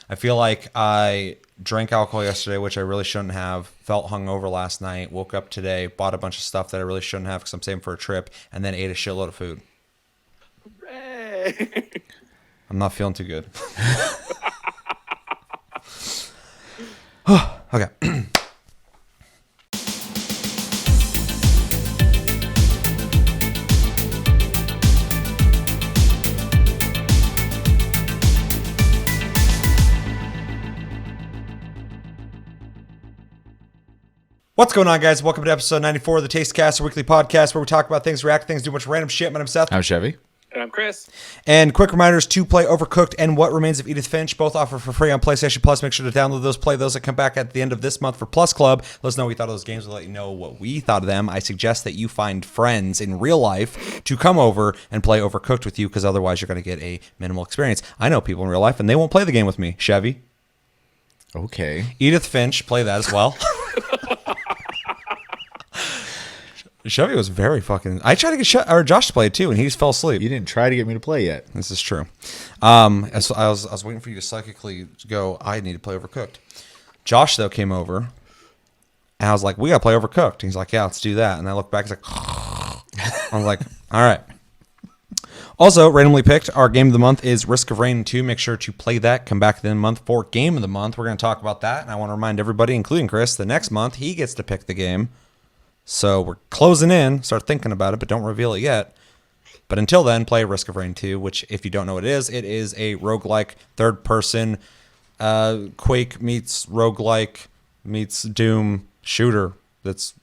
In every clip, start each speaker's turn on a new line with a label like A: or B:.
A: I feel like I drank alcohol yesterday, which I really shouldn't have. Felt hungover last night. Woke up today, bought a bunch of stuff that I really shouldn't have because I'm saving for a trip, and then ate a shitload of food.
B: Hooray!
A: I'm not feeling too good. Okay. What's going on, guys? Welcome to episode 94 of the Tastecast, a weekly podcast where we talk about things, react to things, do a bunch of random shit. My name's Seth.
C: I'm Chevy.
B: And I'm Chris.
A: And quick reminders to play Overcooked and What Remains of Edith Finch. Both offer for free on PlayStation Plus. Make sure to download those, play those, and come back at the end of this month for Plus Club. Let us know what you thought of those games. We'll let you know what we thought of them. I suggest that you find friends in real life to come over and play Overcooked with you, because otherwise you're going to get a minimal experience. I know people in real life, and they won't play the game with me. Chevy.
C: Okay.
A: Edith Finch, play that as well. Chevy was very fucking... I tried to get Josh to play it too, and he just fell asleep.
C: You didn't try to get me to play yet.
A: This is true. I was waiting for you to psychically go, I need to play Overcooked. Josh, though, came over, and I was like, we got to play Overcooked. And he's like, yeah, let's do that. And I looked back, he's like... I was like, all right. Also, randomly picked, our game of the month is Risk of Rain 2. Make sure to play that. Come back at the end of the month for game of the month. We're going to talk about that, and I want to remind everybody, including Chris, the next month he gets to pick the game. So we're closing in. Start thinking about it, but don't reveal it yet. But until then, play Risk of Rain 2, which, if you don't know what it is a roguelike third-person Quake meets roguelike meets Doom shooter that's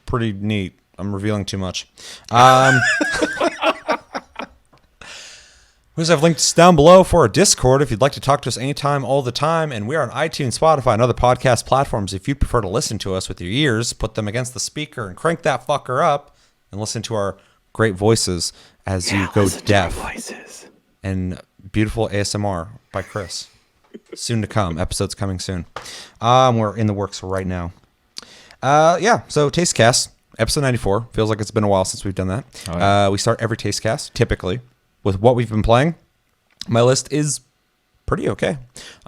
A: pretty neat. I'm revealing too much. We also have links down below for our Discord if you'd like to talk to us anytime, all the time. And we are on iTunes, Spotify, and other podcast platforms. If you prefer to listen to us with your ears, put them against the speaker and crank that fucker up and listen to our great voices as you go deaf. And beautiful ASMR by Chris. Soon to come. Episode's coming soon. We're in the works right now. So Tastecast, episode 94. Feels like it's been a while since we've done that. Oh, yeah. We start every Tastecast, typically, with what we've been playing. My list is pretty okay.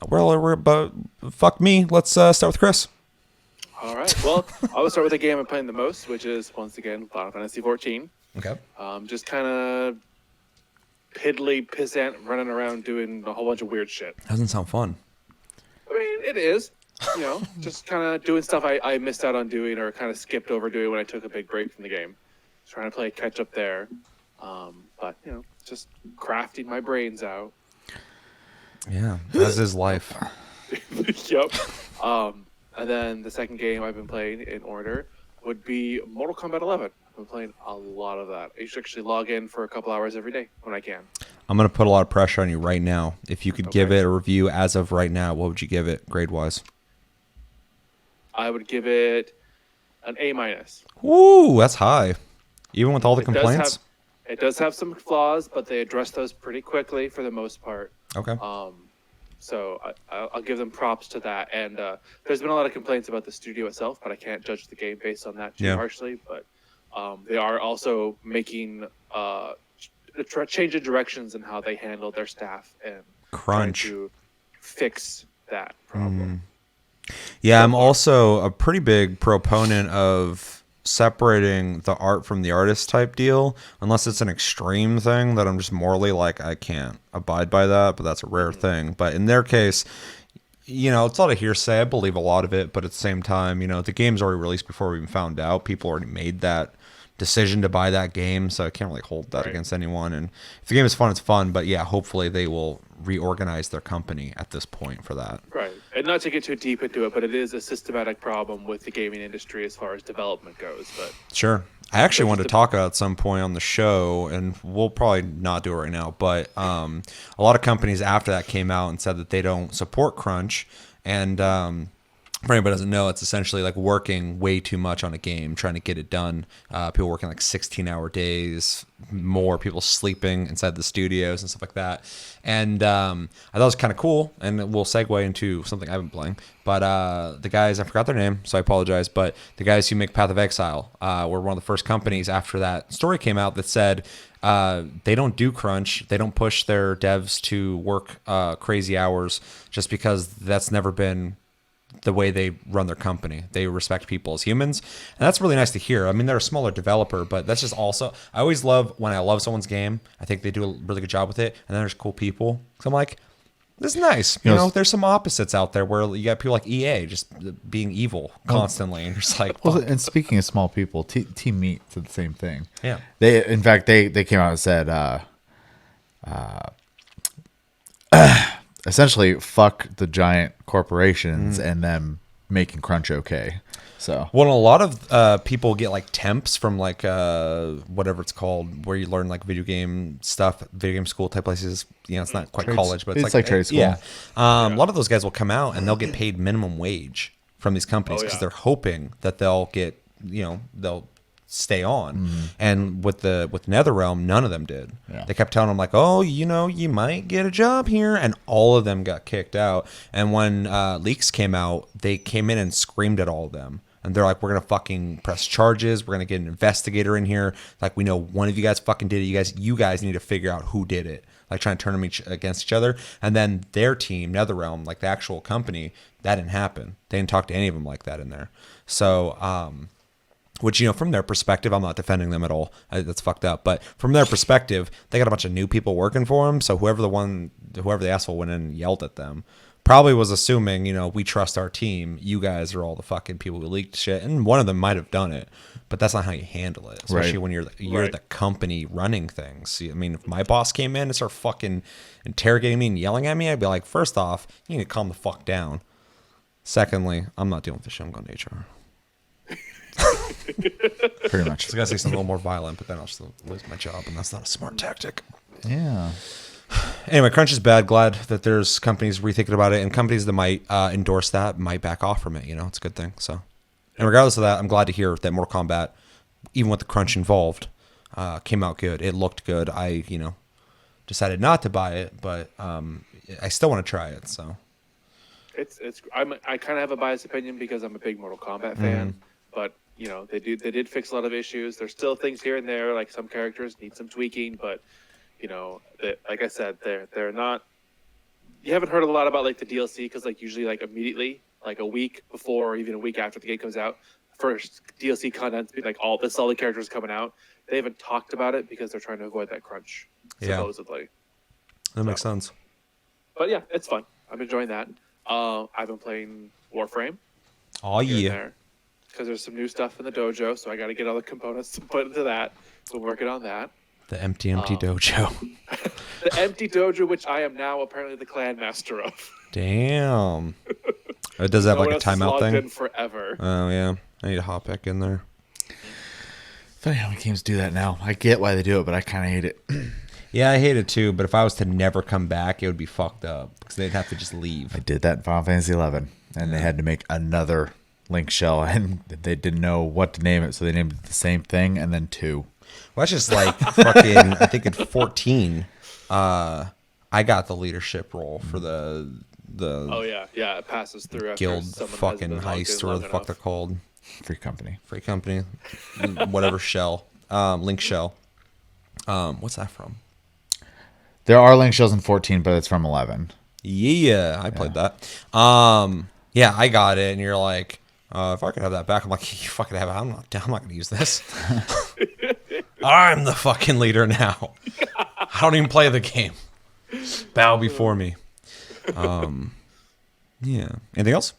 A: But fuck me. Let's start with Chris.
B: All right. Well, I will start with the game I'm playing the most, which is, once again, Final Fantasy 14.
A: Okay.
B: Just kind of piddly, pissant, running around doing a whole bunch of weird shit.
A: Doesn't sound fun.
B: I mean, it is. You know, just kind of doing stuff I missed out on doing or kind of skipped over doing when I took a big break from the game. Just trying to play catch up there. But, you know, just crafting my brains out.
A: Yeah, as is life.
B: Yep. And then the second game I've been playing in order would be Mortal Kombat 11. I've been playing a lot of that. I should actually log in for a couple hours every day when I can.
A: I'm going to put a lot of pressure on you right now. If you could give it a review as of right now, what would you give it grade-wise?
B: I would give it an A-.
A: Ooh, that's high. Even with all the complaints?
B: It does have some flaws, but they address those pretty quickly for the most part.
A: Okay.
B: So I'll give them props to that. And there's been a lot of complaints about the studio itself, but I can't judge the game based on that too harshly. But they are also making a change in directions in how they handle their staff and trying to fix that problem.
A: Yeah, I'm also a pretty big proponent of separating the art from the artist type deal, unless it's an extreme thing that I'm just morally like, I can't abide by that, but that's a rare thing. But in their case, you know, it's a lot of hearsay. I believe a lot of it, but at the same time, you know, the game's already released before we even found out. People already made that decision to buy that game, so I can't really hold that against anyone. And if the game is fun, it's fun, but yeah, hopefully they will reorganize their company at this point for that.
B: Right. And not to get too deep into it, but it is a systematic problem with the gaming industry as far as development goes. But
A: sure. I actually wanted to talk about at some point on the show, and we'll probably not do it right now, but a lot of companies after that came out and said that they don't support crunch. And for anybody who doesn't know, it's essentially like working way too much on a game, trying to get it done. People working like 16-hour days, more people sleeping inside the studios and stuff like that. And I thought it was kind of cool, and we'll segue into something I've been playing. But the guys, I forgot their name, so I apologize, but the guys who make Path of Exile were one of the first companies after that story came out that said they don't do crunch. They don't push their devs to work crazy hours just because that's never been the way they run their company. They respect people as humans, and that's really nice to hear. I mean, they're a smaller developer, but that's just also, I always love when I love someone's game. I think they do a really good job with it, and then there's cool people. So I'm like, this is nice. You know, there's some opposites out there where you got people like EA just being evil constantly, and you're just like,
C: Well, and speaking of small people, Team Meat said the same thing.
A: Yeah.
C: In fact, they came out and said, essentially, fuck the giant corporations and them making crunch okay. So,
A: well, a lot of people get like temps from like whatever it's called, where you learn like video game stuff, video game school type places. You know, it's not quite college, but
C: it's like trade school.
A: Yeah. A lot of those guys will come out and they'll get paid minimum wage from these companies because they're hoping that they'll get, you know, they'll stay on. And with NetherRealm, none of them did.
C: Yeah.
A: They kept telling them like, oh, you know, you might get a job here, and all of them got kicked out. And when leaks came out, they came in and screamed at all of them. And they're like, we're going to fucking press charges. We're going to get an investigator in here. Like, we know one of you guys fucking did it. You guys need to figure out who did it. Like, trying to turn them against each other. And then their team, NetherRealm, like the actual company, that didn't happen. They didn't talk to any of them like that in there. So, which, you know, from their perspective, I'm not defending them at all. That's fucked up. But from their perspective, they got a bunch of new people working for them. So whoever the asshole went in and yelled at them probably was assuming, you know, we trust our team. You guys are all the fucking people who leaked shit. And one of them might have done it, but that's not how you handle it, especially when you're the company running things. I mean, if my boss came in and started fucking interrogating me and yelling at me, I'd be like, first off, you need to calm the fuck down. Secondly, I'm not dealing with this shit. I'm going to HR.
C: Pretty much.
A: I was going to say something a little more violent, but then I'll just lose my job, and that's not a smart tactic.
C: Yeah.
A: Anyway, crunch is bad. Glad that there's companies rethinking about it, and companies that might endorse that might back off from it. You know, it's a good thing. So, and regardless of that, I'm glad to hear that Mortal Kombat, even with the crunch involved, came out good. It looked good. I, you know, decided not to buy it, but I still want to try it. So,
B: I kind of have a biased opinion because I'm a big Mortal Kombat fan, but you know, they did fix a lot of issues. There's still things here and there, like some characters need some tweaking, but you know, like I said, they're not. You haven't heard a lot about like the DLC because like usually like immediately, like a week before or even a week after the game comes out, first DLC content be like all the characters coming out. They haven't talked about it because they're trying to avoid that crunch, supposedly.
A: That makes sense.
B: But yeah, it's fun. I'm enjoying that. I've been playing Warframe.
A: Oh yeah.
B: Because there's some new stuff in the dojo, so I got to get all the components to put into that. So working on that.
A: The empty dojo.
B: The empty dojo, which I am now apparently the clan master of.
A: Damn. It does have like a timeout thing.
B: Been forever.
A: Oh yeah, I need to hop back in there.
C: Funny how many games do that now. I get why they do it, but I kind of hate it.
A: Yeah, I hate it too. But if I was to never come back, it would be fucked up because they'd have to just leave.
C: I did that in Final Fantasy 11, and they had to make another Link shell, and they didn't know what to name it, so they named it the same thing and then 2.
A: Well, that's just like fucking. I think at 14, I got the leadership role for the.
B: Oh yeah, it passes through.
A: Guild fucking heist or whatever the fuck they're called.
C: Free company,
A: whatever shell. Link shell. What's that from?
C: There are Link shells in 14, but it's from 11.
A: Yeah, I played that. Yeah, I got it, and you're like, if I could have that back, I'm like, you fucking have it. I'm not going to use this. I'm the fucking leader now. I don't even play the game. Bow before me. Yeah. Anything else?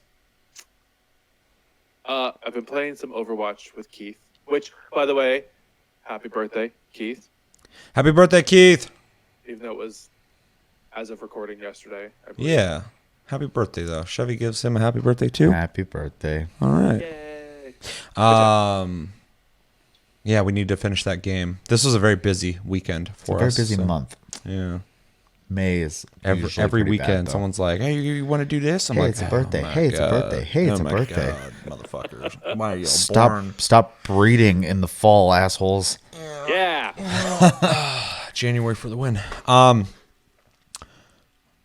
B: I've been playing some Overwatch with Keith, which, by the way, happy birthday, Keith.
A: Happy birthday, Keith.
B: Even though it was as of recording yesterday. I believe.
A: Yeah. Happy birthday, though. Chevy gives him a happy birthday, too.
C: Happy birthday.
A: All right.
B: Yay.
A: Yeah, we need to finish that game. This was a very busy weekend for us.
C: Very busy month.
A: Yeah.
C: May is
A: every weekend. Bad, someone's like, "Hey, you want to do this?" I'm
C: hey,
A: like,
C: "It's a birthday. Hey, it's a birthday. Hey, it's a birthday."
A: God, motherfuckers! Why are you born?
C: Stop breeding in the fall, assholes.
B: Yeah.
A: January for the win.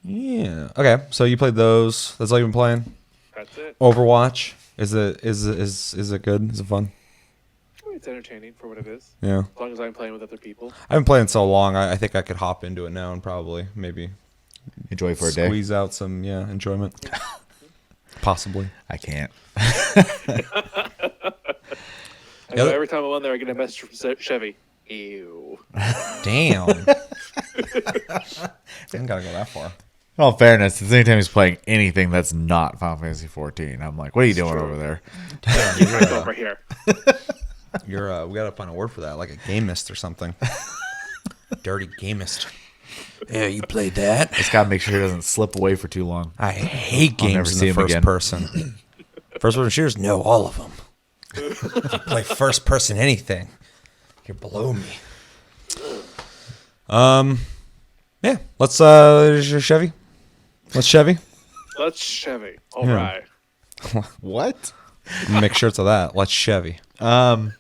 A: Yeah. Okay. So you played those. That's all you've been playing.
B: That's it.
A: Overwatch. Is it good? Is it fun?
B: it's entertaining for what it is.
A: Yeah.
B: As long as I'm playing with other people.
A: I've been playing so long. I think I could hop into it now and probably maybe
C: Enjoy for a day.
A: squeeze out some enjoyment. Possibly.
C: I can't.
B: I know every time I'm on there, I get a message from Chevy. Ew.
A: Damn. I don't gotta go that far.
C: In all fairness, it's anytime he's playing anything that's not Final Fantasy 14, I'm like, what are you doing over there?
B: You gotta go over here.
A: We gotta find a word for that, like a gamist or something. Dirty gamist. Yeah, you played that.
C: Just gotta make sure he doesn't slip away for too long.
A: I hate
C: I'll never
A: games
C: see
A: in the
C: him
A: first
C: again.
A: person. First person shooters? No, all of them. If you play first person anything, you're below me. Yeah. Let's Chevy. Let's Chevy.
B: Let's Chevy. All right.
C: What?
A: Make shirts of that. Let's Chevy.
C: Also-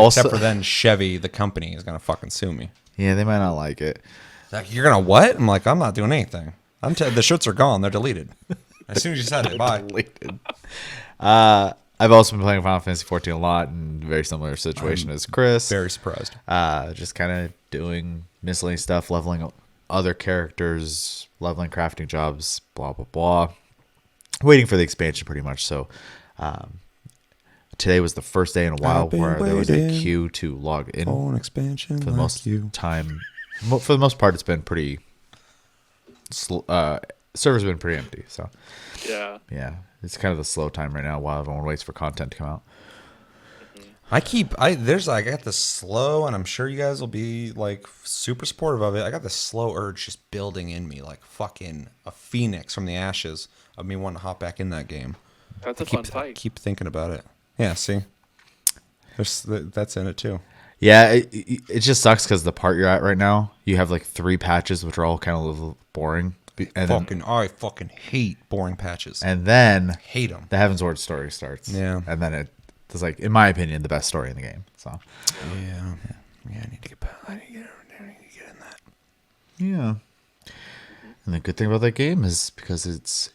A: Except for then Chevy, the company, is gonna fucking sue me.
C: Yeah, they might not like it.
A: Like, you're gonna what? I'm like, I'm not doing anything. The shirts are gone. They're deleted. As soon as you said it, bye.
C: Deleted. I've also been playing Final Fantasy 14 a lot, in a very similar situation as Chris.
A: Very surprised.
C: Just kind of doing miscellaneous stuff, leveling other characters, leveling crafting jobs, blah, blah, blah. Waiting for the expansion pretty much. So today was the first day in a while
A: I've been
C: where there was a
A: waiting
C: queue to log in.
A: Oh, an expansion.
C: For the most time, for the most part, it's been pretty server's been pretty empty. So
B: Yeah.
C: it's kind of the slow time right now while everyone waits for content to come out.
A: I got this slow, and I'm sure you guys will be like super supportive of it. I got this slow urge just building in me, like fucking a phoenix from the ashes of me wanting to hop back in that game.
B: That's a fun fight.
A: Keep thinking about it. Yeah, see, that's in it too.
C: Yeah, it just sucks because the part you're at right now, you have like 3 patches which are all kind of a little boring. And
A: I fucking hate boring patches.
C: then
A: Hate them.
C: the Heaven's Ward story starts.
A: Yeah.
C: And then it's like, in my opinion, the best story in the game. So
A: Yeah, I need to get back. I need to get in that.
C: yeah. And the good thing about that game is because it's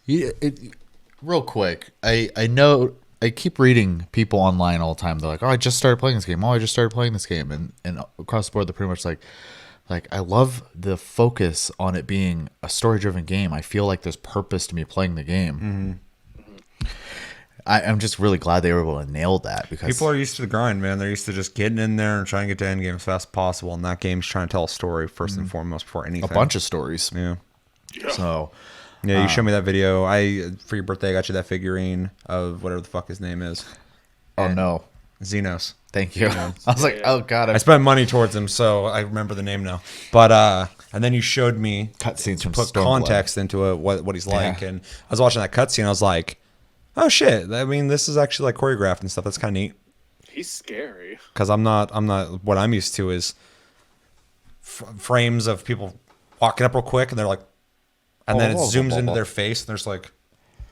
C: real quick. I know I keep reading people online all the time. They're like, "Oh, I just started playing this game. Oh, I just started playing this game." And across the board, they're pretty much like I love the focus on it being a story-driven game. I feel like there's purpose to me playing the game. Mm-hmm. I'm just really glad they were able to nail that because
A: People are used to the grind, man. They're used to just getting in there and trying to get to end game as fast as possible. And that game's trying to tell a story first and foremost before anything.
C: a bunch of stories.
A: Yeah.
C: So
A: Yeah, you showed me that video. For your birthday, I got you that figurine of whatever the fuck his name is.
C: oh no,
A: Xenos.
C: thank you. I was like, oh god,
A: I spent money towards him, so I remember the name now. But and then you showed me
C: cutscenes from
A: put
C: Stormblood.
A: context into it, what he's like,
C: Yeah.
A: and I was watching that cutscene. I was like, oh shit! I mean, this is actually like choreographed and stuff. That's kind of neat.
B: He's scary.
A: Because I'm not. What I'm used to is frames of people walking up real quick, and they're like, and then it zooms into their face, and there's like,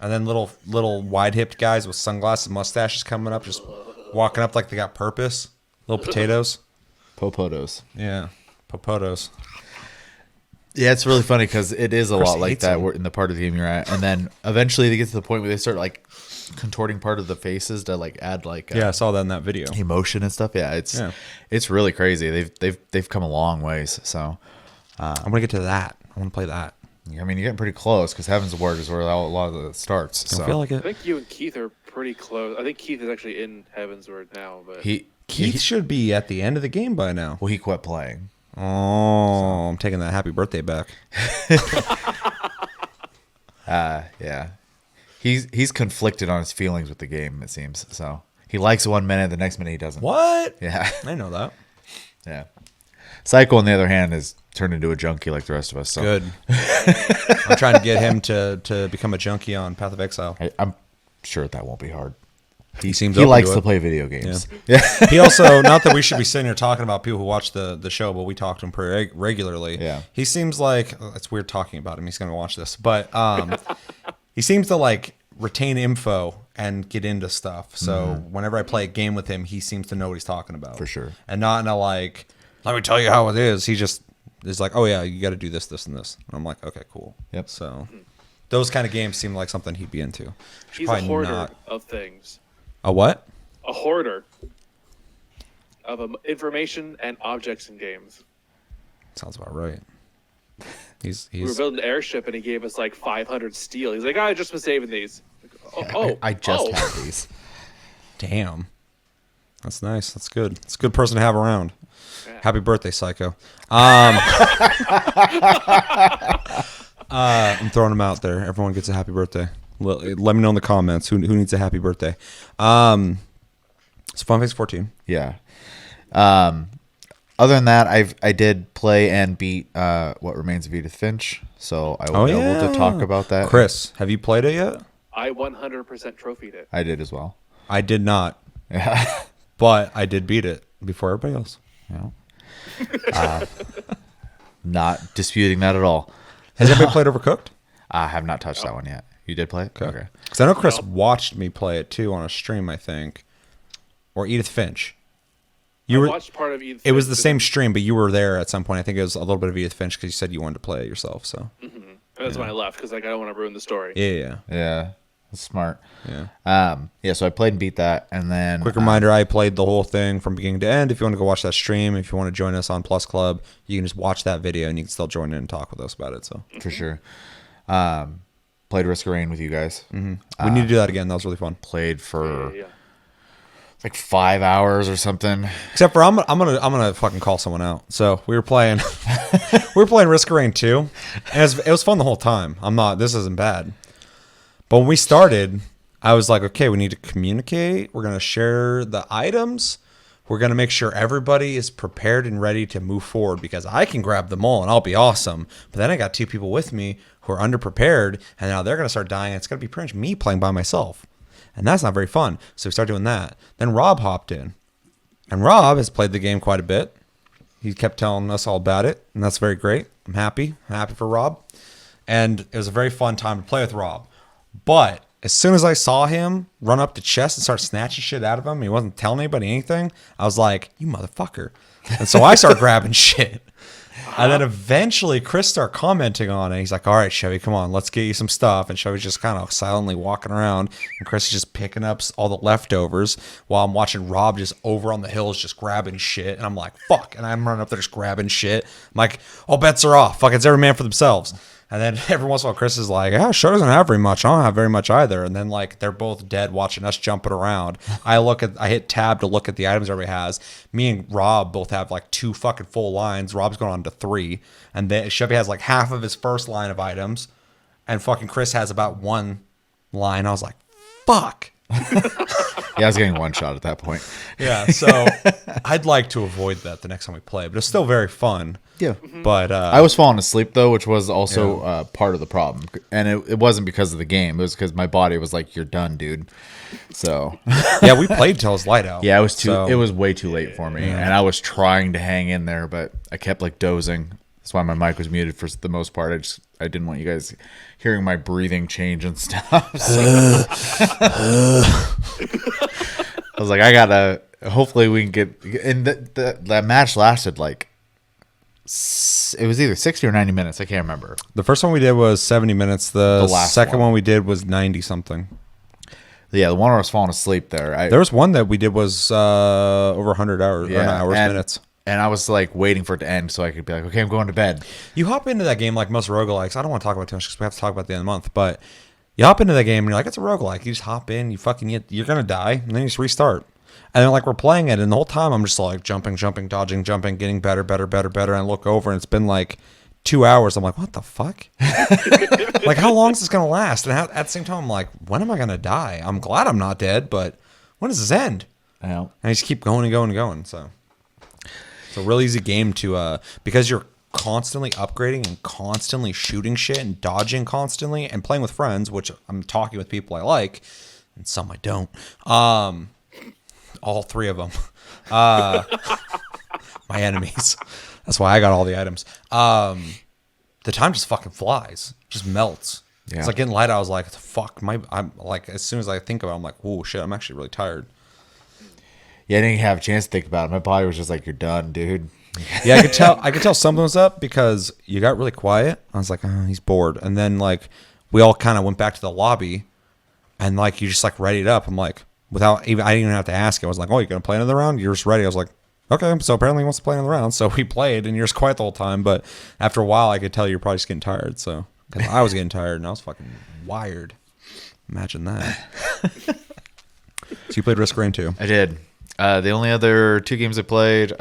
A: and then little wide hipped guys with sunglasses, mustaches coming up, just walking up like they got purpose. Little potatoes.
C: Popotos.
A: Yeah, popotos.
C: Yeah, it's really funny because it is a
A: Chris
C: lot like
A: hates
C: that
A: them.
C: in the part of the game you're at, and then eventually they get to the point where they start like contorting part of the faces to like add like
A: Yeah, I saw that in that video.
C: emotion and stuff. Yeah, it's really crazy. They've come a long ways. So
A: I'm gonna get to that. I want to play that.
C: I mean, you're getting pretty close because Heaven's Ward is where a lot of it starts.
A: I
C: So
A: feel like
B: I
A: it.
B: think you and Keith are pretty close. I think Keith is actually in Heaven's Word now, but
A: Keith should be at the end of the game by now.
C: he quit playing.
A: Oh, I'm taking that happy birthday back.
C: Yeah, he's conflicted on his feelings with the game. It seems so. He likes it 1 minute, the next minute he doesn't.
A: What?
C: Yeah,
A: I know that.
C: yeah. Psycho, on the other hand, is turned into a junkie like the rest of us. So
A: Good. I'm trying to get him to become a junkie on Path of Exile.
C: I'm sure that won't be hard.
A: He seems
C: He
A: open
C: likes to
A: it.
C: play video games.
A: He also, not that we should be sitting here talking about people who watch the show, but we talk to him pretty regularly.
C: Yeah.
A: He seems like, it's weird talking about him. He's going to watch this, but he seems to like retain info and get into stuff. So whenever I play a game with him, he seems to know what he's talking about.
C: For sure.
A: And not in a like, let me tell you how it is. He just is like, oh yeah, you got to do this, this, and this. And I'm like, okay, cool.
C: Yep.
A: So those kind of games seem like something he'd be into.
B: he's a hoarder of things.
A: A what?
B: A hoarder. of information and objects in games.
A: Sounds about right.
B: We were building an airship, and he gave us like 500 steel. He's like, I just was saving these.
C: I just had these.
A: Damn. That's nice. That's good. It's a good person to have around. Yeah. Happy birthday, Psycho. I'm throwing them out there. Everyone gets a happy birthday. Let me know in the comments who needs a happy birthday. So Fun Face 14.
C: Yeah. Other than that, I did play and beat What Remains of Edith Finch, so I will be able to talk about that.
A: Chris, have you played it yet?
B: I 100% trophied it.
C: I did as well.
A: I did not. Yeah. But I did beat it before everybody else.
C: Yeah. Not disputing that at all.
A: Has anybody played Overcooked?
C: I have not touched that one yet. You did play it?
A: Okay. Because I know Chris watched me play it too on a stream, I think. Or Edith Finch.
B: I watched part of Edith Finch.
A: It was the same stream, but you were there at some point. I think it was a little bit of Edith Finch because you said you wanted to play it yourself. So
B: that's when I left because I don't want to ruin the story.
C: Yeah. That's smart.
A: Yeah.
C: So I played and beat that, and then
A: quick reminder: I played the whole thing from beginning to end. If you want to go watch that stream, if you want to join us on Plus Club, you can just watch that video and you can still join in and talk with us about it. So
C: for sure. Played Risk of Rain with you guys.
A: Mm-hmm. We need to do that again. That was really fun.
C: Played for like 5 hours or something.
A: Except for I'm gonna fucking call someone out. So we were playing Risk of Rain 2, and it was fun the whole time. This isn't bad. But when we started, I was like, okay, we need to communicate. We're gonna share the items. We're gonna make sure everybody is prepared and ready to move forward because I can grab them all and I'll be awesome. But then I got 2 people with me who are underprepared, and now they're gonna start dying. And it's gonna be pretty much me playing by myself. And that's not very fun. So we started doing that. Then Rob hopped in. And Rob has played the game quite a bit. He kept telling us all about it. And that's very great. I'm happy. For Rob. And it was a very fun time to play with Rob. But as soon as I saw him run up to chest and start snatching shit out of him, he wasn't telling anybody anything. I was like, you motherfucker. And so I started grabbing shit. And then eventually Chris started commenting on it. He's like, all right, Chevy, come on, let's get you some stuff. And Chevy's just kind of silently walking around. And Chris is just picking up all the leftovers while I'm watching Rob just over on the hills just grabbing shit. And I'm like, fuck. And I'm running up there just grabbing shit. I'm like, all bets are off. Fuck, it's every man for themselves. And then every once in a while, Chris is like, yeah, Show doesn't have very much. I don't have very much either. And then, like, they're both dead watching us jumping around. I hit tab to look at the items everybody has. Me and Rob both have, like, 2 fucking full lines. Rob's going on to 3. And then Chevy has, like, half of his first line of items. And fucking Chris has about 1 line. I was like, fuck.
C: Yeah, I was getting one shot at that point.
A: Yeah, so I'd like to avoid that the next time we play. But it's still very fun.
C: Yeah.
A: But
C: I was falling asleep, though, which was also part of the problem. And it wasn't because of the game. It was because my body was like, you're done, dude. So
A: yeah, we played till it was light out.
C: Yeah, it was way too late for me. And I was trying to hang in there, but I kept like dozing. That's why my mic was muted for the most part. I didn't want you guys hearing my breathing change and stuff. So. I was like, I gotta. Hopefully, we can get. And that match lasted like. It was either 60 or 90 minutes. I can't remember.
A: The first one we did was 70 minutes. The second one we did was 90 something.
C: Yeah, the one where I was falling asleep there.
A: There was one that we did was over 100 hours, or not hours, minutes.
C: And I was like waiting for it to end so I could be like, okay, I'm going to bed.
A: You hop into that game like most roguelikes. I don't want to talk about it too much because we have to talk about it at the end of the month. But you hop into that game and you're like, it's a roguelike. You just hop in, you're going to die, and then you just restart. And then like we're playing it, and the whole time I'm just like jumping, dodging, getting better. And I look over, and it's been like 2 hours. I'm like, what the fuck? Like, how long is this going to last? And at the same time, I'm like, when am I going to die? I'm glad I'm not dead, but when does this end?
C: Yeah.
A: And I just keep going and going. So it's a real easy game to, because you're constantly upgrading and constantly shooting shit and dodging constantly and playing with friends, which I'm talking with people I like, and some I don't. All 3 of them. My enemies. That's why I got all the items. The time just fucking flies. Just melts. Yeah. It's like getting light. I was like, fuck. I'm like, as soon as I think about it, I'm like, oh shit, I'm actually really tired.
C: Yeah, I didn't have a chance to think about it. My body was just like, you're done, dude.
A: Yeah, I could tell something was up because you got really quiet. I was like, oh, he's bored. And then like we all kind of went back to the lobby and like you just like readied up. I'm like, I didn't even have to ask. I was like, oh, you gonna play another round? You're just ready. I was like, okay, so apparently he wants to play another round. So we played, and you're just quiet the whole time. But after a while, I could tell you're probably just getting tired. So because I was getting tired, and I was fucking wired. Imagine that. So you played Risk Rain 2.
C: I did. The only other 2 games I played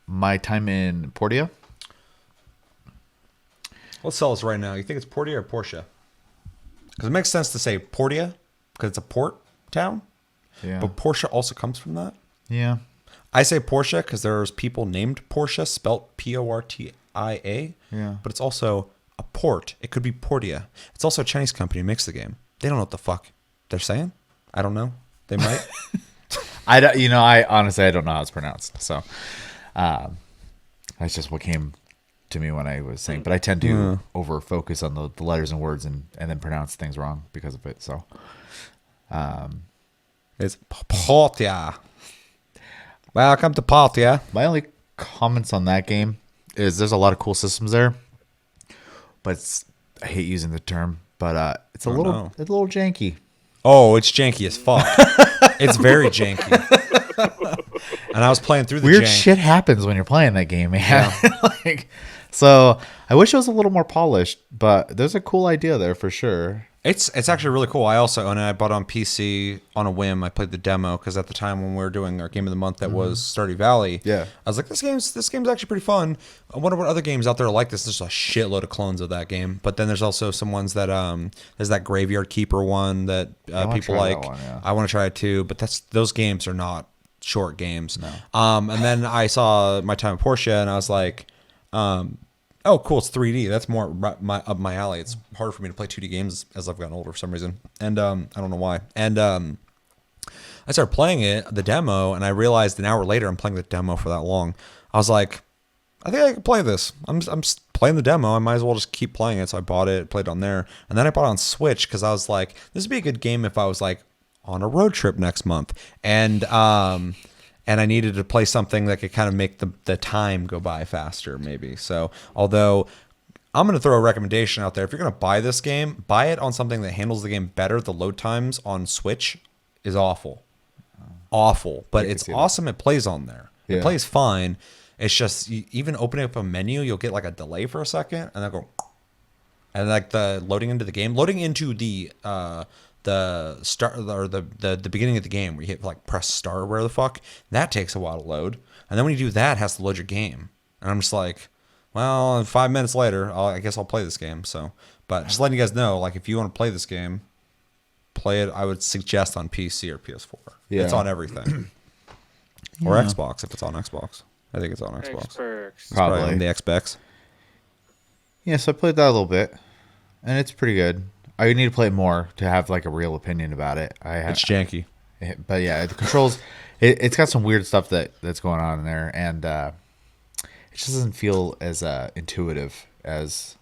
C: My Time in Portia.
A: Let's sell this right now. You think it's Portia or Porsche? Because it makes sense to say Portia because it's a port town.
C: Yeah.
A: But Porsche also comes from that.
C: Yeah.
A: I say Porsche because there's people named Porsche, spelt Portia.
C: Yeah.
A: But it's also a port. It could be Portia. It's also a Chinese company who makes the game. They don't know what the fuck they're saying. I don't know. They might.
C: I honestly I don't know how it's pronounced. So, that's just what came to me when I was saying. But I tend to over focus on the letters and words and then pronounce things wrong because of it. So,
A: It's Portia. Welcome to Portia.
C: my only comments on that game is there's a lot of cool systems there, but I hate using the term, but it's a little janky.
A: Oh, it's janky as fuck. It's very janky. And I was playing through the
C: Weird
A: jank.
C: shit happens when you're playing that game, man. So I wish it was a little more polished, but there's a cool idea there for sure.
A: It's actually really cool. I also own it. I bought it on PC on a whim. I played the demo because at the time when we were doing our game of the month that was Stardew Valley,
C: Yeah.
A: I was like, this game's actually pretty fun. I wonder what other games out there are like this. There's a shitload of clones of that game, but then there's also some ones that there's that Graveyard Keeper one that
C: wanna
A: people
C: try
A: like.
C: that one, yeah.
A: I want to try it too, but those games are not short games. No. And then I saw My Time in Portia, and I was like, oh, cool! It's 3D. That's more up my alley. It's harder for me to play 2D games as I've gotten older for some reason, and I don't know why. And I started playing the demo, and I realized an hour later I'm playing the demo for that long. I was like, I think I can play this. I'm playing the demo. I might as well just keep playing it. So I bought it, played it on there, and then I bought it on Switch because I was like, this would be a good game if I was like on a road trip next month, and I needed to play something that could kind of make the time go by faster, maybe. So, although I'm going to throw a recommendation out there. If you're going to buy this game, buy it on something that handles the game better. The load times on Switch is awful. Awful. But it's awesome. It plays on there.
C: Yeah.
A: It plays fine. It's just, even opening up a menu, you'll get like a delay for a second, and then go, and like the loading into the game, loading into the start or the beginning of the game where you hit like press start or where the fuck, that takes a while to load, and then when you do that, it has to load your game, and I'm just like, well, 5 minutes later I guess I'll play this game. So, but just letting you guys know, like, if you want to play this game, play it. I would suggest on PC or PS4.
C: Yeah.
A: It's on everything. Or Xbox if it's on Xbox. I think it's on Xbox.
B: Xbox.
C: Probably.
A: On the Xbox.
C: Yeah, so I played that a little bit, and it's pretty good. I need to play it more to have like a real opinion about it.
A: It's janky.
C: But yeah, the controls, it's got some weird stuff that's going on in there, and it just doesn't feel as intuitive as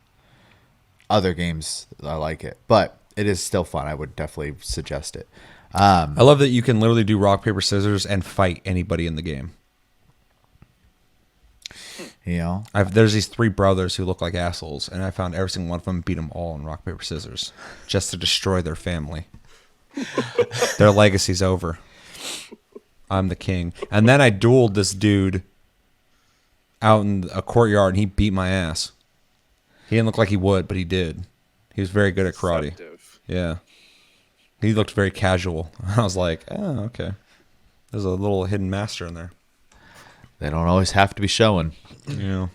C: other games that I like it. But it is still fun. I would definitely suggest it.
A: I love that you can literally do rock, paper, scissors and fight anybody in the game.
C: You know,
A: There's these 3 brothers who look like assholes, and I found every single one of them, beat them all in rock, paper, scissors, just to destroy their family. Their legacy's over. I'm the king. And then I dueled this dude out in a courtyard, and he beat my ass. He didn't look like he would, but he did. He was very good at karate.
B: Deceptive.
A: Yeah. He looked very casual. I was like, oh, okay. There's a little hidden master in there.
C: they don't always have to be showing.
A: Yeah.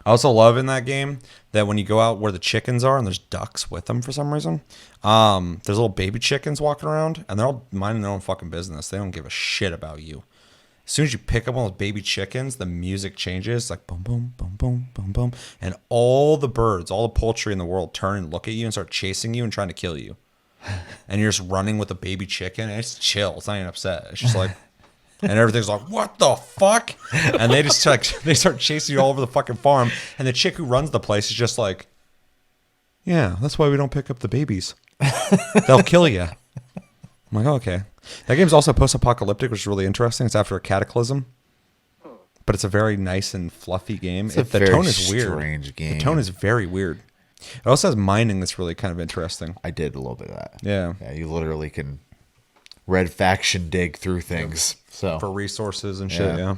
A: I also love in that game that when you go out where the chickens are and there's ducks with them for some reason, there's little baby chickens walking around and they're all minding their own fucking business. They don't give a shit about you. As soon as you pick up one of those baby chickens, the music changes. It's like boom, boom, boom, boom, boom, boom. And all the birds, all the poultry in the world turn and look at you and start chasing you and trying to kill you. And you're just running with a baby chicken and it's chill. It's not even upset. It's just like... And everything's like, what the fuck? And they just they start chasing you all over the fucking farm. And the chick who runs the place is just like, yeah, that's why we don't pick up the babies. They'll kill you. I'm like, oh, okay. That game's also post-apocalyptic, which is really interesting. It's after a cataclysm. But it's a very nice and fluffy game.
C: It's a
A: The
C: very
A: tone is weird.
C: strange game.
A: The tone is very weird. It also has mining that's really kind of interesting.
C: I did a little bit of that.
A: Yeah.
C: Yeah, you literally can red faction dig through things. So
A: for resources and shit. Yeah.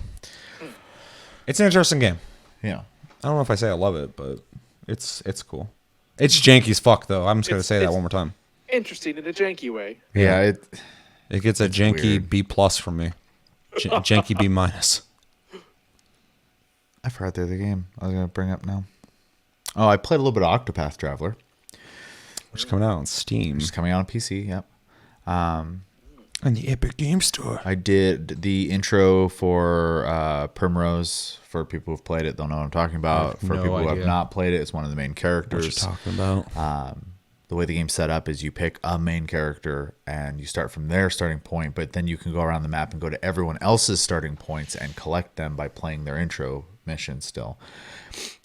A: It's an interesting game.
C: yeah.
A: I don't know if I say I love it, but it's cool. It's janky as fuck though. I'm just gonna say that one more time.
B: Interesting in a janky way.
C: Yeah.
A: It gets a janky
C: weird.
A: B+ from me. Janky B-.
C: I forgot the other game I was going to bring up now. Oh, I played a little bit of Octopath Traveler.
A: Which is coming out on Steam.
C: Which is coming out on PC, yep.
A: And the Epic Game Store.
C: I did the intro for Primrose. For people who've played it, they'll know what I'm talking about. For
A: no
C: people who
A: idea.
C: have not played it, it's one of the main characters.
A: What you talking about?
C: The way the game's set up is you pick a main character and you start from their starting point, but then you can go around the map and go to everyone else's starting points and collect them by playing their intro mission still.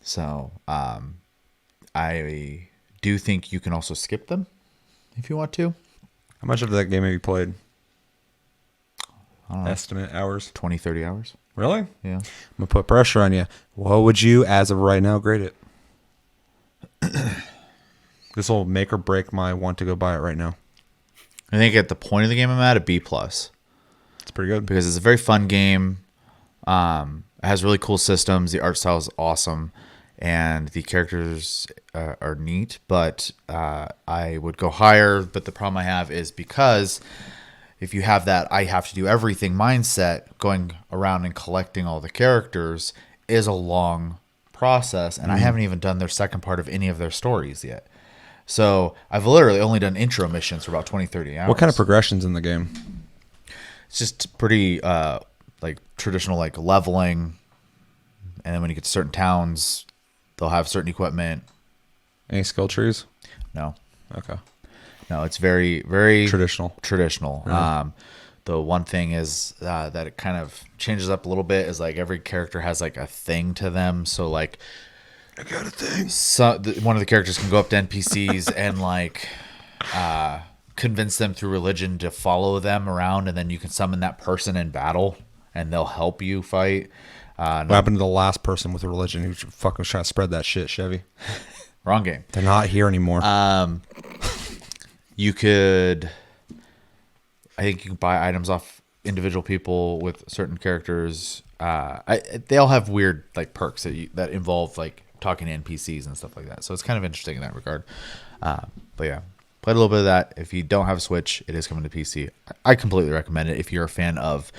C: So I do think you can also skip them if you want to.
A: How much of that game have you played? Estimate hours?
C: 20, 30 hours.
A: Really?
C: Yeah.
A: I'm going to put pressure on you. What would you, as of right now, grade it? This will make or break my want to go buy it right now.
C: I think at the point of the game I'm at, a B+.
A: It's pretty good.
C: Because it's a very fun game. It has really cool systems. The art style is awesome. And the characters are neat. But I would go higher. But the problem I have is because if you have that I have to do everything mindset, going around and collecting all the characters is a long process. And I haven't even done their second part of any of their stories yet. So I've literally only done intro missions for about 20, 30 hours.
A: What kind of progression's in the game?
C: It's just pretty like traditional like leveling. And then when you get to certain towns, they'll have certain equipment.
A: Any skill trees?
C: No.
A: Okay.
C: No, it's very, very
A: Traditional.
C: The one thing is that it kind of changes up a little bit is like every character has like a thing to them. So like
A: I got a thing.
C: so one of the characters can go up to NPCs and like convince them through religion to follow them around, and then you can summon that person in battle and they'll help you fight.
A: What happened to the last person with a religion who fucking was trying to spread that shit, Chevy?
C: Wrong game.
A: They're not here anymore.
C: You could, I think you can buy items off individual people with certain characters. They all have weird like perks that involve like talking to NPCs and stuff like that. So it's kind of interesting in that regard. But yeah, played a little bit of that. If you don't have a Switch, it is coming to PC. I completely recommend it if you're a fan of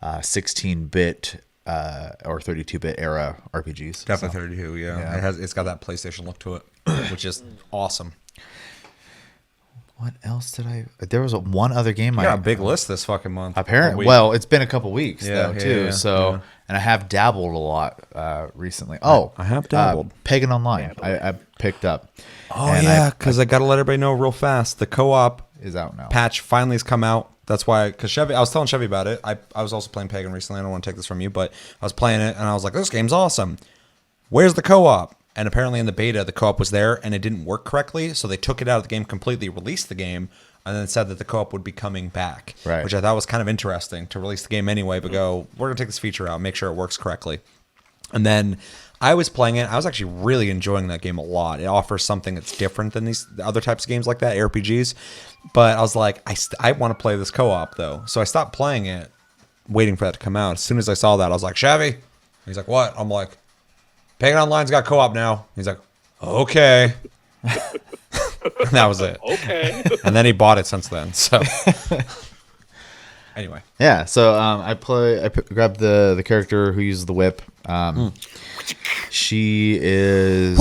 C: 16-bit or 32-bit era RPGs.
A: Definitely 32, yeah. It's got that PlayStation look to it, which is awesome.
C: What else did I? There was one other game.
A: I got a big list this fucking month.
C: Apparently, well, it's been a couple weeks
A: Yeah,
C: though
A: yeah,
C: too.
A: yeah,
C: So,
A: yeah.
C: and I have dabbled a lot recently. Oh,
A: I have dabbled.
C: Pagan Online. I picked up.
A: Oh,
C: And
A: yeah, because I got to let everybody know real fast. The co-op
C: is out now.
A: patch finally has come out. That's why, because Chevy, I was telling Chevy about it. I was also playing Pagan recently. I don't want to take this from you, but I was playing it and I was like, this game's awesome. Where's the co-op? And apparently in the beta, the co-op was there and it didn't work correctly. So they took it out of the game completely, released the game, and then said that the co-op would be coming back.
C: Right.
A: Which I thought was kind of interesting to release the game anyway, but go, we're going to take this feature out, make sure it works correctly. And then I was playing it. I was actually really enjoying that game a lot. It offers something that's different than these other types of games like that, RPGs. But I was like, I want to play this co-op, though. So I stopped playing it, waiting for that to come out. As soon as I saw that, I was like, Chevy? He's like, what? I'm like, Pagan Online's got co-op now. He's like, okay. And that was it.
B: Okay.
A: And then he bought it since then. So anyway.
C: Yeah. So grabbed the character who uses the whip. She is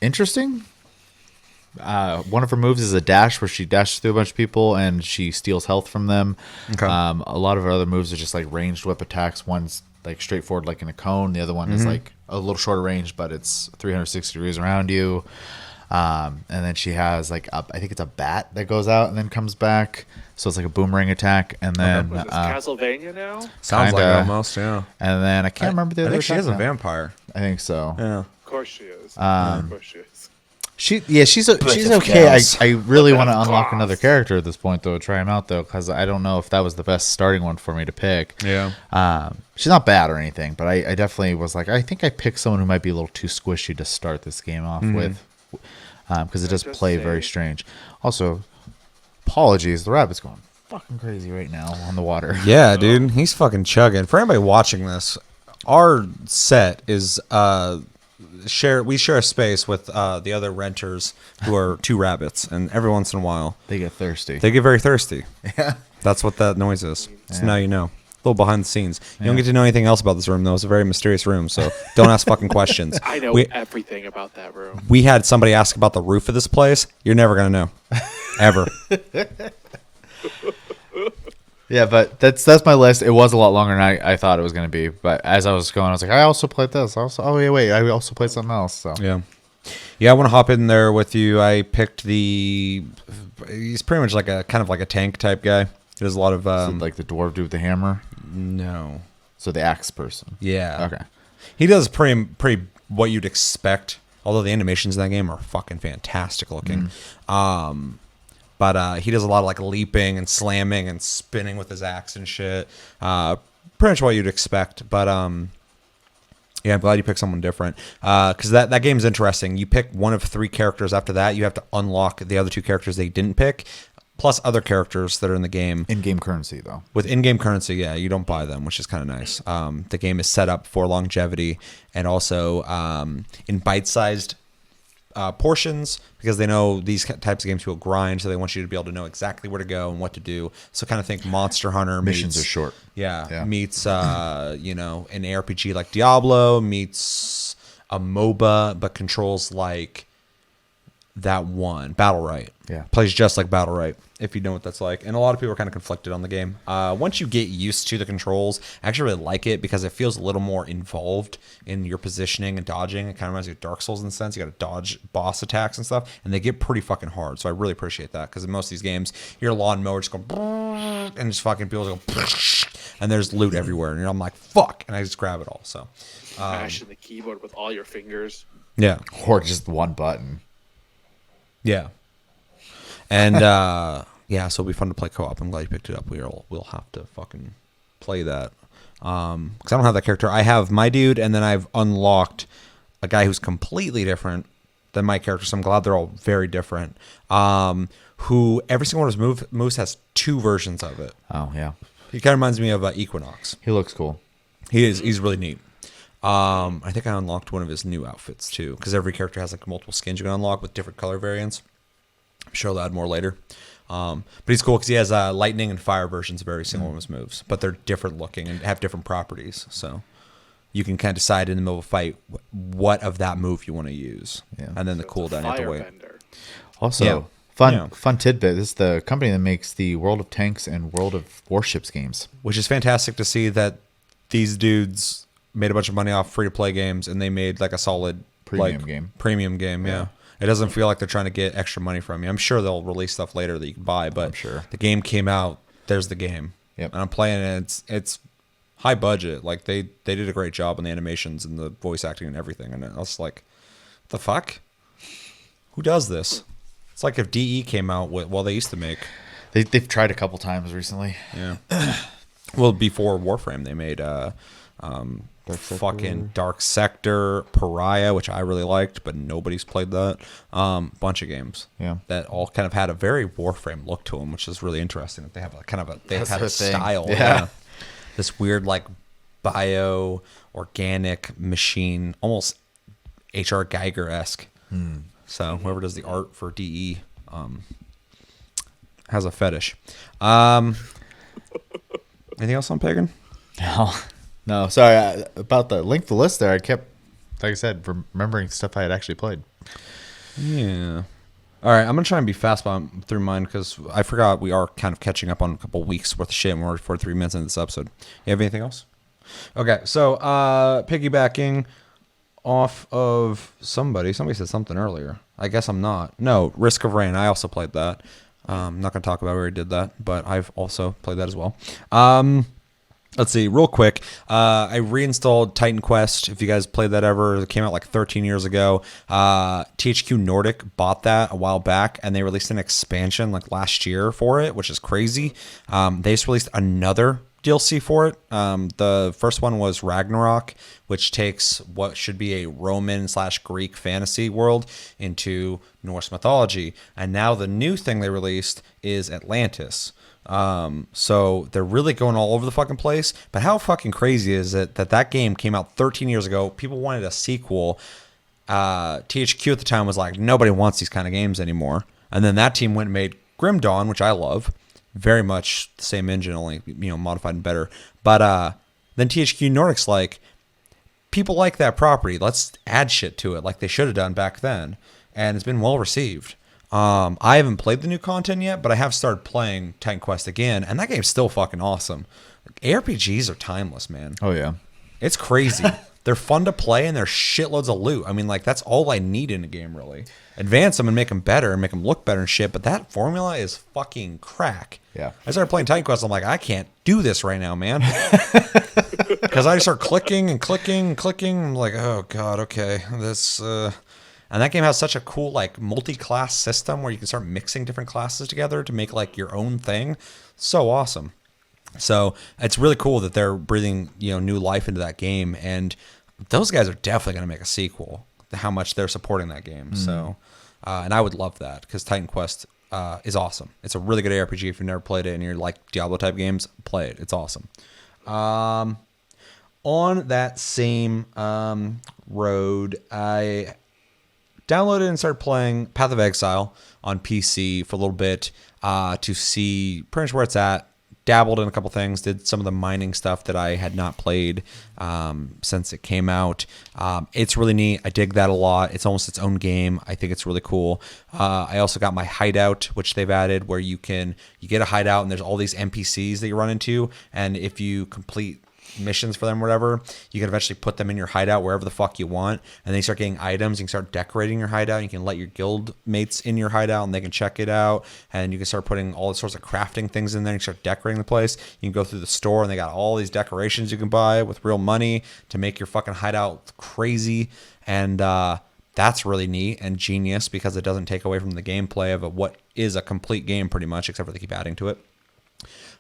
C: interesting. One of her moves is a dash where she dashes through a bunch of people and she steals health from them.
A: Okay.
C: A lot of her other moves are just like ranged whip attacks. One's like straightforward, like in a cone. The other one is like a little shorter range, but it's 360 degrees around you. And then she has like I think it's a bat that goes out and then comes back. So it's like a boomerang attack. And then
B: Was this Castlevania now?
A: Sounds like it
C: Kinda.
A: almost, yeah.
C: and then I can't remember the other.
A: I think she
C: attack
A: is a
C: now.
A: vampire.
C: I think so.
A: Yeah.
B: Of course she is. Of course she is.
C: She's okay. I really want to unlock another character at this point though. Try him out though, because I don't know if that was the best starting one for me to pick.
A: Yeah.
C: She's not bad or anything, but I definitely was like, I think I picked someone who might be a little too squishy to start this game off with, because it does play very strange. Also, apologies, the rabbit's going fucking crazy right now on the water.
A: Yeah, dude, he's fucking chugging. For anybody watching this, our set is we share a space with the other renters who are two rabbits, and every once in a while
C: They get thirsty.
A: they get very thirsty.
C: Yeah.
A: That's what that noise is. So
C: Yeah.
A: now you know. A little behind the scenes. You don't get to know anything else about this room, though. It's a very mysterious room, so don't ask fucking questions.
B: I know
A: we,
B: everything about that room.
A: we had somebody ask about the roof of this place. You're never going to know. Ever.
C: Yeah, but that's my list. It was a lot longer than I thought it was going to be. But as I was going, I was like, I also played this. I also played something else. So
A: Yeah. Yeah, I want to hop in there with you. I picked he's pretty much like a kind of like a tank type guy. He does a lot of
C: So, like the dwarf dude with the hammer.
A: no.
C: So the axe person.
A: Yeah.
C: Okay.
A: He does pretty what you'd expect. Although the animations in that game are fucking fantastic looking. But he does a lot of like leaping and slamming and spinning with his axe and shit. Pretty much what you'd expect. But yeah, I'm glad you picked someone different. Because that game's interesting. You pick one of three characters after that. You have to unlock the other two characters they didn't pick, plus other characters that are in the game.
C: In-game currency, though.
A: With in-game currency, yeah, you don't buy them, which is kind of nice. The game is set up for longevity and also in bite-sized portions because they know these types of games will grind, so they want you to be able to know exactly where to go and what to do. So kind of think Monster Hunter
C: Missions
A: meets,
C: are short.
A: Yeah, meets an ARPG like Diablo, meets a MOBA, but controls like that one, Battle Right.
C: Yeah.
A: Plays just like Battle Right, if you know what that's like. And a lot of people are kind of conflicted on the game. Once you get used to the controls, I actually really like it because it feels a little more involved in your positioning and dodging. It kind of reminds me of Dark Souls in the sense. You got to dodge boss attacks and stuff, and they get pretty fucking hard. So I really appreciate that because in most of these games, your lawnmower just going and just fucking people go and there's loot everywhere. And I'm like, fuck. And I just grab it all. So,
B: Mashing the keyboard with all your fingers.
A: yeah.
C: Or just one button.
A: Yeah. And yeah, so it'll be fun to play co-op. I'm glad you picked it up. We'll have to fucking play that. Because I don't have that character. I have my dude, and then I've unlocked a guy who's completely different than my character. So I'm glad they're all very different. Who every single one of his moves has two versions of it.
C: Oh, yeah.
A: He kind of reminds me of Equinox.
C: He looks cool.
A: He's really neat. I think I unlocked one of his new outfits too, because every character has like multiple skins you can unlock with different color variants. I'm sure I'll add more later. But he's cool because he has lightning and fire versions of every single one of his moves, but they're different looking and have different properties. So you can kind of decide in the middle of a fight what of that move you want to use, and then the cooldown you have to wait.
C: Also, fun tidbit. This is the company that makes the World of Tanks and World of Warships games,
A: which is fantastic to see that these dudes made a bunch of money off free-to-play games, and they made like a solid premium game. Yeah. It doesn't feel like they're trying to get extra money from you. I'm sure they'll release stuff later that you can buy, but the game came out. There's the game, and I'm playing it. It's high budget. Like they did a great job on the animations and the voice acting and everything. And I was like, the fuck? Who does this? It's like if DE came out with, well, they used to make.
C: They've tried a couple times recently.
A: Yeah. Well, before Warframe, they made fucking Dark Sector, Pariah, which I really liked, but nobody's played that. Bunch of games, that all kind of had a very Warframe look to them, which is really interesting. That they have they've had a style, this weird like bio organic machine, almost H.R. Geiger-esque. So whoever does the art for DE has a fetish. Anything else on Pagan?
C: No, sorry. About the link to the list there, I kept, like I said, remembering stuff I had actually played.
A: Yeah. All right, I'm going to try and be fast through mine because I forgot we are kind of catching up on a couple weeks worth of shit and we're 43 minutes into this episode. You have anything else? Okay, so piggybacking off of somebody said something earlier. I guess I'm not. No, Risk of Rain. I also played that. I'm not going to talk about where I did that, but I've also played that as well. Let's see, real quick. I reinstalled Titan Quest. If you guys played that ever, it came out like 13 years ago. THQ Nordic bought that a while back, and they released an expansion like last year for it, which is crazy. They just released another DLC for it. The first one was Ragnarok, which takes what should be a Roman/Greek fantasy world into Norse mythology. And now the new thing they released is Atlantis. So they're really going all over the fucking place. But how fucking crazy is it that game came out 13 years ago? People wanted a sequel. THQ at the time was like, nobody wants these kind of games anymore. And then that team went and made Grim Dawn, which I love. Very much the same engine, only modified and better. But then THQ Nordic's like, people like that property. Let's add shit to it, like they should have done back then. And it's been well received. I haven't played the new content yet, but I have started playing Titan Quest again, and that game's still fucking awesome. ARPGs are timeless, man.
C: Oh yeah,
A: it's crazy. They're fun to play, and they're shitloads of loot. I mean, like, that's all I need in a game, really. Advance them and make them better and make them look better and shit, but that formula is fucking crack.
C: Yeah.
A: I started playing Titan Quest, I'm like, I can't do this right now, man. Because I just start clicking and clicking and clicking. I'm like, oh, God, okay. This, And that game has such a cool, like, multi-class system where you can start mixing different classes together to make, like, your own thing. So awesome. So it's really cool that they're breathing, new life into that game, and those guys are definitely going to make a sequel. How much they're supporting that game. So, and I would love that because Titan Quest is awesome. It's a really good ARPG. If you've never played it and you're like Diablo type games, play it. It's awesome. On that same road, I downloaded and started playing Path of Exile on PC for a little bit to see pretty much where it's at. Dabbled in a couple things, did some of the mining stuff that I had not played since it came out. It's really neat. I dig that a lot. It's almost its own game. I think it's really cool. I also got my hideout, which they've added, where you get a hideout and there's all these NPCs that you run into, and if you complete missions for them, whatever, you can eventually put them in your hideout wherever the fuck you want, and then you start getting items. You can start decorating your hideout. You can let your guild mates in your hideout and they can check it out, and you can start putting all sorts of crafting things in there. You can start decorating the place. You can go through the store and they got all these decorations you can buy with real money to make your fucking hideout crazy, and that's really neat and genius because it doesn't take away from the gameplay of what is a complete game pretty much, except for they keep adding to it.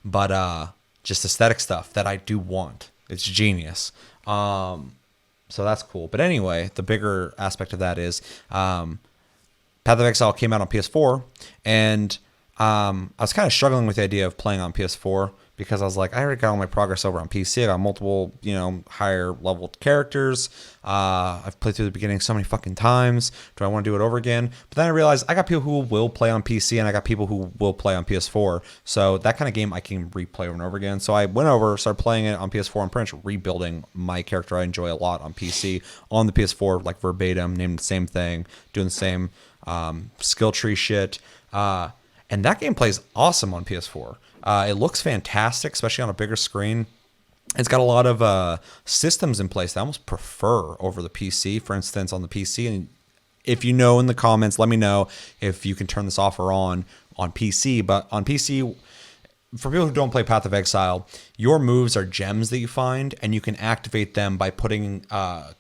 A: But just aesthetic stuff that I do want. It's genius. So that's cool. But anyway, the bigger aspect of that is Path of Exile came out on PS4, and I was kind of struggling with the idea of playing on PS4 because I was like, I already got all my progress over on PC. I got multiple, higher level characters. I've played through the beginning so many fucking times. Do I want to do it over again? But then I realized I got people who will play on PC and I got people who will play on PS4. So that kind of game I can replay over and over again. So I went over, started playing it on PS4 and pretty much rebuilding my character I enjoy a lot on PC on the PS4, like verbatim, named the same thing, doing the same skill tree shit. And that game plays awesome on PS4. It looks fantastic, especially on a bigger screen. It's got a lot of systems in place that I almost prefer over the PC. For instance, on the PC, and if you know in the comments, let me know if you can turn this off or on PC. But on PC, for people who don't play Path of Exile, your moves are gems that you find, and you can activate them by putting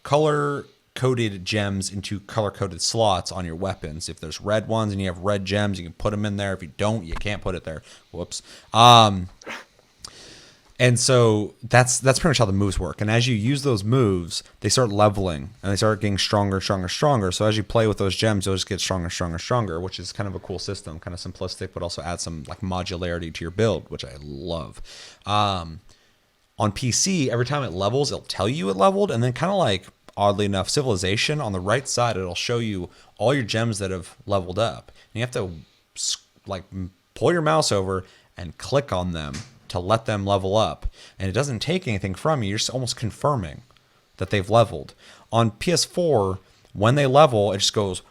A: color-coded gems into color-coded slots on your weapons. If there's red ones and you have red gems, you can put them in there. If you don't, you can't put it there. Whoops. And so that's pretty much how the moves work. And as you use those moves, they start leveling and they start getting stronger, stronger, stronger. So as you play with those gems, you'll just get stronger, stronger, stronger, which is kind of a cool system, kind of simplistic, but also adds some like modularity to your build, which I love. On PC, every time it levels, it'll tell you it leveled, and then kind of like, oddly enough, Civilization, on the right side, it'll show you all your gems that have leveled up. And you have to like pull your mouse over and click on them to let them level up. And it doesn't take anything from you. You're just almost confirming that they've leveled. On PS4, when they level, it just goes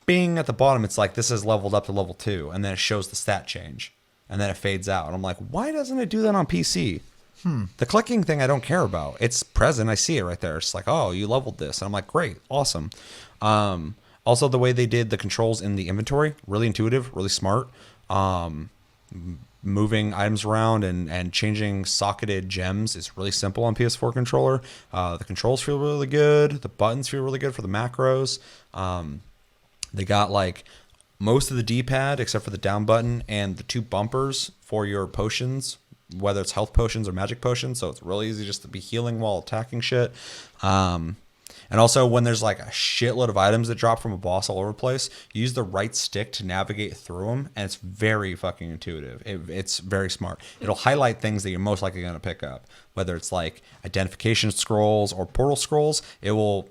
A: bing at the bottom. It's like, this is leveled up to level 2. And then it shows the stat change. And then it fades out. And I'm like, why doesn't it do that on PC? The clicking thing I don't care about. It's present. I see it right there. It's like, oh, you leveled this. And I'm like, great, awesome. Also, the way they did the controls in the inventory, really intuitive, really smart. Moving items around and changing socketed gems is really simple on PS4 controller. The controls feel really good. The buttons feel really good for the macros. They got like most of the D-pad except for the down button and the 2 bumpers for your potions whether it's health potions or magic potions. So it's really easy just to be healing while attacking shit. And also, when there's like a shitload of items that drop from a boss all over the place, you use the right stick to navigate through them, and it's very fucking intuitive. It's very smart. It'll highlight things that you're most likely going to pick up, whether it's like identification scrolls or portal scrolls. It will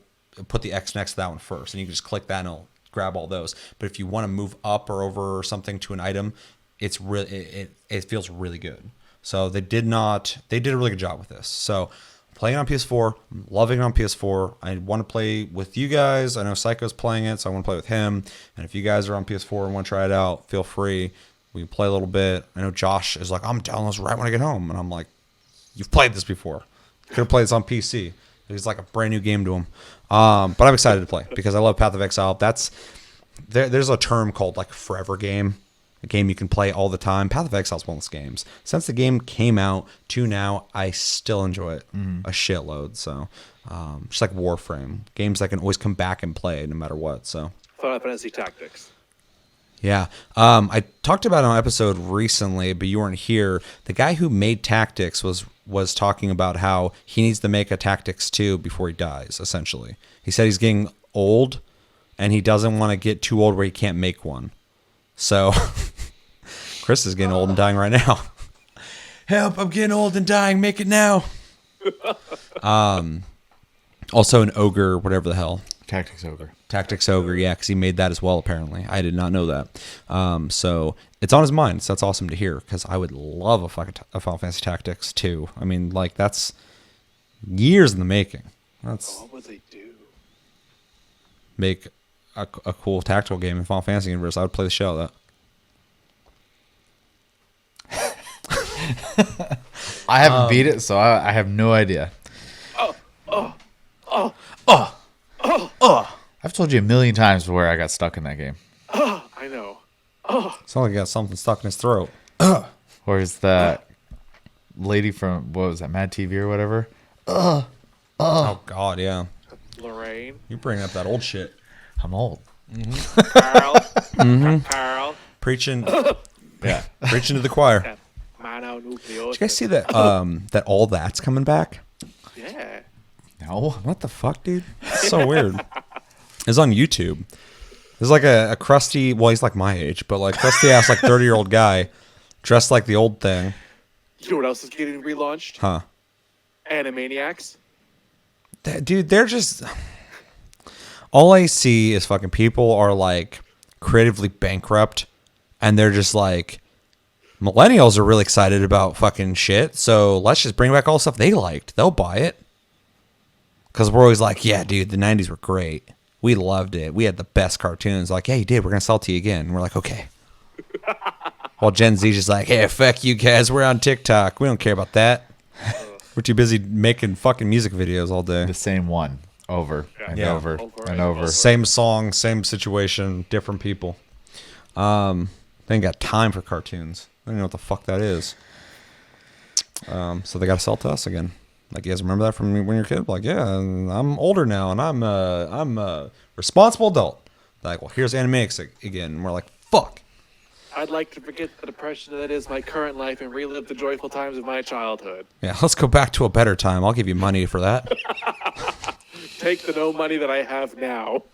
A: put the X next to that one first, and you can just click that and it'll grab all those. But if you want to move up or over or something to an item, it's really it feels really good. So they did a really good job with this. So playing on PS4, loving it on PS4. I want to play with you guys. I know Psycho's playing it, so I want to play with him. And if you guys are on PS4 and want to try it out, feel free. We can play a little bit. I know Josh is like, I'm downloading this right when I get home. And I'm like, you've played this before. Could have played this on PC. It's like a brand new game to him. But I'm excited to play because I love Path of Exile. There's a term called like forever game. A game you can play all the time. Path of Exile is one of those games. Since the game came out to now, I still enjoy it a shitload. So, just like Warframe, games I can always come back and play no matter what. So,
B: Final Fantasy Tactics.
A: Yeah, I talked about it on an episode recently, but you weren't here. The guy who made Tactics was talking about how he needs to make a Tactics 2 before he dies. Essentially, he said he's getting old, and he doesn't want to get too old where he can't make one. So, Chris is getting old and dying right now. Help, I'm getting old and dying. Make it now. Also an ogre, whatever the hell.
C: Tactics Ogre,
A: yeah, because he made that as well, apparently. I did not know that. So, it's on his mind. So that's awesome to hear, because I would love a Final Fantasy Tactics 2. I mean, like, that's years in the making.
B: What would they do?
A: Make a cool tactical game in Final Fantasy universe. I would play the shell of
C: that. I haven't beat it, so I have no idea. I've told you a million times where I got stuck in that game.
B: I know.
A: It's like he got something stuck in his throat.
C: Where's that lady from, what was that, Mad TV or whatever?
A: Oh, God, yeah.
B: Lorraine.
A: You bring up that old shit.
C: I'm old.
B: Carl.
A: Preaching.
C: Yeah.
A: Preaching to the choir. Did you guys see that that All That's coming back?
B: Yeah.
C: No.
A: What the fuck, dude? It's so weird. It's on YouTube. There's like a crusty, well, he's like my age, but like crusty ass, like 30-year-old guy dressed like the old thing.
B: You know what else is getting relaunched?
A: Huh.
B: Animaniacs.
A: Dude, they're just... All I see is fucking people are like creatively bankrupt, and they're just like, millennials are really excited about fucking shit, so let's just bring back all the stuff they liked. They'll buy it. Because we're always like, yeah, dude, the 90s were great. We loved it. We had the best cartoons. Like, yeah, you did. We're going to sell it to you again. And we're like, okay. While Gen Z's just like, hey, fuck you guys. We're on TikTok. We don't care about that. We're too busy making fucking music videos all day.
C: The same one. Over and over and over.
A: Same song, same situation, different people. They ain't got time for cartoons. They don't know what the fuck that is. So they got to sell it to us again. Like, you guys remember that from when you were a kid? Like, yeah, I'm older now, and I'm a responsible adult. Like, well, here's Animaniacs again. And we're like, fuck.
B: I'd like to forget the depression that is my current life and relive the joyful times of my childhood.
A: Yeah, let's go back to a better time. I'll give you money for that.
B: Take the no money that I have now.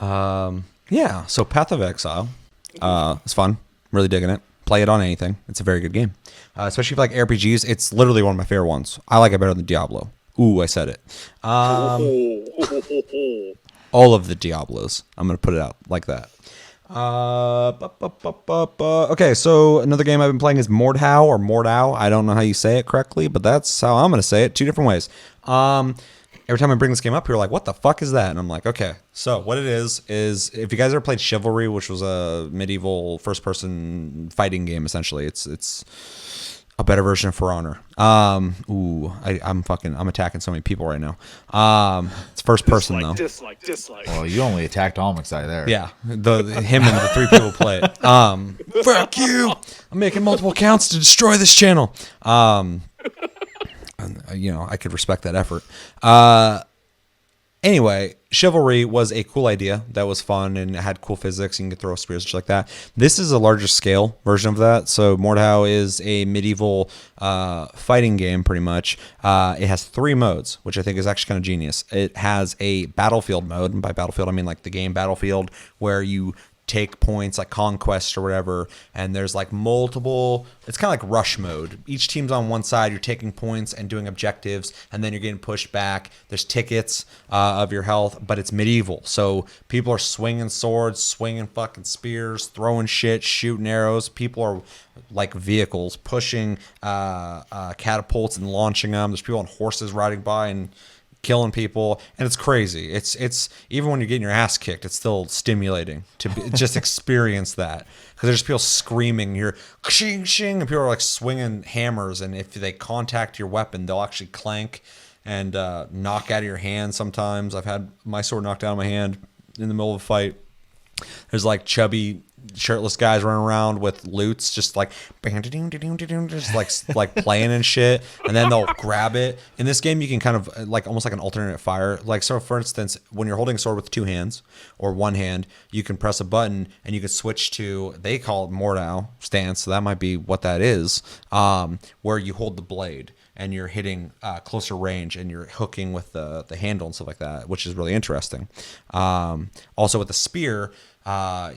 A: Yeah, so Path of Exile. It's fun. Really digging it. Play it on anything. It's a very good game. Especially if you like RPGs. It's literally one of my favorite ones. I like it better than Diablo. Ooh, I said it. All of the Diablos. I'm going to put it out like that. Okay, so another game I've been playing is Mordhau or Mordau. I don't know how you say it correctly, but that's how I'm going to say it. Two different ways. Every time I bring this game up, you're like, what the fuck is that? And I'm like, okay. So what it is if you guys ever played Chivalry, which was a medieval first-person fighting game, essentially, it's a better version of For Honor. I'm attacking so many people right now. It's first person though.
B: Dislike.
C: Well, you only attacked Almixai there.
A: Yeah, him and the three people play it. Fuck you! I'm making multiple accounts to destroy this channel. I could respect that effort. Anyway, Chivalry was a cool idea that was fun and it had cool physics. You can throw spears and shit like that. This is a larger scale version of that. So Mordhau is a medieval fighting game, pretty much. It has 3 modes, which I think is actually kind of genius. It has a battlefield mode, and by battlefield I mean like the game Battlefield, where you take points like conquest or whatever, and there's like multiple, it's kind of like rush mode. Each team's on one side, you're taking points and doing objectives, and then you're getting pushed back. There's tickets of your health, but it's medieval, so people are swinging swords, swinging fucking spears, throwing shit, shooting arrows. People are like vehicles pushing catapults and launching them. There's people on horses riding by and killing people, and it's crazy. It's even when you're getting your ass kicked, it's still stimulating to just experience that, because there's people screaming, you're shing shing, and people are like swinging hammers, and if they contact your weapon, they'll actually clank and knock out of your hand. Sometimes I've had my sword knocked out of my hand in the middle of a fight. There's like chubby shirtless guys running around with loots, just like just like playing and shit, and then they'll grab it. In this game, you can kind of like almost like an alternate fire. Like, so for instance, when you're holding a sword with 2 hands or 1 hand, you can press a button and you can switch to, they call it Mordhau stance, so that might be what that is, where you hold the blade and you're hitting closer range and you're hooking with the handle and stuff like that, which is really interesting. Also with the spear,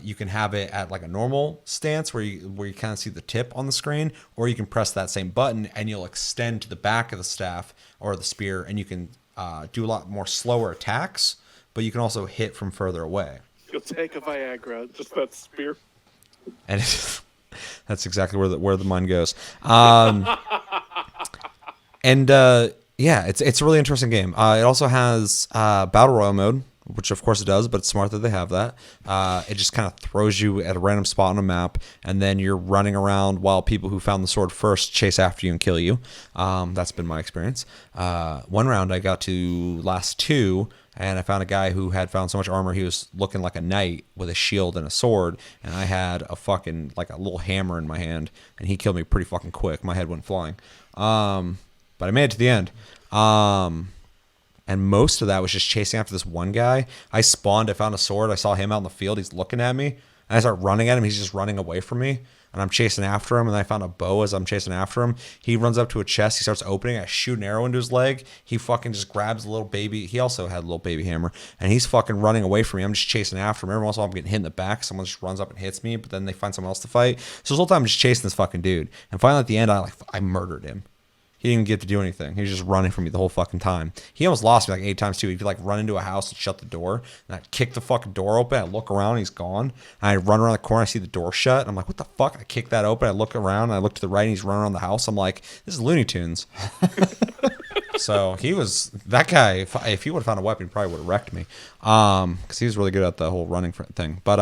A: you can have it at like a normal stance where you kind of see the tip on the screen, or you can press that same button and you'll extend to the back of the staff or the spear, and you can do a lot more slower attacks, but you can also hit from further away.
B: You'll take a Viagra, just that spear.
A: And that's exactly where the mind goes. And yeah, it's a really interesting game. It also has Battle Royale mode, which of course it does, but it's smart that they have that. It just kind of throws you at a random spot on a map, and then you're running around while people who found the sword first chase after you and kill you. That's been my experience. One round I got to last 2, and I found a guy who had found so much armor, he was looking like a knight with a shield and a sword, and I had a fucking, like a little hammer in my hand, and he killed me pretty fucking quick. My head went flying. But I made it to the end. And most of that was just chasing after this one guy. I spawned, I found a sword, I saw him out in the field, he's looking at me, and I start running at him, he's just running away from me, and I'm chasing after him, and I found a bow as I'm chasing after him. He runs up to a chest, he starts opening, I shoot an arrow into his leg, he fucking just grabs a little baby, he also had a little baby hammer, and he's fucking running away from me. I'm just chasing after him. Every once in a while I'm getting hit in the back, someone just runs up and hits me, but then they find someone else to fight. So this whole time I'm just chasing this fucking dude, and finally at the end I murdered him. He didn't even get to do anything. He was just running from me the whole fucking time. He almost lost me like 8 times too. He'd like run into a house and shut the door, and I'd kick the fucking door open. I look around, he's gone. And I run around the corner, I see the door shut, and I'm like, what the fuck? I kick that open. I look around, and I look to the right, and he's running around the house. I'm like, this is Looney Tunes. So he was, that guy, if he would have found a weapon, he probably would have wrecked me, because he was really good at the whole running thing. But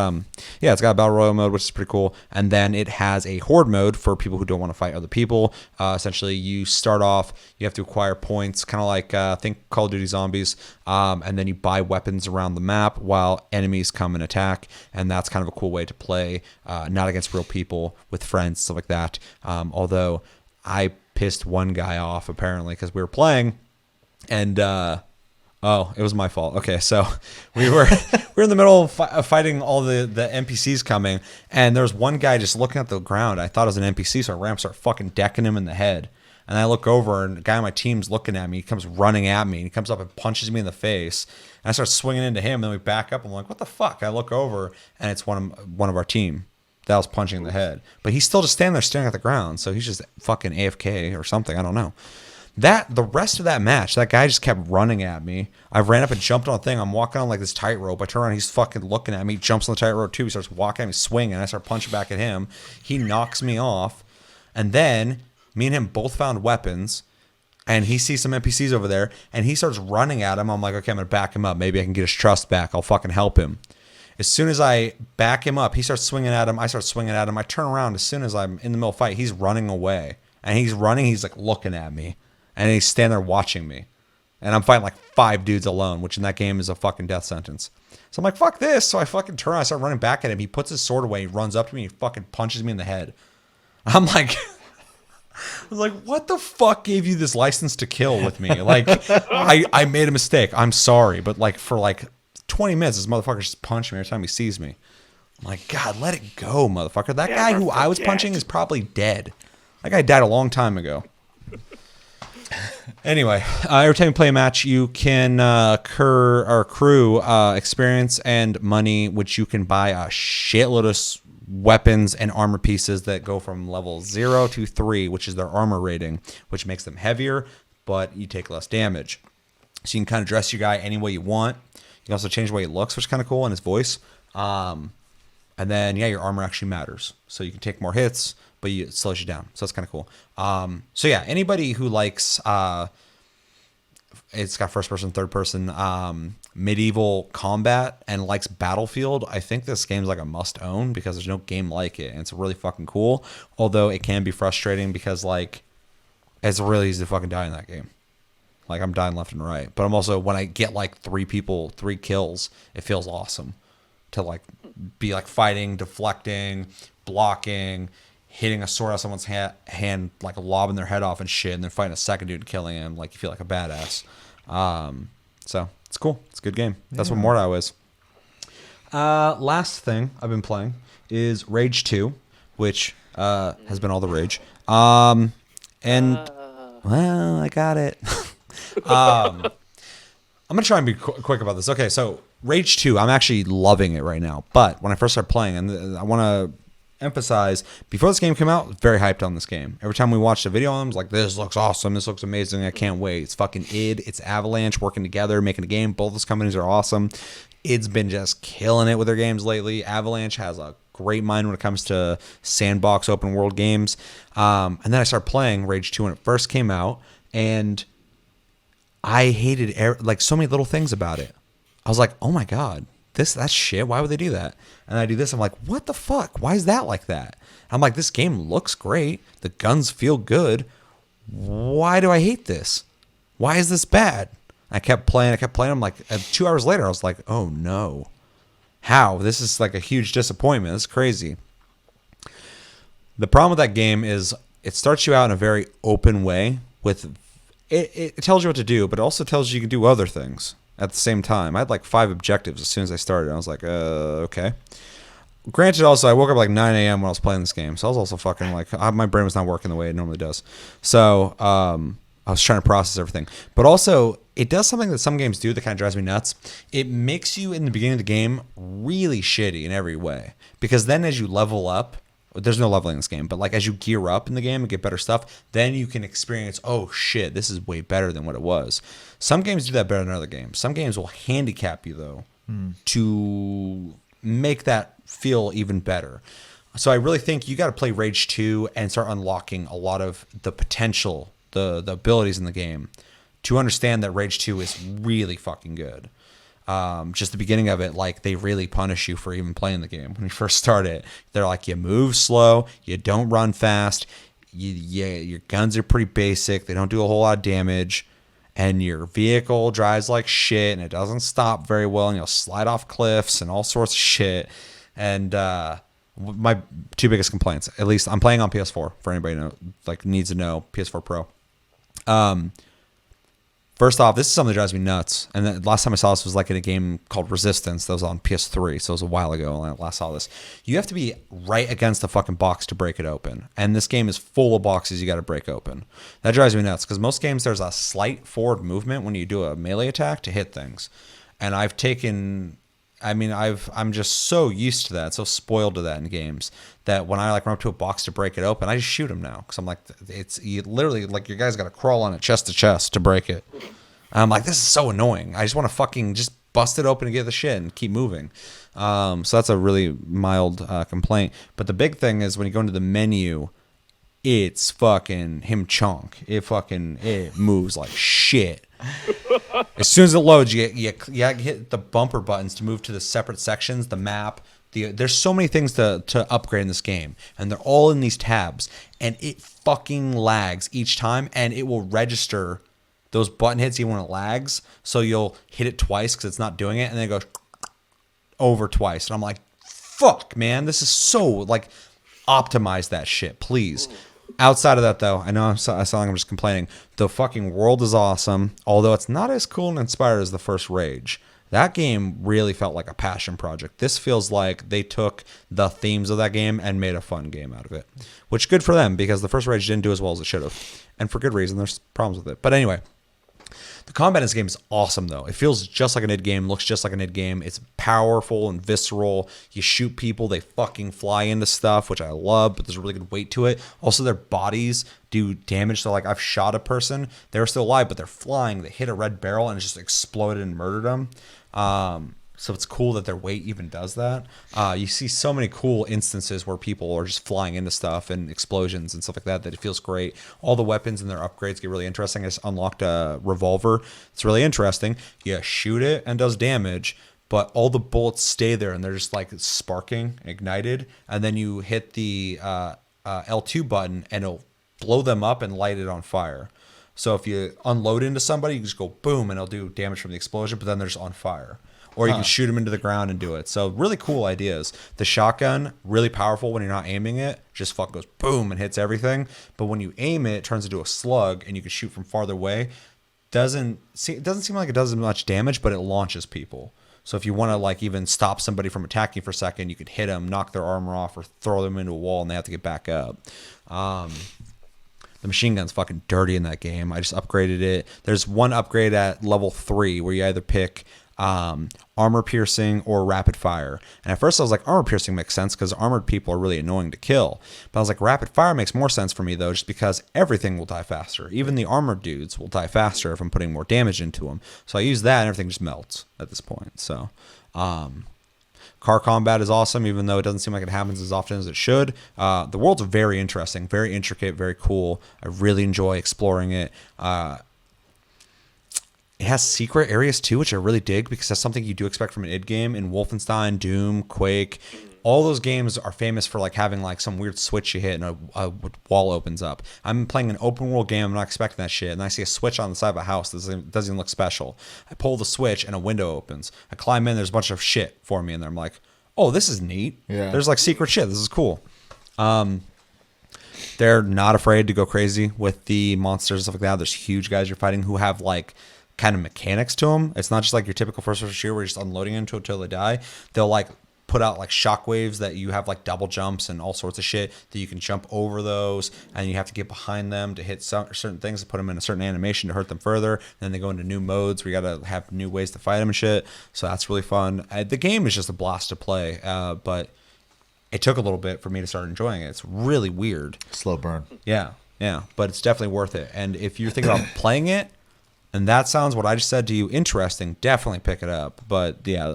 A: yeah, it's got a battle royale mode, which is pretty cool, and then it has a horde mode for people who don't want to fight other people. Essentially, you start off, you have to acquire points, kind of like think Call of Duty Zombies, and then you buy weapons around the map while enemies come and attack, and that's kind of a cool way to play, not against real people, with friends, stuff like that. Although I pissed one guy off apparently because we were playing, and it was my fault. Okay, so we were in the middle of fighting all the NPCs coming, and there was one guy just looking at the ground. I thought it was an NPC, so I ran up, start fucking decking him in the head. And I look over, and the guy on my team's looking at me. He comes running at me, and he comes up and punches me in the face. And I start swinging into him. And then we back up. I'm like, what the fuck? I look over, and it's one of our team that was punching in the head. But he's still just standing there staring at the ground. So he's just fucking AFK or something. I don't know. The rest of that match, that guy just kept running at me. I ran up and jumped on a thing. I'm walking on like this tightrope. I turn around, he's fucking looking at me. He jumps on the tightrope too. He starts walking at me, swinging. I start punching back at him. He knocks me off. And then me and him both found weapons. And he sees some NPCs over there. And he starts running at him. I'm like, okay, I'm going to back him up. Maybe I can get his trust back. I'll fucking help him. As soon as I back him up, he starts swinging at him. I start swinging at him. I turn around. As soon as I'm in the middle of the fight, he's running away. And he's running. He's like looking at me. And he's standing there watching me. And I'm fighting like 5 dudes alone, which in that game is a fucking death sentence. So I'm like, fuck this. So I fucking turn around. I start running back at him. He puts his sword away. He runs up to me. He fucking punches me in the head. I'm like, I was like, what the fuck gave you this license to kill with me? Like, I made a mistake. I'm sorry. But like for like 20 minutes, this motherfucker just punched me every time he sees me. I'm like, God, let it go, motherfucker. That guy who I was punching is probably dead. That guy died a long time ago. Anyway, every time you play a match, you can accrue experience and money, which you can buy a shitload of weapons and armor pieces that go from level 0 to 3, which is their armor rating, which makes them heavier, but you take less damage. So you can kind of dress your guy any way you want. You can also change the way he looks, which is kind of cool, and his voice. And then, yeah, your armor actually matters. So you can take more hits, but it slows you down. So that's kind of cool. So yeah, anybody who likes, it's got first person, third person, medieval combat and likes Battlefield, I think this game's like a must own because there's no game like it. And it's really fucking cool. Although it can be frustrating because like, it's really easy to fucking die in that game. Like I'm dying left and right. But I'm also, when I get like 3 kills, it feels awesome to like be like fighting, deflecting, blocking, hitting a sword out of someone's hand, like lobbing their head off and shit, and then fighting a second dude, killing him. Like you feel like a badass. So it's cool. It's a good game. That's what Mordau is. Last thing I've been playing is Rage 2, which has been all the rage. Well, I got it. I'm gonna try and be quick about this. Okay, so Rage 2, I'm actually loving it right now. But when I first started playing, and I want to emphasize, before this game came out, I was very hyped on this game. Every time we watched a video on them, I was like, this looks awesome. This looks amazing. I can't wait. It's fucking id. It's Avalanche working together, making a game. Both those companies are awesome. Id's been just killing it with their games lately. Avalanche has a great mind when it comes to sandbox open world games. And then I started playing Rage 2 when it first came out, and I hated like so many little things about it. I was like, oh my God, that's shit. Why would they do that? And I do this. I'm like, what the fuck? Why is that like that? I'm like, this game looks great. The guns feel good. Why do I hate this? Why is this bad? I kept playing. I'm like, 2 hours later, I was like, oh no. How? This is like a huge disappointment. It's crazy. The problem with that game is it starts you out in a very open way with it tells you what to do, but it also tells you can do other things at the same time. I had like 5 objectives as soon as I started. I was like, okay. Granted, also, I woke up like 9 a.m. when I was playing this game, so I was also fucking like, my brain was not working the way it normally does. So I was trying to process everything. But also, it does something that some games do that kind of drives me nuts. It makes you, in the beginning of the game, really shitty in every way. Because then as you level up, there's no leveling in this game, but like as you gear up in the game and get better stuff, then you can experience, oh shit, this is way better than what it was. Some games do that better than other games. Some games will handicap you though to make that feel even better. So I really think you got to play Rage 2 and start unlocking a lot of the potential, the abilities in the game to understand that Rage 2 is really fucking good. Just the beginning of it, like they really punish you for even playing the game. When you first start it, they're like, you move slow, you don't run fast, your guns are pretty basic, they don't do a whole lot of damage, and your vehicle drives like shit, and it doesn't stop very well, and you'll slide off cliffs and all sorts of shit. And my 2 biggest complaints, at least I'm playing on PS4 for anybody needs to know, PS4 Pro. First off, this is something that drives me nuts. And the last time I saw this was like in a game called Resistance that was on PS3. So it was a while ago when I last saw this. You have to be right against the fucking box to break it open. And this game is full of boxes you got to break open. That drives me nuts because most games there's a slight forward movement when you do a melee attack to hit things. And I'm just so used to that, so spoiled to that in games that when I like run up to a box to break it open, I just shoot him now because I'm like, literally like your guy's got to crawl on it chest to chest to break it. And I'm like, this is so annoying. I just want to fucking just bust it open and get the shit and keep moving. So that's a really mild complaint. But the big thing is when you go into the menu, it's fucking him chonk. It moves like shit. As soon as it loads, you hit the bumper buttons to move to the separate sections, the map. There's so many things to upgrade in this game, and they're all in these tabs, and it fucking lags each time, and it will register those button hits even when it lags, so you'll hit it twice because it's not doing it, and then it goes over twice, and I'm like, fuck, man, this is so, like, optimize that shit, please. Outside of that, though, I know I sound like I'm just complaining. The fucking world is awesome, although it's not as cool and inspired as the first Rage. That game really felt like a passion project. This feels like they took the themes of that game and made a fun game out of it, which good for them because the first Rage didn't do as well as it should have, and for good reason. There's problems with it, but anyway. The combat in this game is awesome, though. It feels just like an id game, looks just like an id game. It's powerful and visceral. You shoot people, they fucking fly into stuff, which I love, but there's a really good weight to it. Also, their bodies do damage. So, like, I've shot a person. They're still alive, but they're flying. They hit a red barrel and it just exploded and murdered them. So it's cool that their weight even does that. You see so many cool instances where people are just flying into stuff and explosions and stuff like that it feels great. All the weapons and their upgrades get really interesting. I just unlocked a revolver. It's really interesting. You shoot it and does damage, but all the bullets stay there and they're just like sparking, ignited. And then you hit the L2 button and it'll blow them up and light it on fire. So if you unload into somebody, you just go boom and it'll do damage from the explosion, but then they're just on fire. Or you can shoot them into the ground and do it. So really cool ideas. The shotgun, really powerful when you're not aiming it. Just fucking goes boom and hits everything. But when you aim it, it turns into a slug and you can shoot from farther away. It doesn't seem like it does as much damage, but it launches people. So if you want to like even stop somebody from attacking for a second, you could hit them, knock their armor off, or throw them into a wall and they have to get back up. The machine gun's fucking dirty in that game. I just upgraded it. There's one upgrade at level 3 where you either pick armor piercing or rapid fire. And at first I was like, armor piercing makes sense because armored people are really annoying to kill. But I was like, rapid fire makes more sense for me though, just because everything will die faster. Even the armored dudes will die faster if I'm putting more damage into them. So I use that and everything just melts at this point. So car combat is awesome, even though it doesn't seem like it happens as often as it should. The world's very interesting, very intricate, very cool. I really enjoy exploring it. It has secret areas too, which I really dig because that's something you do expect from an id game. In Wolfenstein, Doom, Quake, all those games are famous for like having like some weird switch you hit and a wall opens up. I'm playing an open world game. I'm not expecting that shit. And I see a switch on the side of a house that doesn't even look special. I pull the switch and a window opens. I climb in. There's a bunch of shit for me in there. I'm like, oh, this is neat.
C: Yeah.
A: There's like secret shit. This is cool. They're not afraid to go crazy with the monsters and stuff like that. There's huge guys you're fighting who have like kind of mechanics to them. It's not just like your typical first-person shooter where you're just unloading into it until they die. They'll like put out like shockwaves that you have like double jumps and all sorts of shit that you can jump over those, and you have to get behind them to hit certain things to put them in a certain animation to hurt them further. And then they go into new modes where you got to have new ways to fight them and shit. So that's really fun. The game is just a blast to play, but it took a little bit for me to start enjoying it. It's really weird.
C: Slow burn.
A: Yeah, but it's definitely worth it. And if you're thinking about playing it, and that sounds what I just said to you interesting, definitely pick it up. But yeah,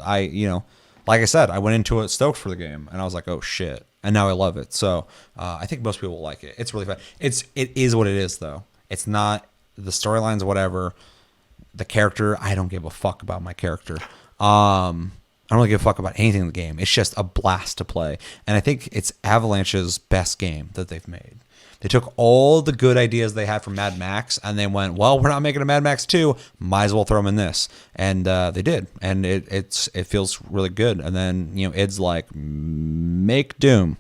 A: like I said, I went into it stoked for the game, and I was like, oh shit, and now I love it. So I think most people will like it. It's really fun. It is what it is though. It's not the storylines, whatever. The character, I don't give a fuck about my character. I don't really give a fuck about anything in the game. It's just a blast to play, and I think it's Avalanche's best game that they've made. They took all the good ideas they had from Mad Max and they went, well, we're not making a Mad Max 2. Might as well throw them in this. And they did. And it feels really good. And then, id's like, make Doom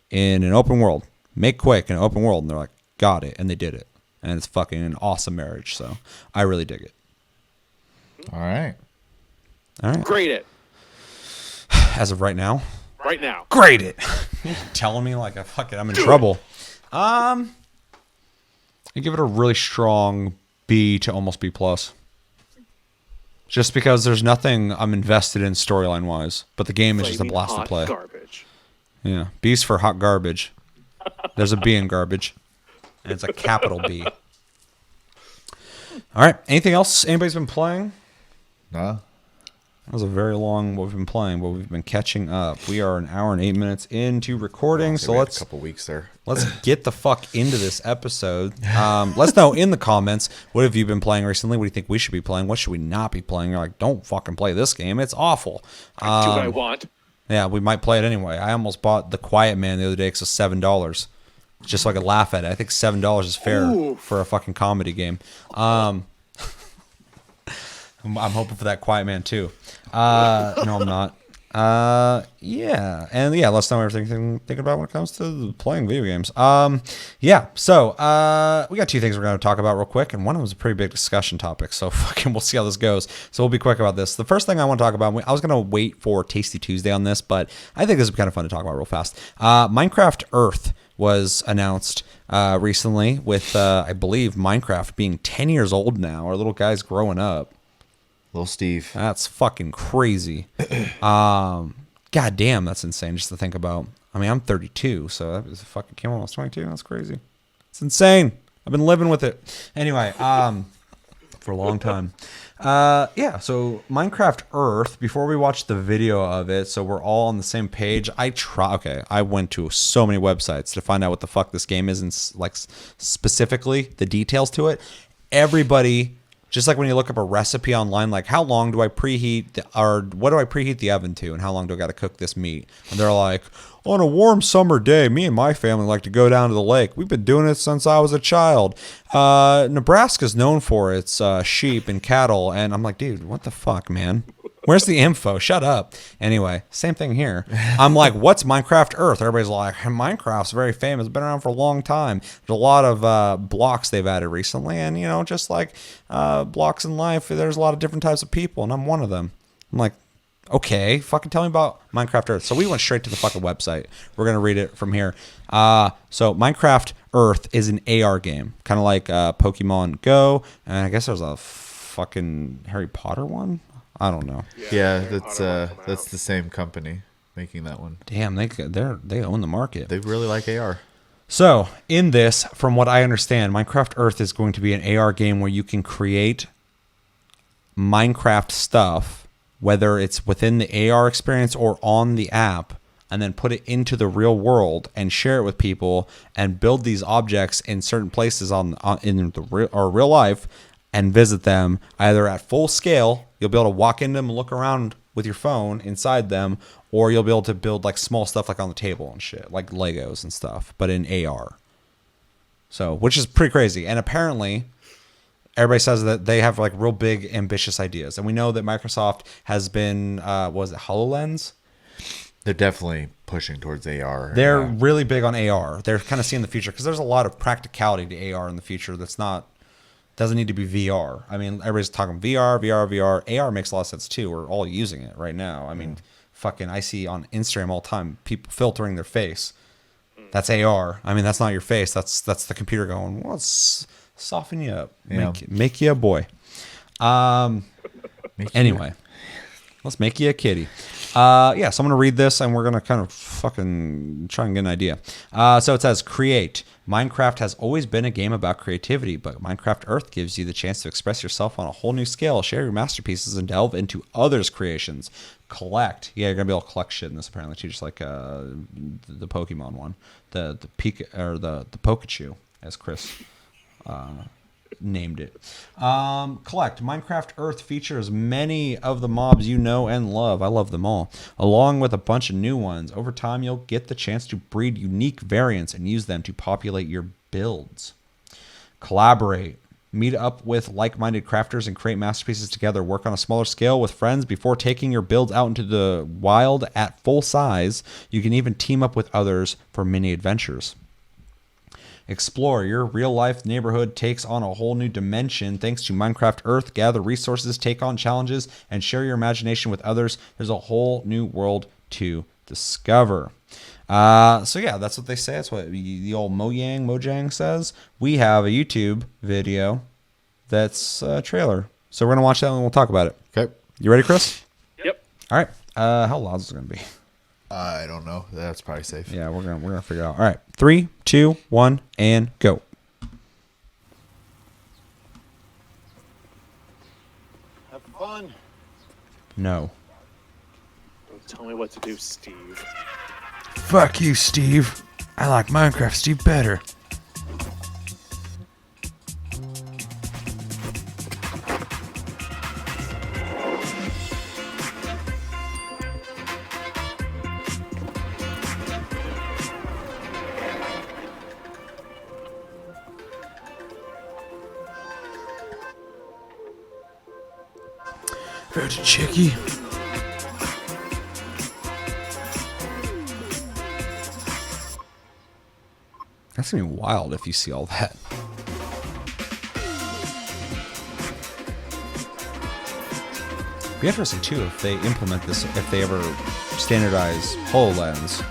A: in an open world. Make Quake in an open world. And they're like, got it. And they did it. And it's fucking an awesome marriage. So I really dig it.
C: All right.
B: Grade it.
A: As of right now?
B: Right now.
A: Grade it. Telling me like I'm in trouble. I give it a really strong B to almost B plus. Just because there's nothing I'm invested in storyline wise, but the game is just a blast to play.
B: Garbage.
A: Yeah, B's for hot garbage. There's a B in garbage, and it's a capital B. All right. Anything else anybody's been playing?
C: No.
A: That was a very long what we've been playing, but we've been catching up. We are an hour and 8 minutes into recording, so let's
C: a couple weeks there.
A: Let's get the fuck into this episode. Let's know in the comments, what have you been playing recently? What do you think we should be playing? What should we not be playing? You're like, don't fucking play this game. It's awful.
B: Do what I want.
A: Yeah, we might play it anyway. I almost bought The Quiet Man the other day because it's $7. Just so I could laugh at it. I think $7 is fair for a fucking comedy game. I'm hoping for that Quiet Man too. No, I'm not. Yeah, and yeah, let us know everything you're thinking about when it comes to playing video games. Yeah, so we got two things we're going to talk about real quick, and one of them was a pretty big discussion topic. So fucking, we'll see how this goes. So we'll be quick about this. The first thing I want to talk about, I was going to wait for Tasty Tuesday on this, but I think this is kind of fun to talk about real fast. Minecraft Earth was announced recently with, I believe, Minecraft being 10 years old now. Our little guy's growing up.
C: Little Steve.
A: That's fucking crazy. God damn, that's insane just to think about. I mean, I'm 32, so that was fucking came when I was 22. That's crazy. It's insane. I've been living with it. Anyway, for a long time. Yeah, so Minecraft Earth, before we watched the video of it, so we're all on the same page, I went to so many websites to find out what the fuck this game is and like specifically the details to it. Everybody, just like when you look up a recipe online, like how long do I preheat or what do I preheat the oven to and how long do I got to cook this meat? And they're like, on a warm summer day, me and my family like to go down to the lake. We've been doing it since I was a child. Nebraska's known for its sheep and cattle. And I'm like, dude, what the fuck, man? Where's the info? Shut up. Anyway, same thing here. I'm like, what's Minecraft Earth? Everybody's like, Minecraft's very famous. It's been around for a long time. There's a lot of blocks they've added recently. And, you know, just like blocks in life, there's a lot of different types of people. And I'm one of them. I'm like, okay, fucking tell me about Minecraft Earth. So we went straight to the fucking website. We're going to read it from here. So Minecraft Earth is an AR game. Kind of like Pokemon Go. And I guess there's a fucking Harry Potter one. I don't know.
C: Yeah, that's the same company making that one.
A: Damn, they own the market.
C: They really like AR.
A: So in this, from what I understand, Minecraft Earth is going to be an AR game where you can create Minecraft stuff, whether it's within the AR experience or on the app, and then put it into the real world and share it with people and build these objects in certain places in the real life and visit them either at full scale. You'll be able to walk into them and look around with your phone inside them, or you'll be able to build like small stuff like on the table and shit, like Legos and stuff, but in AR. So, which is pretty crazy. And apparently, everybody says that they have like real big, ambitious ideas. And we know that Microsoft has been, was it HoloLens?
C: They're definitely pushing towards AR.
A: They're really big on AR. They're kind of seeing the future because there's a lot of practicality to AR in the future that's doesn't need to be VR. I mean, everybody's talking VR. AR makes a lot of sense too. We're all using it right now. I mean, fucking, I see on Instagram all the time people filtering their face. That's AR. I mean, that's not your face. That's the computer going, well, let's soften you up, make you a boy. Anyway, let's make you a kitty. Yeah, so I'm going to read this and we're going to kind of fucking try and get an idea. So it says, create. Minecraft has always been a game about creativity, but Minecraft Earth gives you the chance to express yourself on a whole new scale, share your masterpieces, and delve into others' creations. Collect. Yeah, you're going to be able to collect shit in this apparently too, just like the Pokemon one. The Pikachu, as Chris named it. Collect. Minecraft Earth features many of the mobs you know and love. I love them all. Along with a bunch of new ones. Over time, you'll get the chance to breed unique variants and use them to populate your builds. Collaborate. Meet up with like-minded crafters and create masterpieces together. Work on a smaller scale with friends before taking your builds out into the wild at full size. You can even team up with others for mini adventures. Explore. Your real-life neighborhood takes on a whole new dimension thanks to Minecraft Earth. Gather resources, take on challenges, and share your imagination with others. There's a whole new world to discover. So yeah, that's what they say. That's what the old Mojang says. We have a YouTube video that's a trailer. So we're going to watch that and we'll talk about it.
C: Okay.
A: You ready, Chris?
B: Yep.
A: All right. How loud is it going to be?
C: I don't know. That's probably safe.
A: Yeah, we're gonna figure it out. All right, 3, 2, 1, and go.
D: Have fun.
A: No.
B: Don't tell me what to do, Steve.
A: Fuck you, Steve. I like Minecraft Steve better. Very cheeky. That's gonna be wild if you see all that. Be interesting too if they implement this, if they ever standardize HoloLens,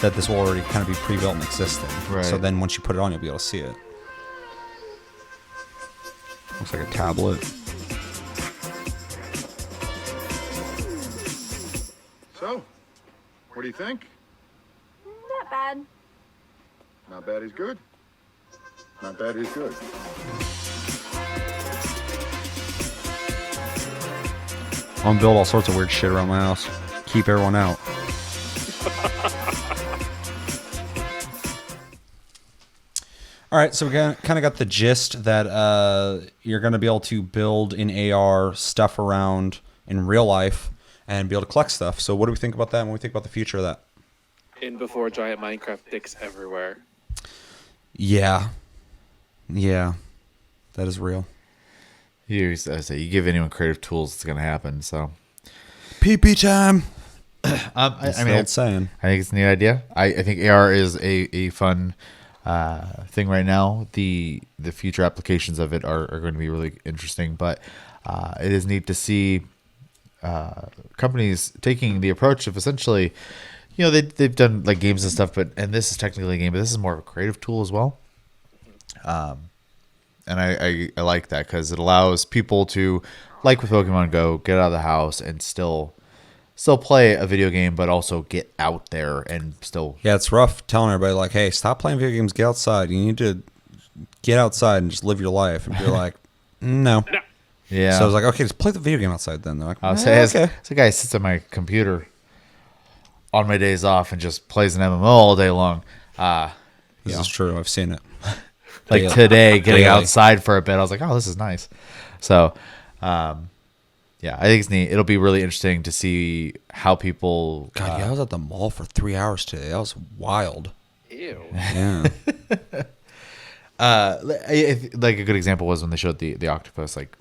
A: that this will already kind of be pre-built and existing.
C: Right.
A: So then once you put it on, you'll be able to see it. Looks like a tablet.
D: So, what do you think?
E: Not bad.
D: Not bad is good. Not bad is good.
A: I'm gonna build all sorts of weird shit around my house. Keep everyone out. All right, so we kind of got the gist that you're going to be able to build in AR stuff around in real life and be able to collect stuff. So what do we think about that when we think about the future of that?
B: In before giant Minecraft dicks everywhere.
A: Yeah. Yeah. That is real.
C: I say you give anyone creative tools, it's gonna happen. So,
A: PP time.
C: I mean,
A: saying.
C: I think it's a neat idea. I think AR is a fun thing right now. The future applications of it are going to be really interesting, but it is neat to see companies taking the approach of essentially, they've done like games and stuff, and this is technically a game, but this is more of a creative tool as well. And I like that because it allows people to, like with Pokemon Go, get out of the house and still play a video game, but also get out there and still.
A: Yeah, it's rough telling everybody like, hey, stop playing video games, get outside. You need to get outside and just live your life. And you're like, no.
C: Yeah.
A: So I was like, okay, just play the video game outside then. They're like,
C: I'll say,
A: okay.
C: as a guy sits on my computer on my days off and just plays an MMO all day long.
A: This is true. I've seen it.
C: Like
A: Daily.
C: today, getting
A: Daily.
C: outside for a bit, I was like, oh, this is nice. So, yeah, I think it's neat. It'll be really interesting to see how people.
A: God, yeah, I was at the mall for 3 hours today. That was wild.
B: Ew.
A: Yeah.
C: Like a good example was when they showed the octopus like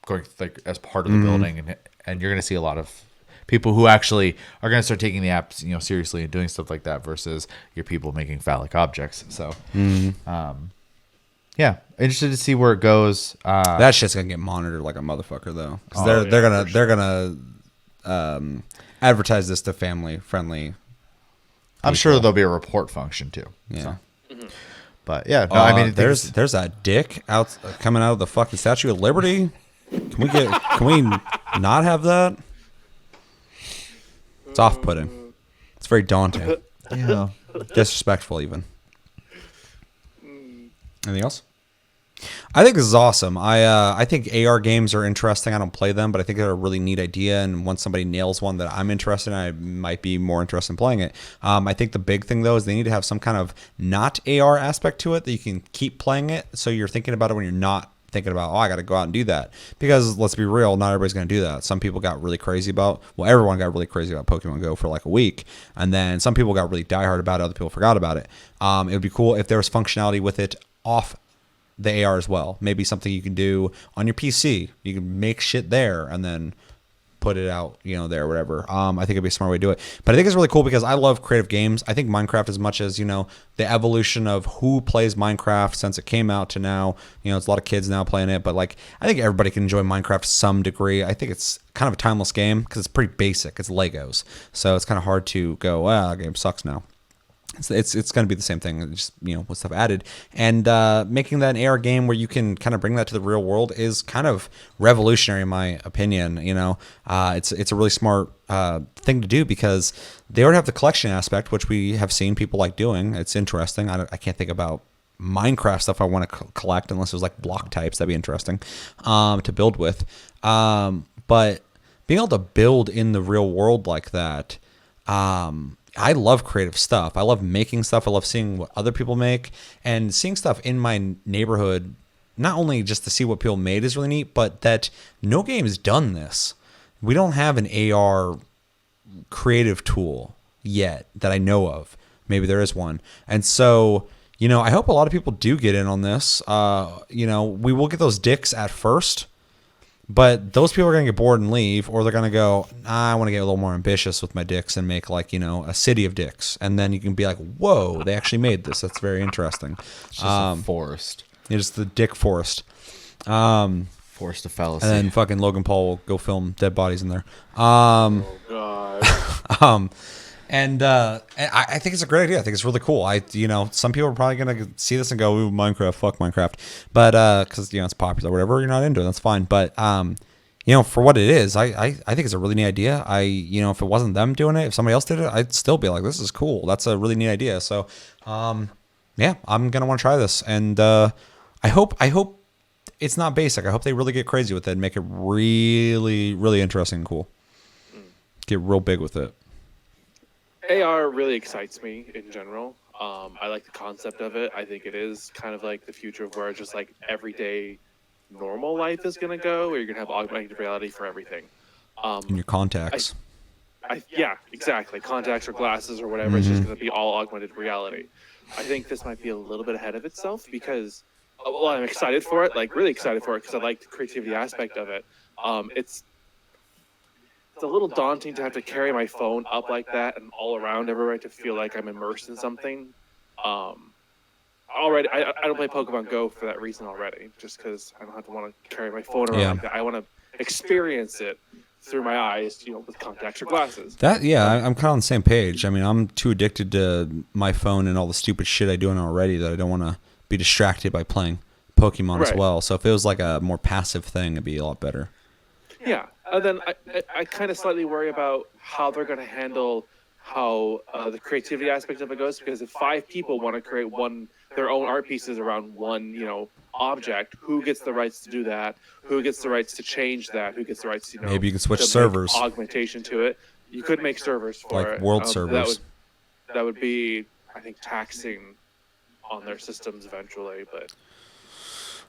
C: going like as part of the building, and you're gonna see a lot of people who actually are gonna start taking the apps seriously and doing stuff like that versus your people making phallic objects. So, yeah, interested to see where it goes.
A: That shit's gonna get monitored like a motherfucker though, because they're gonna advertise this to family friendly.
C: I'm sure there'll be a report function too.
A: Yeah.
C: So. But yeah, no, I mean,
A: there's that dick out coming out of the fucking Statue of Liberty. Can we not have that? It's off-putting. It's very daunting.
C: yeah.
A: Disrespectful even. Anything else? I think this is awesome. I think AR games are interesting. I don't play them, but I think they're a really neat idea. And once somebody nails one that I'm interested in, I might be more interested in playing it. I think the big thing, though, is they need to have some kind of not AR aspect to it that you can keep playing it. So you're thinking about it when you're not thinking about, I got to go out and do that. Because let's be real, not everybody's going to do that. Some people got really crazy everyone got really crazy about Pokemon Go for like a week. And then some people got really diehard about it. Other people forgot about it. It would be cool if there was functionality with it off the AR as well. Maybe something you can do on your PC. You can make shit there and then put it out, there or whatever. I think it'd be a smart way to do it. But I think it's really cool because I love creative games. I think Minecraft, as much as, the evolution of who plays Minecraft since it came out to now, it's a lot of kids now playing it. But like, I think everybody can enjoy Minecraft to some degree. I think it's kind of a timeless game because it's pretty basic. It's Legos. So it's kind of hard to go, that game sucks now. It's going to be the same thing, just with stuff added, and making that an AR game where you can kind of bring that to the real world is kind of revolutionary in my opinion. It's a really smart thing to do because they already have the collection aspect, which we have seen people like doing. It's interesting. I can't think about Minecraft stuff I want to collect unless it was like block types. That'd be interesting to build with. But being able to build in the real world like that. I love creative stuff. I love making stuff. I love seeing what other people make and seeing stuff in my neighborhood. Not only just to see what people made is really neat, but that no game has done this. We don't have an AR creative tool yet that I know of. Maybe there is one. And so, I hope a lot of people do get in on this. We will get those dicks at first, But those people are going to get bored and leave, or they're going to go, I want to get a little more ambitious with my dicks and make like, a city of dicks. And then you can be like, whoa, they actually made this. That's very interesting.
C: It's just a forest.
A: It's the dick forest.
C: Forest of fallacy.
A: And then fucking Logan Paul will go film dead bodies in there.
B: Oh God.
A: And I think it's a great idea. I think it's really cool. Some people are probably gonna see this and go, "Ooh, Minecraft, fuck Minecraft," but because it's popular, whatever. You're not into it, that's fine. But for what it is, I think it's a really neat idea. If it wasn't them doing it, if somebody else did it, I'd still be like, "This is cool. That's a really neat idea." So, yeah, I'm gonna want to try this, and I hope it's not basic. I hope they really get crazy with it and make it really, really interesting and cool. Get real big with it.
B: AR really excites me in general. I like the concept of it. I think it is kind of like the future of where just like everyday normal life is going to go, where you're going to have augmented reality for everything.
A: In your contacts.
B: Yeah, exactly. Contacts or glasses or whatever. It's just going to be all augmented reality. I think this might be a little bit ahead of itself because, well, I'm excited for it, like really excited for it because I like the creativity aspect of it. It's a little daunting to have to carry my phone up like that and all around everywhere to feel like I'm immersed in something. Already, I don't play Pokemon Go for that reason already, just because I don't have to want to carry my phone around like that. I want to experience it through my eyes, with contacts or glasses.
A: I'm kind of on the same page. I mean, I'm too addicted to my phone and all the stupid shit I do on it already that I don't want to be distracted by playing Pokemon as well. So if it was like a more passive thing, it'd be a lot better.
B: Yeah. And then I kind of slightly worry about how they're going to handle how the creativity aspect of it goes, because if 5 people want to create their own art pieces around one, object, who gets the rights to do that? Who gets the rights to change that? Who gets the rights to,
A: maybe you can switch
B: to
A: servers.
B: Make augmentation to it. You could make servers for
A: like
B: it.
A: World servers.
B: That would be, I think, taxing on their systems eventually, but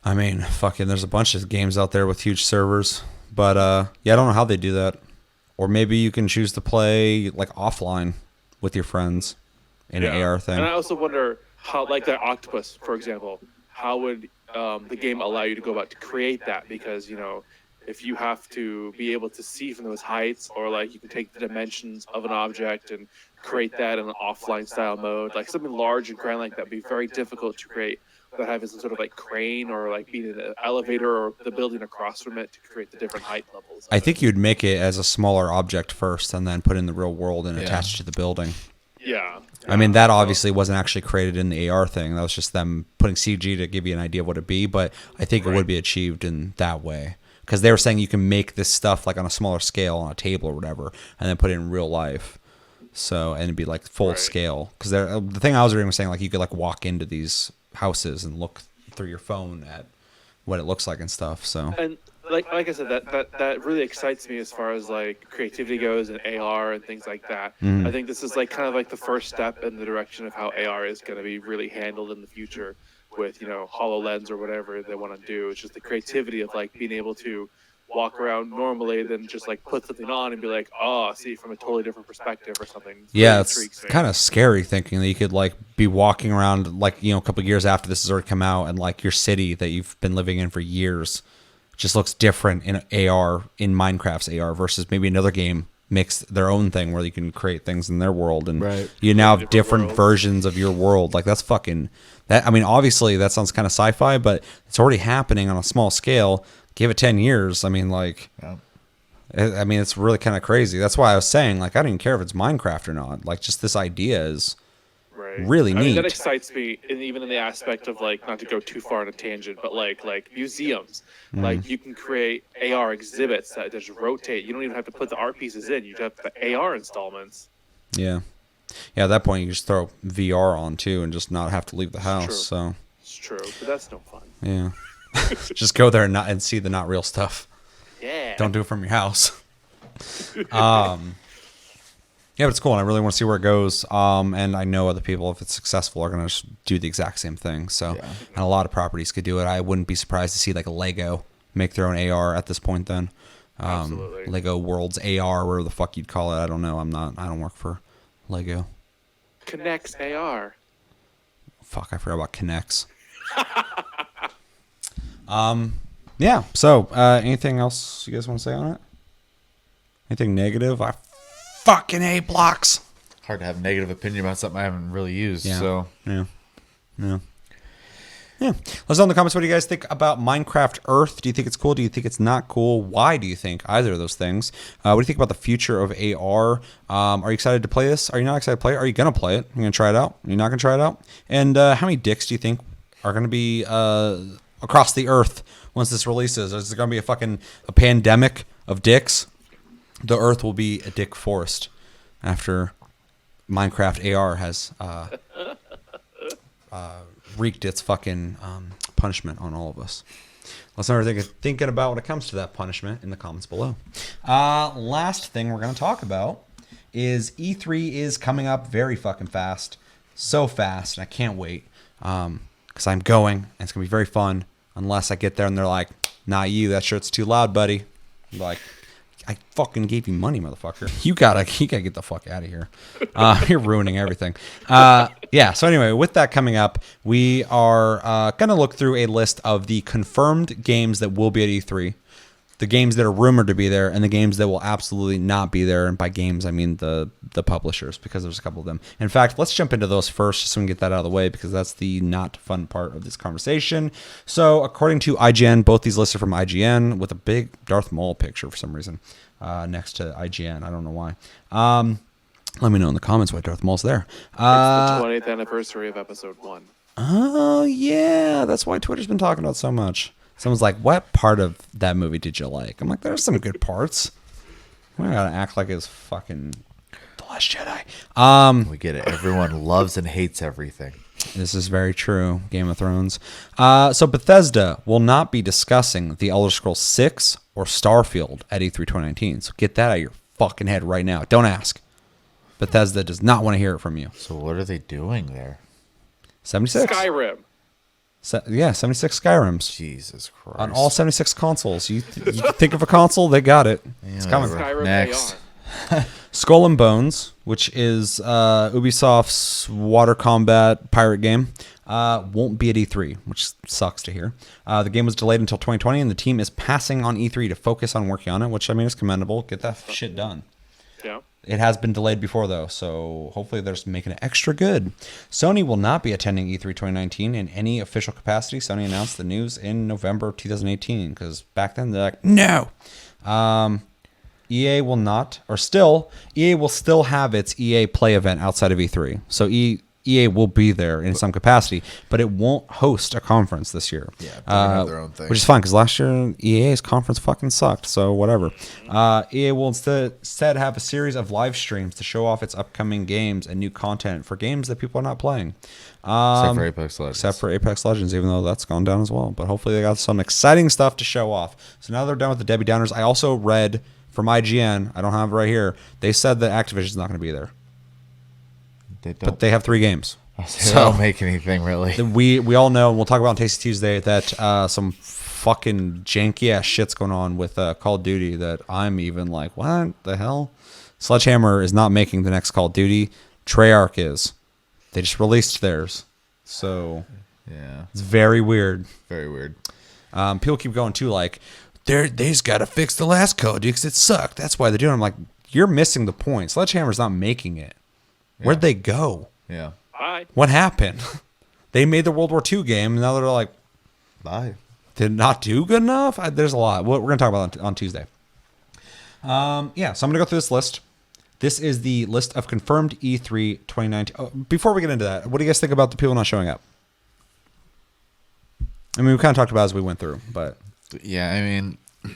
A: I mean, fucking, there's a bunch of games out there with huge servers. But, I don't know how they do that. Or maybe you can choose to play, like, offline with your friends in an AR thing.
B: And I also wonder how, like that octopus, for example, how would the game allow you to go about to create that? Because, if you have to be able to see from those heights, or, like, you can take the dimensions of an object and create that in an offline style mode, like something large and grand like that would be very difficult to create without having some sort of like crane or like being in an elevator or the building across from it to create the different height levels.
A: I think you'd make it as a smaller object first and then put it in the real world and attach it to the building.
B: Yeah.
A: I mean, that obviously wasn't actually created in the AR thing. That was just them putting CG to give you an idea of what it'd be, but I think it would be achieved in that way. Because they were saying you can make this stuff like on a smaller scale on a table or whatever and then put it in real life. So, and it'd be like full scale. Because the thing I was reading was saying like you could like walk into these houses and look through your phone at what it looks like and stuff. So,
B: and like I said, that really excites me as far as like creativity goes and AR and things like that. I think this is like kind of like the first step in the direction of how AR is going to be really handled in the future with HoloLens or whatever they want to do. It's just the creativity of like being able to walk around normally, then just like put something on and be like, see from a totally different perspective or something.
A: Yeah, it's kind of scary thinking that you could like be walking around like a couple of years after this has already come out, and like your city that you've been living in for years just looks different in AR, in Minecraft's AR, versus maybe another game makes their own thing where you can create things in their world, and you now have different versions of your world. Like that's fucking that. I mean, obviously that sounds kind of sci-fi, but it's already happening on a small scale. Give it 10 years. I mean, like, I mean, it's really kind of crazy. That's why I was saying, like, I don't even care if it's Minecraft or not. Like, just this idea is really neat.
B: I mean, that excites me, and even in the aspect of, like, not to go too far on a tangent, but, like museums. Like, you can create AR exhibits that just rotate. You don't even have to put the art pieces in. You just have the AR installments.
A: Yeah. Yeah, at that point, you just throw VR on, too, and just not have to leave the house. So
B: it's true, but that's no fun.
A: Yeah. Just go there and see the not real stuff.
B: Yeah.
A: Don't do it from your house. Yeah, but it's cool, and I really want to see where it goes. And I know other people, if it's successful, are going to just do the exact same thing. So, and a lot of properties could do it. I wouldn't be surprised to see like a Lego make their own AR at this point. Then,
B: Absolutely.
A: Lego Worlds AR, whatever the fuck you'd call it. I don't know. I don't work for Lego.
B: Connects AR.
A: Fuck, I forgot about Connects. Yeah. So, anything else you guys want to say on it? Anything negative? I fucking hate blocks.
C: Hard to have a negative opinion about something I haven't really used.
A: Yeah.
C: So
A: Yeah. Let us know in the comments, what do you guys think about Minecraft Earth? Do you think it's cool? Do you think it's not cool? Why do you think either of those things? What do you think about the future of AR? Are you excited to play this? Are you not excited to play it? Are you going to play it? Are you going to try it out? Are you not going to try it out? And how many dicks do you think are going to be across the earth once this releases? Is there going to be a pandemic of dicks? The earth will be a dick forest after Minecraft AR has wreaked its fucking punishment on all of us. Let's know what you're thinking about when it comes to that punishment in the comments below. Last thing we're going to talk about is E3 is coming up very fucking fast. So fast, and I can't wait. Because I'm going, and it's going to be very fun. Unless I get there and they're like, not you, that shirt's too loud, buddy. I'm like, I fucking gave you money, motherfucker. You gotta get the fuck out of here. You're ruining everything. Yeah, so anyway, with that coming up, we are going to look through a list of the confirmed games that will be at E3, the games that are rumored to be there, and the games that will absolutely not be there. And by games, I mean the publishers, because there's a couple of them. In fact, let's jump into those first just so we can get that out of the way, because that's the not fun part of this conversation. So according to IGN, both these lists are from IGN with a big Darth Maul picture for some reason next to IGN. I don't know why. Let me know in the comments why Darth Maul's there.
B: It's the 20th anniversary of Episode 1.
A: Oh, yeah. That's why Twitter's been talking about it so much. Someone's like, what part of that movie did you like? I'm like, there's some good parts. We gotta act like it's fucking The Last Jedi.
C: we get it. Everyone loves and hates everything.
A: This is very true. Game of Thrones. So Bethesda will not be discussing The Elder Scrolls 6 or Starfield at E3 2019. So get that out of your fucking head right now. Don't ask. Bethesda does not want to hear it from you.
C: So what are they doing there?
A: 76.
B: Skyrim.
A: 76 Skyrims.
C: Jesus Christ.
A: On all 76 consoles. You think of a console, they got it. It's coming.
B: Skyrim
C: Next.
B: AR.
A: Skull and Bones, which is Ubisoft's water combat pirate game, won't be at E3, which sucks to hear. The game was delayed until 2020, and the team is passing on E3 to focus on working on it, which, I mean, is commendable. Get that shit done.
B: Yeah.
A: It has been delayed before, though, so hopefully they're just making it extra good. Sony will not be attending E3 2019 in any official capacity. Sony announced the news in November of 2018, because back then they're like, no. EA will not, or still, EA will still have its EA Play event outside of E3. So EA will be there in some capacity, but it won't host a conference this year.
C: Yeah, they have their own thing.
A: Which is fine, because last year EA's conference fucking sucked, so whatever. EA will instead have a series of live streams to show off its upcoming games and new content for games that people are not playing.
C: Except for Apex Legends.
A: Except for Apex Legends, even though that's gone down as well. But hopefully they got some exciting stuff to show off. So now they're done with the Debbie Downers. I also read from IGN, I don't have it right here, they said that Activision's not going to be there. But they have 3 games.
C: They don't make anything, really.
A: We all know, and we'll talk about on Tasty Tuesday, that some fucking janky ass shit's going on with Call of Duty that I'm even like, what the hell? Sledgehammer is not making the next Call of Duty. Treyarch is. They just released theirs. So
C: Yeah.
A: it's very weird.
C: Very weird.
A: People keep going too, like, they's got to fix the last Call of Duty because it sucked. That's why they're doing it. I'm like, you're missing the point. Sledgehammer's not making it. Where'd they go?
C: Yeah.
B: Bye.
A: What happened? They made the World War II game, and now they're like,
C: Bye.
A: did it not do good enough? There's a lot. We're going to talk about it on Tuesday. Yeah, so I'm going to go through this list. This is the list of confirmed E3 2019. Oh, before we get into that, what do you guys think about the people not showing up? I mean, we kind of talked about it as we went through, but...
C: Yeah, I mean, the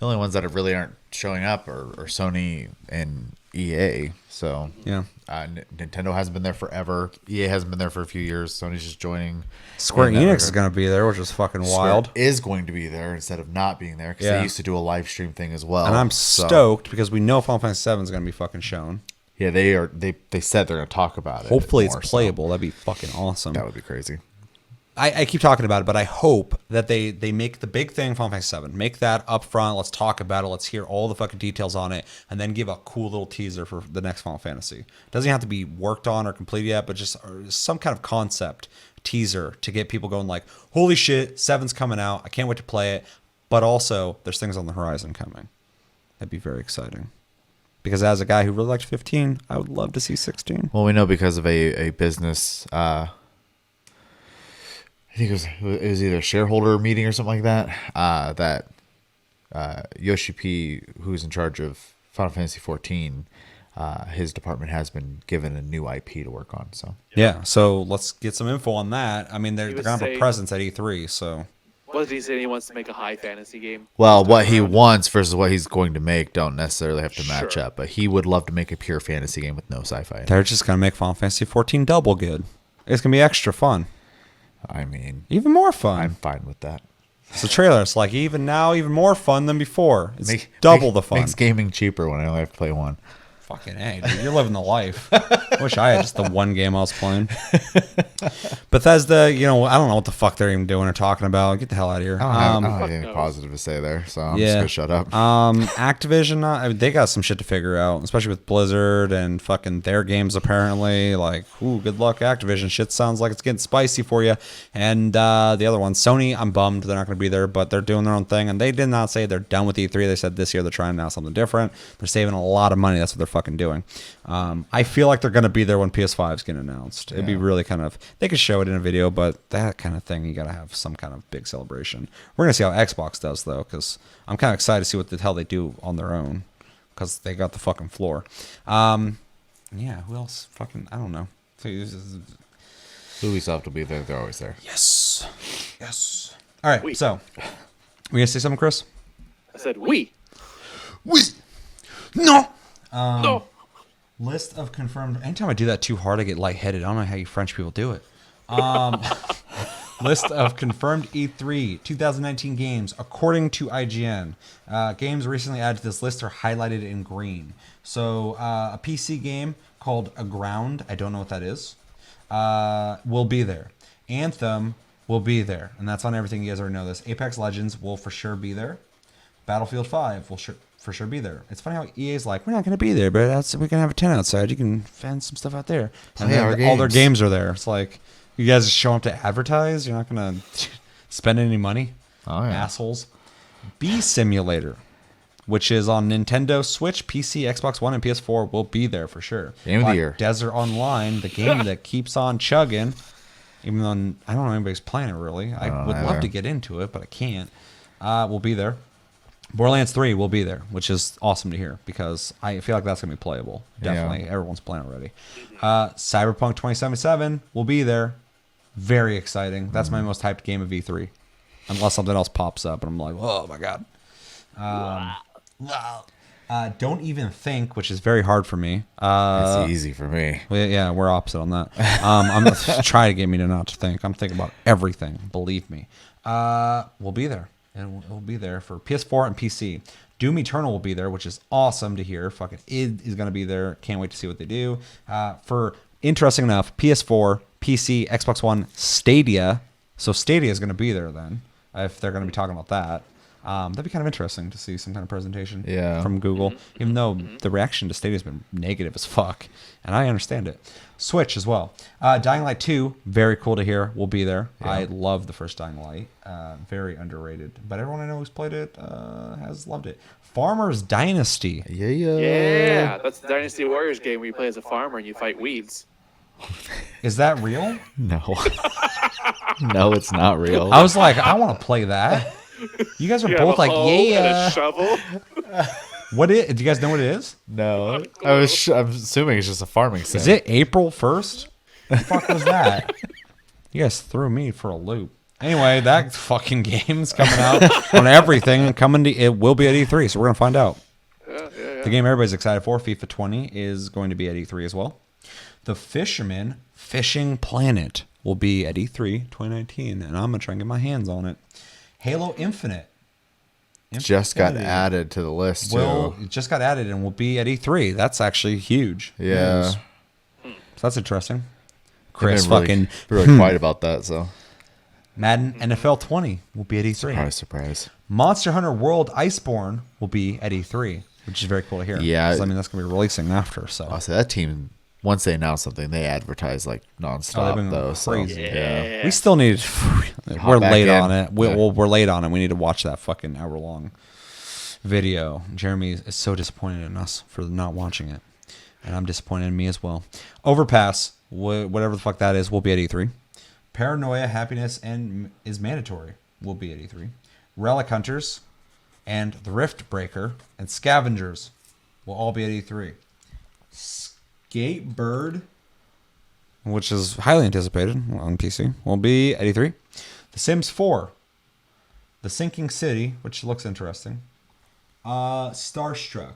C: only ones that really aren't showing up are Sony and EA. So
A: yeah,
C: Nintendo hasn't been there forever. EA hasn't been there for a few years. Sony's just joining.
A: Square Enix is going to be there, which is fucking wild.
C: Square is going to be there instead of not being there because they used to do a live stream thing as well.
A: And I'm stoked because we know Final Fantasy VII is going to be fucking shown.
C: Yeah, they are. They said they're going to talk about it.
A: Hopefully it's playable. That'd be fucking awesome.
C: That would be crazy.
A: I keep talking about it, but I hope that they make the big thing Final Fantasy VII. Make that up front. Let's talk about it. Let's hear all the fucking details on it, and then give a cool little teaser for the next Final Fantasy. It doesn't have to be worked on or completed yet, but just some kind of concept teaser to get people going like, holy shit, 7's coming out. I can't wait to play it. But also, there's things on the horizon coming. That'd be very exciting. Because as a guy who really liked 15, I would love to see 16.
C: Well, we know because of a business, I think it was either a shareholder meeting or something like that, that Yoshi P, who's in charge of Final Fantasy 14, his department has been given a new IP to work on. So
A: Yeah, so let's get some info on that. I mean, they're
B: was
A: going to have a
B: saying-
A: presence at E3, so...
B: What did he say? He wants to make a high fantasy game.
C: well,
B: this
C: what
B: time
C: he
B: around?
C: wants versus what he's going to make don't necessarily have to match
B: Sure.
C: up, but he would love to make a pure fantasy game with no sci-fi in it.
A: They're just going to make Final Fantasy 14 double good. It's going to be extra fun.
C: I mean,
A: Even more fun.
C: I'm fine with that.
A: It's a trailer. It's like even more fun than before. It's double the fun.
C: Makes gaming cheaper when I only have to play one.
A: Fucking A, dude. You're living the life. I wish I had just the one game I was playing. Bethesda, I don't know what the fuck they're even doing or talking about. Get the hell out of here.
C: I don't have
B: Fuck
C: anything
B: no.
C: positive to say there, so I'm just going to shut up.
A: Activision, they got some shit to figure out, especially with Blizzard and fucking their games apparently. Like, ooh, good luck, Activision. Shit sounds like it's getting spicy for you. And the other one, Sony, I'm bummed they're not going to be there, but they're doing their own thing. And they did not say they're done with E3. They said this year they're trying now something different. They're saving a lot of money. That's what they're fucking doing. I feel like they're going to be there when PS5's getting announced. It'd be really kind of, they could show it in a video, but that kind of thing, you got to have some kind of big celebration. We're going to see how Xbox does, though, because I'm kind of excited to see what the hell they do on their own, because they got the fucking floor. Yeah, who else? Fucking, I don't know.
C: Ubisoft will be there. They're always there.
A: Yes. All right, so, we going to say something, Chris?
B: I said we.
A: No.
B: No.
A: List of confirmed. Anytime I do that too hard, I get lightheaded. I don't know how you French people do it. List of confirmed E3 2019 games according to IGN. Games recently added to this list are highlighted in green. So a PC game called Aground, I don't know what that is, will be there. Anthem will be there, and that's on everything. You guys already know this. Apex Legends will for sure be there. Battlefield 5 will for sure be there. It's funny how EA's like, we're not going to be there, but we can have a tent outside. You can fan some stuff out there. And
C: Play our
A: then all their
C: games.
A: games are there. It's like, you guys just show up to advertise? You're not going to spend any money?
C: Oh, yeah.
A: Assholes. Bee Simulator, which is on Nintendo Switch, PC, Xbox One, and PS4, will be there for sure.
C: Game of the year.
A: Desert Online, the game that keeps on chugging, even though I don't know anybody's playing it really. I would love to get into it, but I can't. Will be there. Borderlands 3 will be there, which is awesome to hear because I feel like that's going to be playable. Definitely.
C: Yeah.
A: Everyone's playing already. Cyberpunk 2077 will be there. Very exciting. That's my most hyped game of E3. Unless something else pops up and I'm like, oh my God. Don't Even Think, which is very hard for me.
C: It's easy for me.
A: Yeah, we're opposite on that. I'm going to try to get me to not to think. I'm thinking about everything. Believe me. We'll be there. And it will be there for PS4 and PC. Doom Eternal will be there, which is awesome to hear. Fucking id is going to be there. Can't wait to see what they do. For interesting enough, PS4, PC, Xbox One, Stadia. So Stadia is going to be there then, if they're going to be talking about that. That'd be kind of interesting to see some kind of presentation from Google, even though the reaction to Stadia has been negative as fuck, and I understand it. Switch as well. Dying Light 2, very cool to hear, will be there. Yeah. I love the first Dying Light. Very underrated, but everyone I know who's played it has loved it. Farmer's Dynasty.
B: Yeah, that's the Dynasty Warriors game where you play as a farmer and you fight weeds.
A: Is that real?
C: No. No, it's not real.
A: I was like, I want to play that. You guys are
B: You
A: both
B: have a
A: like,
B: hoe and
A: yeah.
B: a shovel.
A: What is? Do you guys know what it is?
C: No. I'm assuming it's just a farming sim.
A: Is it April 1st? The fuck was that? You guys threw me for a loop. Anyway, that fucking game's coming out on everything and it will be at E3, so we're gonna find out.
B: Yeah.
A: The game everybody's excited for, FIFA 20, is going to be at E3 as well. The Fisherman Fishing Planet will be at E3 2019, and I'm gonna try and get my hands on it. Halo Infinite.
C: Just got added to the list, too.
A: It just got added and will be at E3. That's actually huge.
C: Yeah.
A: news. So that's interesting.
C: Chris
A: Chris fucking
C: really quiet about that, so.
A: Madden NFL 20 will be at E3.
C: Surprise.
A: Monster Hunter World Iceborne will be at E3, which is very cool to hear.
C: Yeah.
A: 'Cause, I mean, that's going to be releasing after. So
C: I'll say that team once they announce something, they advertise like nonstop
A: been
C: though. So,
A: crazy.
C: yeah.
A: We still need. We're
C: back
A: late
C: in.
A: on it. We're late on it. We need to watch that fucking hour-long video. Jeremy is so disappointed in us for not watching it, and I'm disappointed in me as well. Overpass, whatever the fuck that is, will be at E3. Paranoia, Happiness, and is mandatory. Will be at E3. Relic Hunters, and the Rift Breaker, and Scavengers will all be at E3. Skatebird, which is highly anticipated on PC, will be at E3. The Sims 4, The Sinking City, which looks interesting. Starstruck,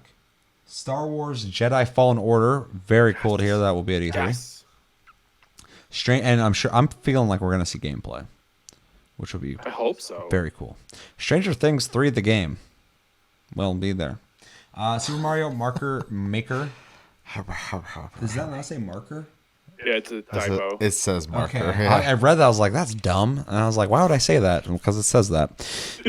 A: Star Wars Jedi Fallen Order, very cool to hear that will be at E3.
B: Yes.
A: And I'm feeling like we're gonna see gameplay, which will be
B: I hope so.
A: very cool. Stranger Things 3, the game, will be there. Super Mario Maker. Does that not say marker?
B: Yeah, it's a typo.
C: It says marker.
A: Okay.
C: Yeah.
A: I read that. I was like, that's dumb. And I was like, why would I say that? Because it says that.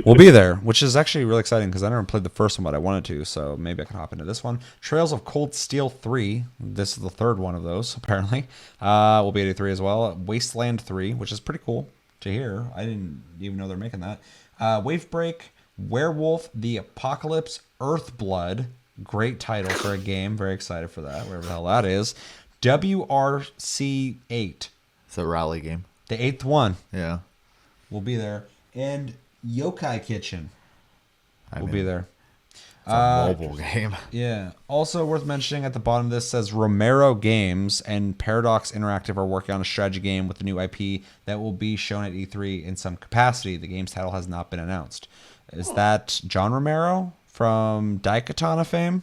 A: We'll be there, which is actually really exciting because I never played the first one, but I wanted to. So maybe I can hop into this one. Trails of Cold Steel 3. This is the third one of those, apparently. Will be at E3 as well. Wasteland 3, which is pretty cool to hear. I didn't even know they're making that. Wavebreak, Werewolf, The Apocalypse, Earthblood. Great title for a game. Very excited for that, wherever the hell that is. WRC 8.
C: It's a rally game.
A: The 8th one
C: Yeah.
A: will be there. And Yokai Kitchen will be there.
C: It's a mobile game.
A: Yeah. Also worth mentioning at the bottom of this says Romero Games and Paradox Interactive are working on a strategy game with the new IP that will be shown at E3 in some capacity. The game's title has not been announced. Is that John Romero from Daikatana fame?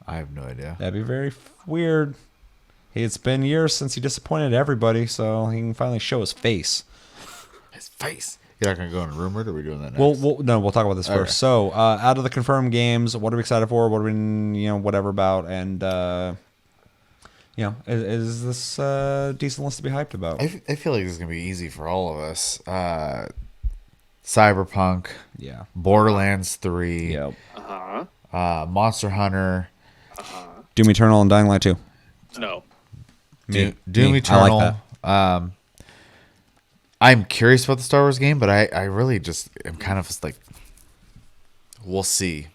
C: I have no idea.
A: That'd be very weird. It's been years since he disappointed everybody, so he can finally show his face.
C: His face. You're not gonna go on rumored, or are we doing that next?
A: We'll talk about this
C: Okay.
A: first. So, out of the confirmed games, what are we excited for? What are we, whatever about? And is this a decent list to be hyped about?
C: I feel like this is gonna be easy for all of us. Cyberpunk,
A: Yeah.
C: Borderlands 3,
A: Yep.
C: Monster Hunter,
A: Doom Eternal and Dying Light 2.
B: No.
C: Doom
A: Me.
C: Eternal.
A: I like
C: I'm curious about the Star Wars game, but I really just am kind of just like, we'll see.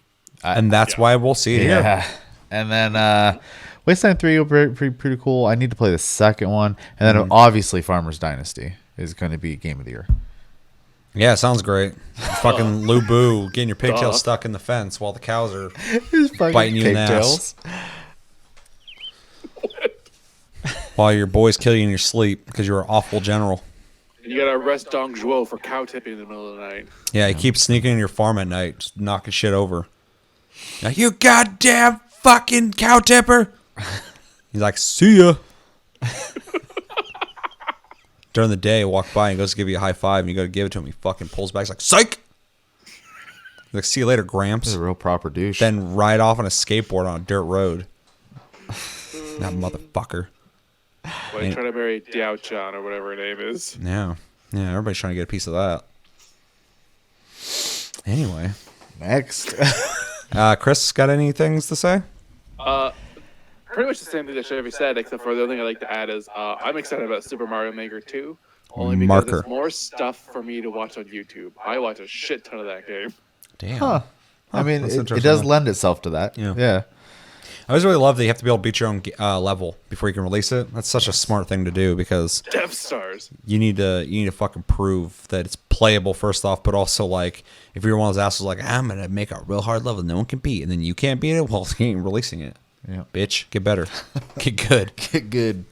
A: And that's why we'll see it here.
C: Yeah. And then Wasteland 3 will be pretty cool. I need to play the second one. And then obviously Farmer's Dynasty is going to be Game of the Year.
A: Yeah, sounds great. Fucking Lou Boo getting your pigtails stuck in the fence while the cows are biting you in the ass. While your boys kill you in your sleep because you're an awful general.
B: You gotta arrest Dong Zhuo for cow tipping in the middle of the night.
A: Yeah, he keeps sneaking in your farm at night, just knocking shit over. Like, you goddamn fucking cow tipper. He's like, see ya. During the day, walk by and goes to give you a high five, and you go to give it to him. He fucking pulls back. He's like, psych. He's like, see you later, Gramps.
C: He's a real proper douche.
A: Then ride off on a skateboard on a dirt road. That motherfucker.
B: Well, he's trying to marry Diao Chan or whatever her name is.
A: Yeah. Yeah, everybody's trying to get a piece of that. Anyway.
C: Next.
A: Chris, got any things to say?
B: Pretty much the same thing that Chevy said, except for the only thing I'd like to add is I'm excited about Super Mario Maker 2. Only because there's more stuff for me to watch on YouTube. I watch a shit ton of that game.
A: Damn.
C: Huh. I mean,
A: that's
C: it
A: interesting.
C: does lend itself to that.
A: Yeah.
C: Yeah.
A: I always really love that you have to be able to beat your own level before you can release it. That's such a smart thing to do because
B: Death Stars.
A: you need to fucking prove that it's playable first off, but also like if you're one of those assholes like I'm gonna make a real hard level no one can beat, and then you can't beat it, well, you ain't releasing it.
C: Yeah.
A: Bitch, get better, get good.
C: Get good.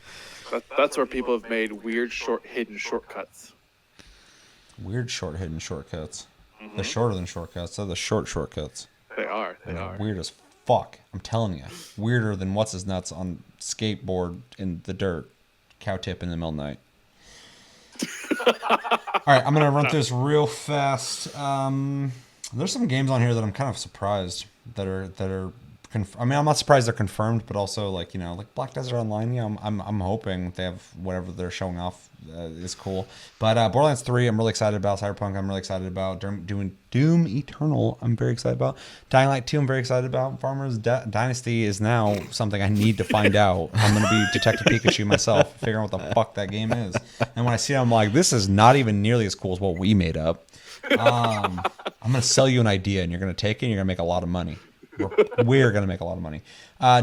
B: That's where people have made weird, hidden shortcuts.
A: Weird short hidden shortcuts. They're shorter than shortcuts. They're the short shortcuts.
B: They are. They are.
A: Weird as fuck. I'm telling you. Weirder than what's his nuts on skateboard in the dirt. Cow tip in the middle of the night. All right, I'm going to run through this real fast. There's some games on here that I'm kind of surprised that are I mean, I'm not surprised they're confirmed, but also like like Black Desert Online. I'm hoping they have whatever they're showing off is cool. But Borderlands 3, I'm really excited about. Cyberpunk, I'm really excited about. Doom Eternal, I'm very excited about. Dying Light 2, I'm very excited about. Farmers Dynasty is now something I need to find out. I'm gonna be Detective Pikachu myself, figuring out what the fuck that game is. And when I see it, I'm like, this is not even nearly as cool as what we made up. I'm gonna sell you an idea, and you're gonna take it, and you're gonna make a lot of money. We're gonna make a lot of money.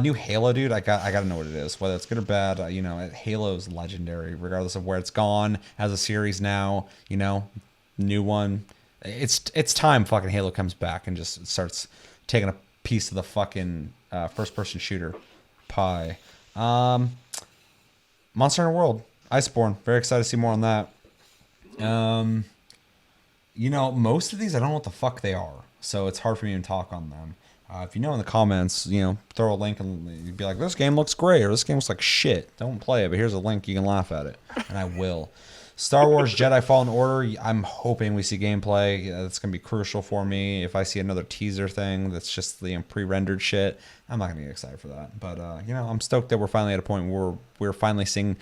A: New Halo, dude. I gotta know what it is, whether it's good or bad. Halo's legendary, regardless of where it's gone. As a series now, new one. It's time fucking Halo comes back and just starts taking a piece of the fucking first person shooter pie. Monster Hunter World, Iceborne. Very excited to see more on that. Most of these I don't know what the fuck they are, so it's hard for me to talk on them. If you know in the comments, throw a link and you'd be like, this game looks great, or this game looks like shit. Don't play it, but here's a link. You can laugh at it, and I will. Star Wars Jedi Fallen Order, I'm hoping we see gameplay. That's going to be crucial for me. If I see another teaser thing that's just the pre-rendered shit, I'm not going to get excited for that. But, I'm stoked that we're finally at a point where we're finally seeing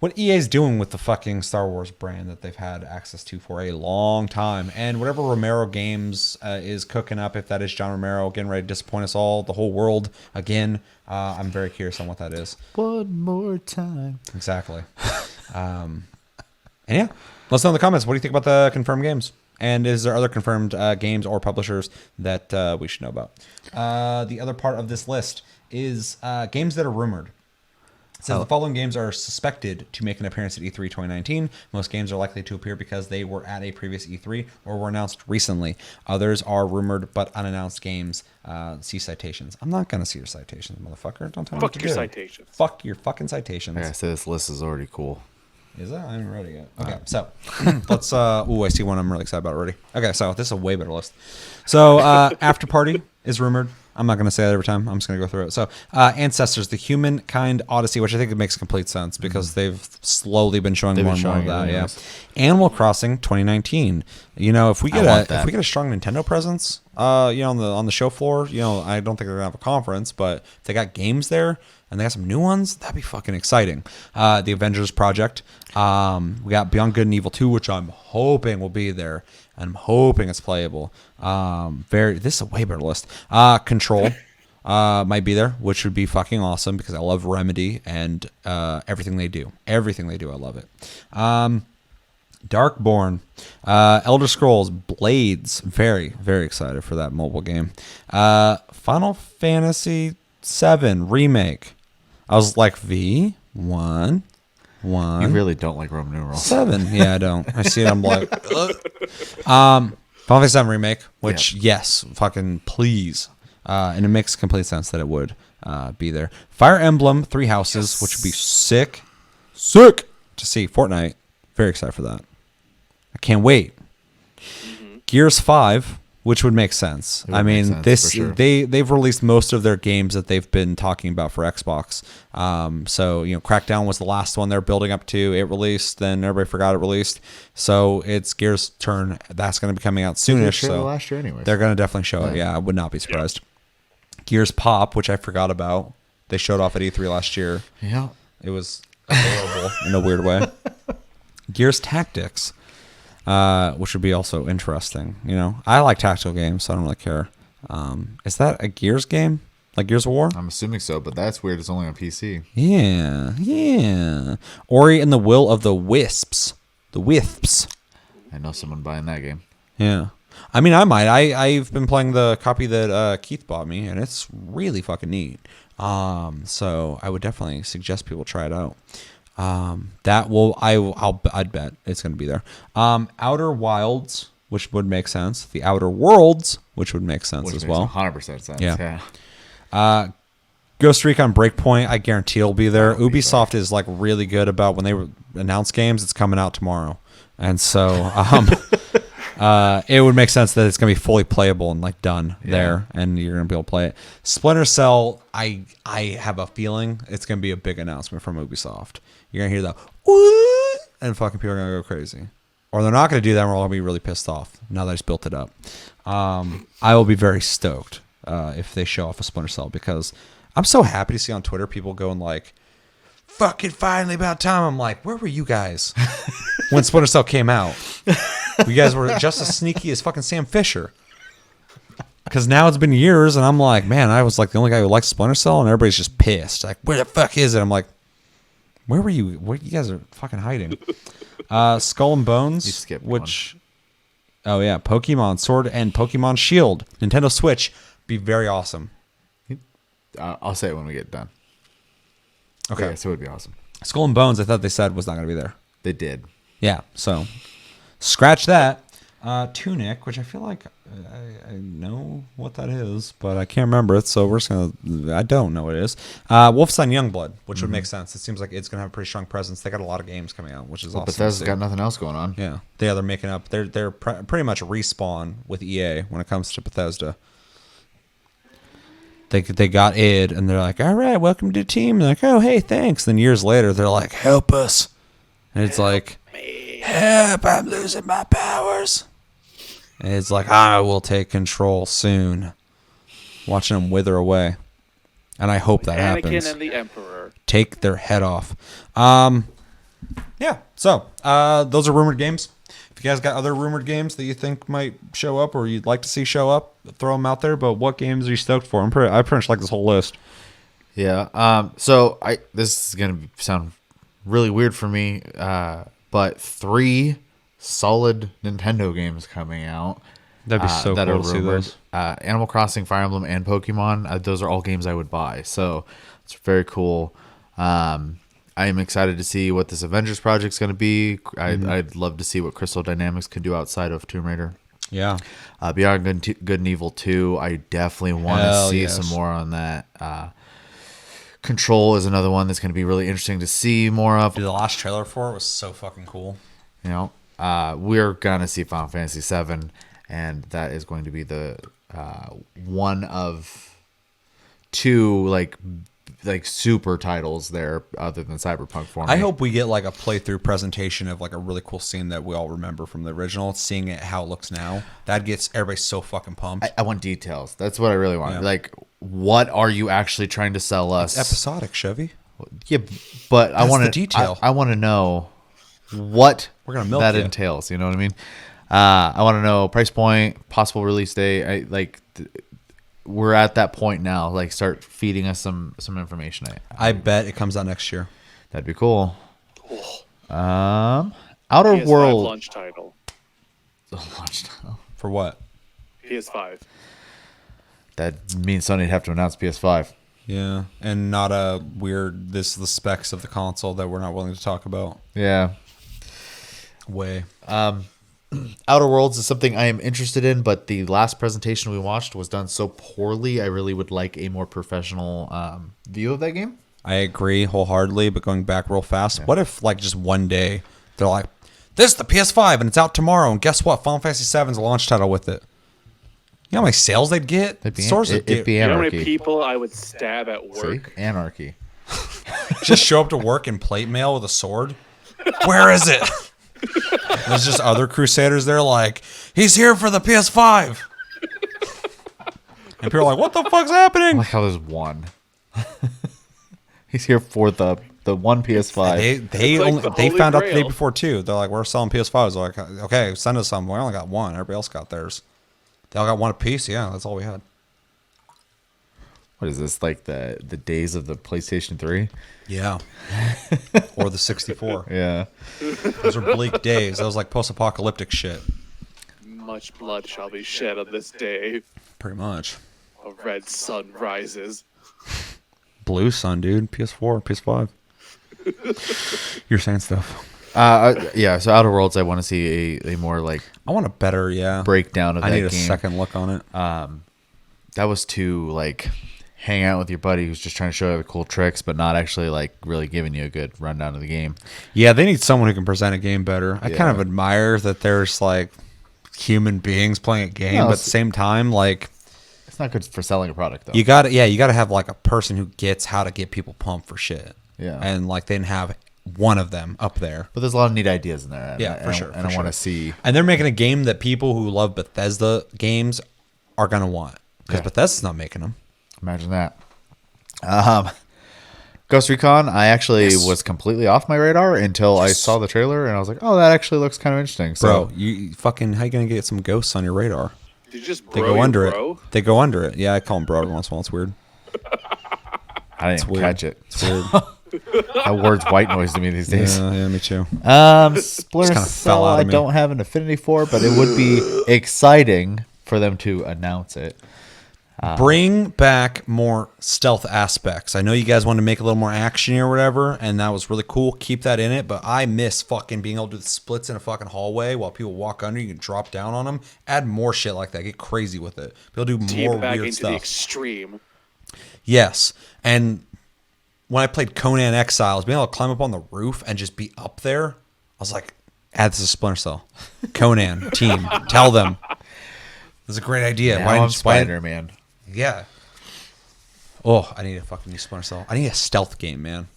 A: what EA's doing with the fucking Star Wars brand that they've had access to for a long time. And whatever Romero Games is cooking up, if that is John Romero, getting ready to disappoint us all, the whole world again, I'm very curious on what that is.
C: One more time.
A: Exactly. And yeah, let us know in the comments. What do you think about the confirmed games? And is there other confirmed games or publishers that we should know about? The other part of this list is games that are rumored. It says the following games are suspected to make an appearance at E3 2019. Most games are likely to appear because they were at a previous E3 or were announced recently. Others are rumored but unannounced games. See citations. I'm not going to see your citations, motherfucker. Don't tell me what to do. Fuck your
B: citations.
A: Fuck your fucking citations.
C: Like I said, this list is already cool.
A: Is that? I haven't read it yet. Okay, so let's. I see one I'm really excited about already. Okay, so this is a way better list. So After Party is rumored. I'm not going to say that every time. I'm just going to go through it. So Ancestors, the Humankind Odyssey, which I think it makes complete sense because they've slowly been showing more and more of that. Yeah. Animal Crossing 2019. If we get a strong Nintendo presence, on the show floor, I don't think they're gonna have a conference, but if they got games there and they got some new ones, that'd be fucking exciting. The Avengers Project. We got Beyond Good and Evil 2, which I'm hoping will be there. And I'm hoping it's playable. This is a way better list. Control might be there, which would be fucking awesome because I love Remedy and everything they do. Everything they do, I love it. Darkborn, Elder Scrolls, Blades. Very, very excited for that mobile game. Final Fantasy VII Remake. I was like, V1.
C: You really don't like Roman numerals.
A: 7. Yeah, I don't. I see it. I'm like, Final Fantasy 7 Remake, which, yes, fucking please. And it makes complete sense that it would be there. Fire Emblem, Three Houses, which would be sick. Sick to see. Fortnite. Very excited for that. I can't wait. Gears 5, which would make sense. I mean, they've released most of their games that they've been talking about for Xbox. So Crackdown was the last one they're building up to. It released, then everybody forgot it released. So it's Gears' turn. That's going to be coming out soonish. So
C: last year anyways.
A: They're going to definitely show it. Yeah, I would not be surprised. Gears Pop, which I forgot about. They showed off at E3 last year.
C: Yeah,
A: it was adorable in a weird way. Gears Tactics. Which would be also interesting. I like tactical games, so I don't really care. Is that a Gears game? Like Gears of War?
C: I'm assuming so, but that's weird. It's only on PC.
A: Yeah. Ori and the Will of the Wisps. The Wisps.
C: I know someone buying that game.
A: Yeah. I mean, I might. I've been playing the copy that Keith bought me, and it's really fucking neat. So I would definitely suggest people try it out. I'd bet it's going to be there. Outer Wilds, which would make sense. The Outer Worlds, which would make sense as well.
C: 100% sense.
A: Yeah. Ghost Recon Breakpoint, I guarantee it'll be there. Ubisoft is like really good about when they announce games, it's coming out tomorrow. And so, it would make sense that it's going to be fully playable and like done there, and you're going to be able to play it. Splinter Cell, I have a feeling it's going to be a big announcement from Ubisoft. You're going to hear that, and fucking people are going to go crazy. Or they're not going to do that, and we're all going to be really pissed off now that I just built it up. I will be very stoked if they show off a Splinter Cell, because I'm so happy to see on Twitter people going like, fucking finally about time. I'm like, where were you guys when Splinter Cell came out? You guys were just as sneaky as fucking Sam Fisher. Because now it's been years, and I'm like, man, I was like the only guy who liked Splinter Cell, and everybody's just pissed. Like, where the fuck is it? I'm like, where were you? Where you guys are fucking hiding? Skull and Bones,
C: You skipped
A: which, oh yeah, Pokemon Sword and Pokemon Shield, Nintendo Switch, be very awesome.
C: I'll say it when we get done.
A: Okay,
C: Yeah, so it would be awesome.
A: Skull and Bones, I thought they said was not going to be there.
C: They did.
A: Yeah, so scratch that. Tunic, which I feel like I know what that is, but I can't remember it, so we're just gonna. I don't know what it is. Wolfenstein Youngblood, which would make sense. It seems like it's gonna have a pretty strong presence. They got a lot of games coming out, which is awesome.
C: Bethesda's got nothing else going on.
A: Yeah, they're making up. They're pretty much Respawn with EA when it comes to Bethesda. They got id, and they're like, all right, welcome to the team. And they're like, oh hey, thanks. Then years later, they're like, help us, and it's like, help, I'm losing my powers. And it's like, I will take control soon. Watching them wither away. And I hope that
B: Anakin
A: happens.
B: and the Emperor.
A: Take their head off. Yeah, so those are rumored games. If you guys got other rumored games that you think might show up or you'd like to see show up, throw them out there. But what games are you stoked for? I pretty much like this whole list.
C: Yeah. So this is gonna sound really weird for me, but 3 solid Nintendo games coming out.
A: That'd be so
C: that
A: cool
C: are
A: to see
C: rumored.
A: those.
C: Animal Crossing, Fire Emblem, and Pokemon. Those are all games I would buy. So it's very cool. I am excited to see what this Avengers project's going to be. I'd love to see what Crystal Dynamics can do outside of Tomb Raider.
A: Yeah.
C: Beyond Good and Evil 2, I definitely want to see
A: yes.
C: some more on that. Control is another one that's going to be really interesting to see more of.
A: Dude, the last trailer for it was so fucking cool.
C: You know, we're going to see Final Fantasy VII, and that is going to be the one of 2 like super titles there other than Cyberpunk for me.
A: I hope we get like a playthrough presentation of like a really cool scene that we all remember from the original, seeing it how it looks now. That gets everybody so fucking pumped.
C: I want details. That's what I really want.
A: Yeah.
C: Like, what are you actually trying to sell us?
A: Episodic, Chevy.
C: Yeah, but I
A: That's
C: want
A: the detail.
C: I want to know what
A: We're gonna milk
C: that
A: you.
C: entails. You know what I mean? I want to know price point, possible release date. We're at that point now. Like, start feeding us some information.
A: I bet it comes out next year.
C: That'd be cool. Outer
B: PS5
C: World.
B: launch title.
A: For what?
B: PS5.
C: That means Sony'd have to announce PS5.
A: Yeah, and not a weird. This is the specs of the console that we're not willing to talk about.
C: Yeah.
A: Way.
C: Outer Worlds is something I am interested in, but the last presentation we watched was done so poorly. I really would like a more professional view of that game.
A: I agree wholeheartedly, but going back real fast, what if like just one day they're like, this is the PS5 and it's out tomorrow, and guess what? Final Fantasy VII is a launch title with it. You know how many sales they'd get?
C: It'd be
B: You know how many
C: anarchy.
B: people I would stab at
C: See?
B: work?
C: Anarchy.
A: Just show up to work in plate mail with a sword. Where is it? There's just other Crusaders there like, he's here for the PS5. And people are like, what the fuck's
C: I
A: happening?
C: like how there's one. He's here for the one PS5.
A: They
B: like the
A: they
B: Holy
A: found out the day
B: Grail.
A: before too. They're like, we're selling PS5s. They're like, okay, send us some. We only got one. Everybody else got theirs. They all got one apiece. Yeah, that's all we had.
C: What is this, like the days of the PlayStation 3?
A: Yeah. Or the 64.
C: Yeah.
A: Those were bleak days. That was like post-apocalyptic shit.
B: Much blood shall be shed on this day.
A: Pretty much.
B: A red sun rises.
A: Blue Sun, dude. PS4, PS5. You're saying stuff.
C: Yeah, so Outer Worlds, I want to see a more like
A: I want a better, yeah.
C: breakdown of
A: I
C: that
A: need a
C: game.
A: second look on it.
C: That was to like hang out with your buddy who's just trying to show you the cool tricks, but not actually like really giving you a good rundown of the game.
A: Yeah, they need someone who can present a game better. I kind of
C: Yeah.
A: admire that there's like human beings playing a game,
C: No,
A: but at
C: it's-
A: the same time, like
C: It's not good for selling a product though.
A: you gotta have like a person who gets how to get people pumped for shit.
C: Yeah.
A: And like they didn't have one of them up there.
C: But there's a lot of neat ideas in there. And
A: Yeah,
C: I-
A: for
C: and I-
A: sure,
C: And
A: for
C: I want to
A: sure.
C: see.
A: And they're making a game that people who love Bethesda games are gonna want. because Bethesda's not making them.
C: Imagine that. Ghost Recon, I actually was completely off my radar until I saw the trailer, and I was like, "Oh, that actually looks kind of interesting." So,
A: Bro, you fucking how you gonna get some ghosts on your radar?
B: Did you just
A: They
B: bro
A: go under
B: bro?
A: it. They go under it. Yeah, I call them bro every once in a while. It's weird.
C: I didn't
A: weird.
C: catch it.
A: It's weird.
C: That word's white noise to me these days.
A: Yeah, me too.
C: Splinter
A: kinda fell
C: Cell,
A: out
C: I
A: of me.
C: don't have an affinity for, but it would be exciting for them to announce it.
A: Bring back more stealth aspects. I know you guys wanted to make a little more actiony or whatever, and that was really cool. Keep that in it, but I miss fucking being able to do the splits in a fucking hallway while people walk under. You can drop down on them. Add more shit like that. Get crazy with it. People do more
B: Teabagging
A: weird
B: to
A: stuff.
B: the extreme.
A: Yes, and when I played Conan Exiles, being able to climb up on the roof and just be up there, I was like, add this to Splinter Cell. Conan team, tell them. This is a great idea.
C: Now I'm Spider-Man.
A: Yeah. Oh, I need a fucking new Splinter Cell. I need a stealth game, man.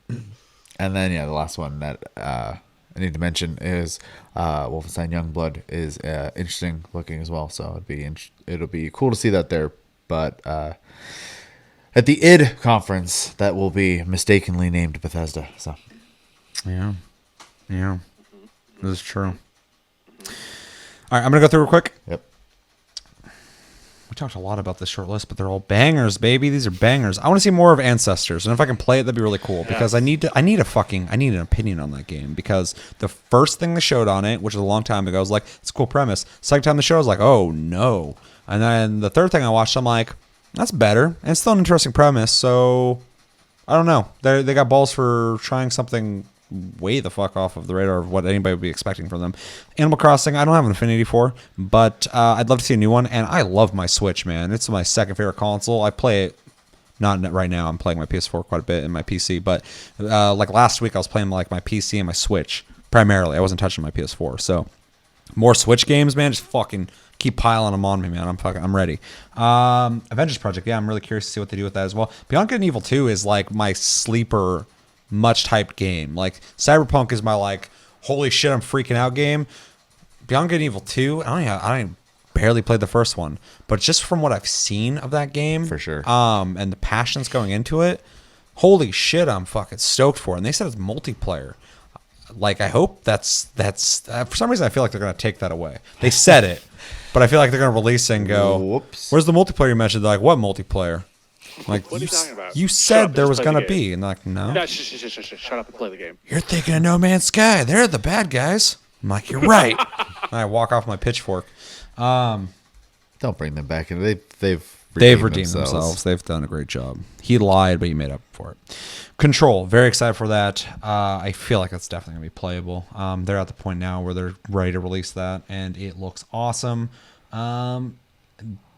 C: And then, the last one that I need to mention is Wolfenstein Youngblood is interesting looking as well. So it'll be cool to see that there. But at the id conference, that will be mistakenly named Bethesda. So
A: Yeah. This is true. All right, I'm going to go through real quick.
C: Yep.
A: We talked a lot about this short list, but they're all bangers, baby. These are bangers. I want to see more of Ancestors, and if I can play it, that'd be really cool. Because I need an opinion on that game. Because the first thing they showed on it, which was a long time ago, I was like, it's a cool premise. Second time they showed, I was like, oh no. And then the third thing I watched, I'm like, that's better, and it's still an interesting premise. So I don't know. They got balls for trying something way the fuck off of the radar of what anybody would be expecting from them. Animal Crossing, I don't have an affinity for, but I'd love to see a new one. And I love my Switch, man. It's my second favorite console. I play it, not right now. I'm playing my PS4 quite a bit and my PC, but like last week I was playing like my PC and my Switch primarily. I wasn't touching my PS4. So more Switch games, man. Just fucking keep piling them on me, man. I'm ready. Avengers Project, yeah, I'm really curious to see what they do with that as well. Beyond Good and Evil 2 is like my sleeper much typed game. Like Cyberpunk is my like holy shit I'm freaking out game. Beyond Good and Evil 2, I don't barely played the first one, but just from what I've seen of that game,
C: For sure.
A: and the passions going into it, holy shit I'm fucking stoked for it. And they said it's multiplayer. Like I hope that's for some reason I feel like they're gonna take that away. They said it, but I feel like they're gonna release it and go,
C: Whoops.
A: where's the multiplayer you mentioned? They're like, what multiplayer? Like,
B: What are you talking about?
A: You
B: Shut
A: said
B: up,
A: there
B: just
A: was
B: play
A: gonna
B: the game.
A: be, and they're like, no.
B: No, shut up and play the game.
A: You're thinking of No Man's Sky. They're the bad guys. I'm like, you're right. And I walk off my pitchfork.
C: Don't bring them back in. They've
A: Redeemed themselves. They've done a great job. He lied, but he made up for it. Control. Very excited for that. I feel like that's definitely going to be playable. They're at the point now where they're ready to release that, and it looks awesome.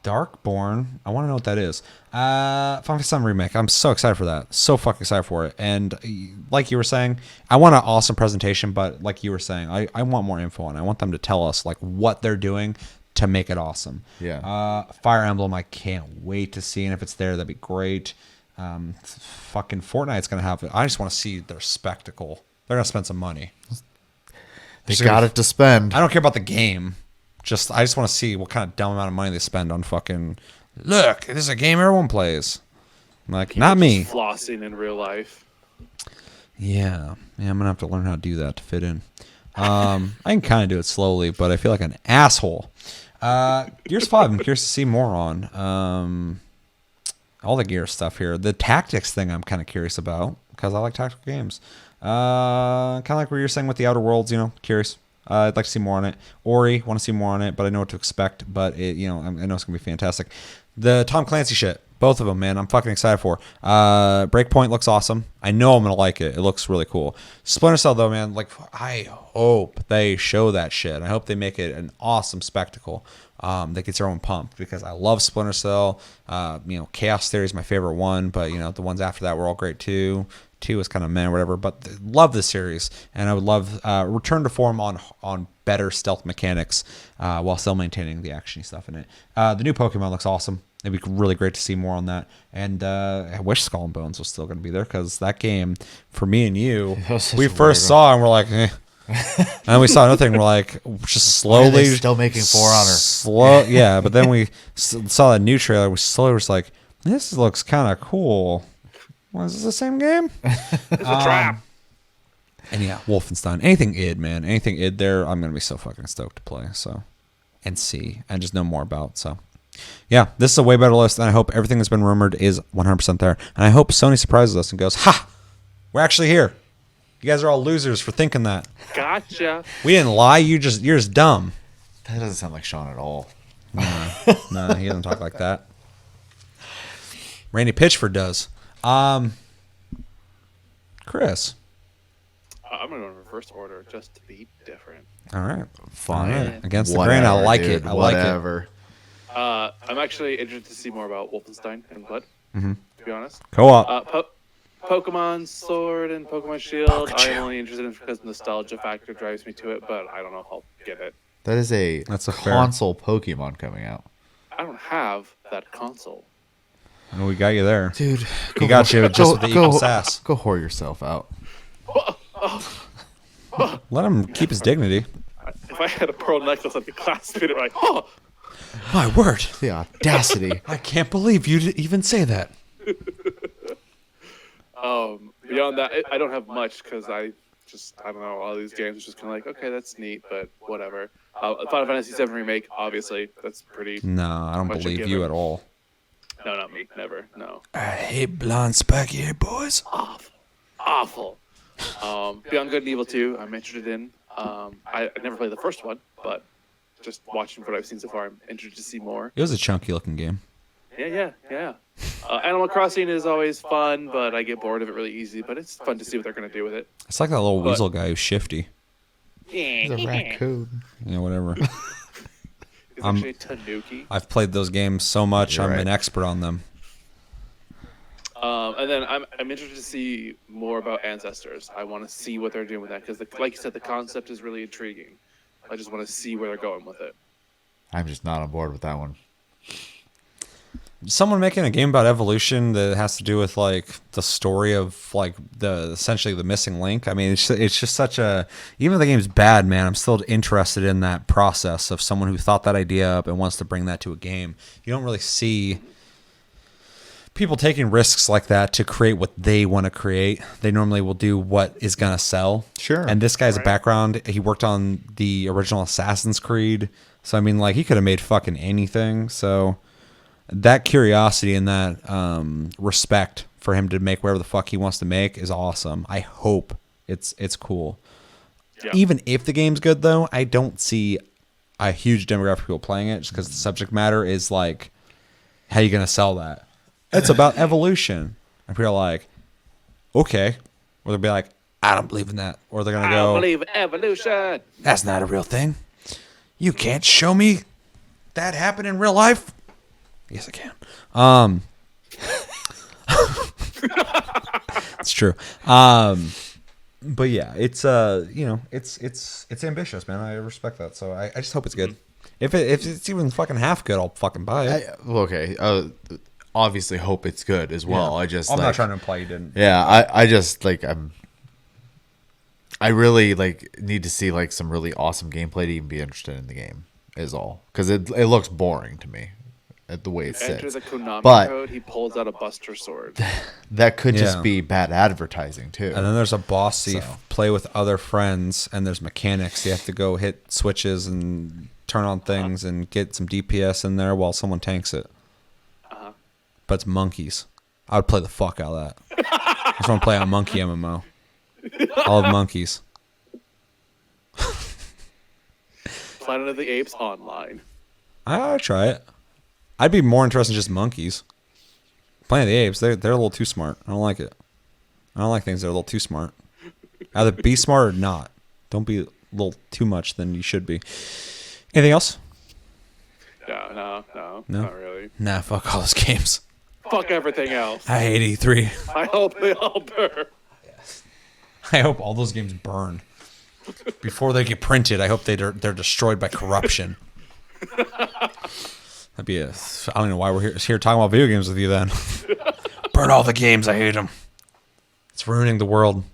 A: Darkborn. I want to know what that is. Final Fantasy VII Remake. I'm so excited for that. So fucking excited for it. And like you were saying, I want an awesome presentation, but like you were saying, I want more info on it. I want them to tell us like what they're doing to make it awesome.
C: Yeah.
A: Fire Emblem, I can't wait to see, and if it's there, that'd be great. Fucking Fortnite's gonna have it. I just want to see their spectacle. They're gonna spend some money.
C: They got it to spend.
A: I don't care about the game. I just want to see what kind of dumb amount of money they spend on fucking. Look, this is a game everyone plays. I'm like, not me.
B: Flossing in real life.
A: Yeah, I'm gonna have to learn how to do that to fit in. I can kind of do it slowly, but I feel like an asshole. Gears 5, I'm curious to see more on. All the Gears stuff here. The tactics thing I'm kind of curious about because I like tactical games. Kind of like what you're saying with the Outer Worlds, curious. I'd like to see more on it. Ori, want to see more on it, but I know what to expect. But I know it's gonna be fantastic. The Tom Clancy shit, both of them, man, I'm fucking excited for. Breakpoint looks awesome. I know I'm gonna like it. It looks really cool. Splinter Cell, though, man, like I hope they show that shit. I hope they make it an awesome spectacle. That gets everyone pumped because I love Splinter Cell. Chaos Theory is my favorite one, but the ones after that were all great too. 2 is kind of meh or whatever, but love this series, and I would love return to form on better stealth mechanics while still maintaining the action stuff in it. The new Pokemon looks awesome. It'd be really great to see more on that, and I wish Skull and Bones was still going to be there because that game, for me and you,
C: That was such
A: we
C: a
A: first
C: weird
A: saw and we're like, And then we saw another thing. We're like, just
C: Why are they
A: slowly,
C: still making For Honor.
A: slow, yeah. But then we saw that new trailer. We slowly was like, this looks kind of cool. Was this the same game?
B: It's a trap.
A: And yeah, Wolfenstein. Anything id, man. Anything id there, I'm gonna be so fucking stoked to play. So, and see and just know more about. So, yeah, this is a way better list, and I hope everything that's been rumored is 100% there. And I hope Sony surprises us and goes, "Ha, we're actually here. You guys are all losers for thinking that.
B: Gotcha.
A: We didn't lie. You're just dumb."
C: That doesn't sound like Sean at all.
A: No, he doesn't talk like that. Randy Pitchford does. Chris.
B: I'm gonna go in reverse order just to be different.
A: All right.
C: Fine.
A: All right. Against the grain. I like
C: dude,
A: it. I like it.
C: whatever.
B: I'm actually interested to see more about Wolfenstein and Blood. To be honest.
A: Co-op.
B: Pokemon Sword and Pokemon Shield. I'm only interested in because nostalgia factor drives me to it, but I don't know if I'll get it.
C: That is
A: That's a fair-
C: console Pokemon coming out.
B: I don't have that console.
A: We got you there.
C: Dude,
A: He got you just with the equal sass.
C: Go whore yourself out.
A: Let him keep his dignity.
B: If I had a pearl necklace, I'd be clasping it like, oh!
A: My word.
C: The audacity.
A: I can't believe you even say that.
B: Beyond that, I don't have much because I don't know, all these games are just kind of like, okay, that's neat, but whatever. Final Fantasy VII Remake, obviously, that's pretty...
A: No, I don't
B: much a
A: believe you
B: given.
A: at all.
B: No, not me, never, no.
A: I hate blonde spiky hair boys.
B: Awful. Beyond Good and Evil 2, I'm interested in. I never played the first one, but just watching what I've seen so far, I'm interested to see more.
A: It was a chunky looking game.
B: Yeah. Animal Crossing is always fun, but I get bored of it really easy. But it's fun to see what they're going to do with it.
A: It's like that little weasel guy who's shifty.
C: He's a raccoon.
A: Yeah, whatever.
B: It's actually Tanuki.
A: I've played those games so much.
C: You're
A: I'm
C: right.
A: an expert on them.
B: And then I'm interested to see more about Ancestors. I want to see what they're doing with that because, like you said, the concept is really intriguing. I just want to see where they're going with it.
C: I'm just not on board with that one.
A: Someone making a game about evolution that has to do with like the story of like the essentially the missing link. I mean, it's just such a, even if the game's bad, man, I'm still interested in that process of someone who thought that idea up and wants to bring that to a game. You don't really see people taking risks like that to create what they want to create. They normally will do what is going to sell.
C: Sure.
A: And this guy's background, he worked on the original Assassin's Creed. So, I mean, like, he could have made fucking anything. So, that curiosity and that respect for him to make whatever the fuck he wants to make is awesome. I hope it's cool.
B: Yeah.
A: Even if the game's good, though, I don't see a huge demographic of people playing it just because the subject matter is like, how are you going to sell that? It's about evolution. And people are like, okay. Or they'll be like, I don't believe in that. Or they're going to
B: I
A: go,
B: don't believe in evolution.
A: that's not a real thing. You can't show me that happen in real life. Yes, I can. It's true. But yeah, it's it's ambitious, man. I respect that. So I just hope it's good. If it's even fucking half good, I'll fucking buy it.
C: Obviously hope it's good as well.
A: Yeah.
C: I'm
A: not trying to imply you didn't.
C: Yeah, I just like I really like need to see like some really awesome gameplay to even be interested in the game is all, because it looks boring to me at the way it
B: Enter
C: sits.
B: the Konami
C: But-
B: code. He pulls out a Buster Sword.
C: That could
A: Yeah.
C: just be bad advertising too.
A: And then there's a boss so you
C: So.
A: play with other friends, and there's mechanics. You have to go hit switches and turn on things and get some DPS in there while someone tanks it. But it's monkeys. I would play the fuck out of that. I just want to play a monkey MMO. I love monkeys.
B: Planet of the Apes Online.
A: I'd try it. I'd be more interested in just monkeys. Planet of the Apes, they're a little too smart. I don't like it. I don't like things that are a little too smart. Either be smart or not. Don't be a little too much than you should be. Anything else?
B: No,
A: No?
B: not really.
A: Nah, fuck all those games.
B: Fuck everything else.
A: I hate E3.
B: I hope they all burn.
A: I hope all those games burn. Before they get printed, I hope they're destroyed by corruption. That'd be I don't know why we're here talking about video games with you then. Burn all the games. I hate them. It's ruining the world.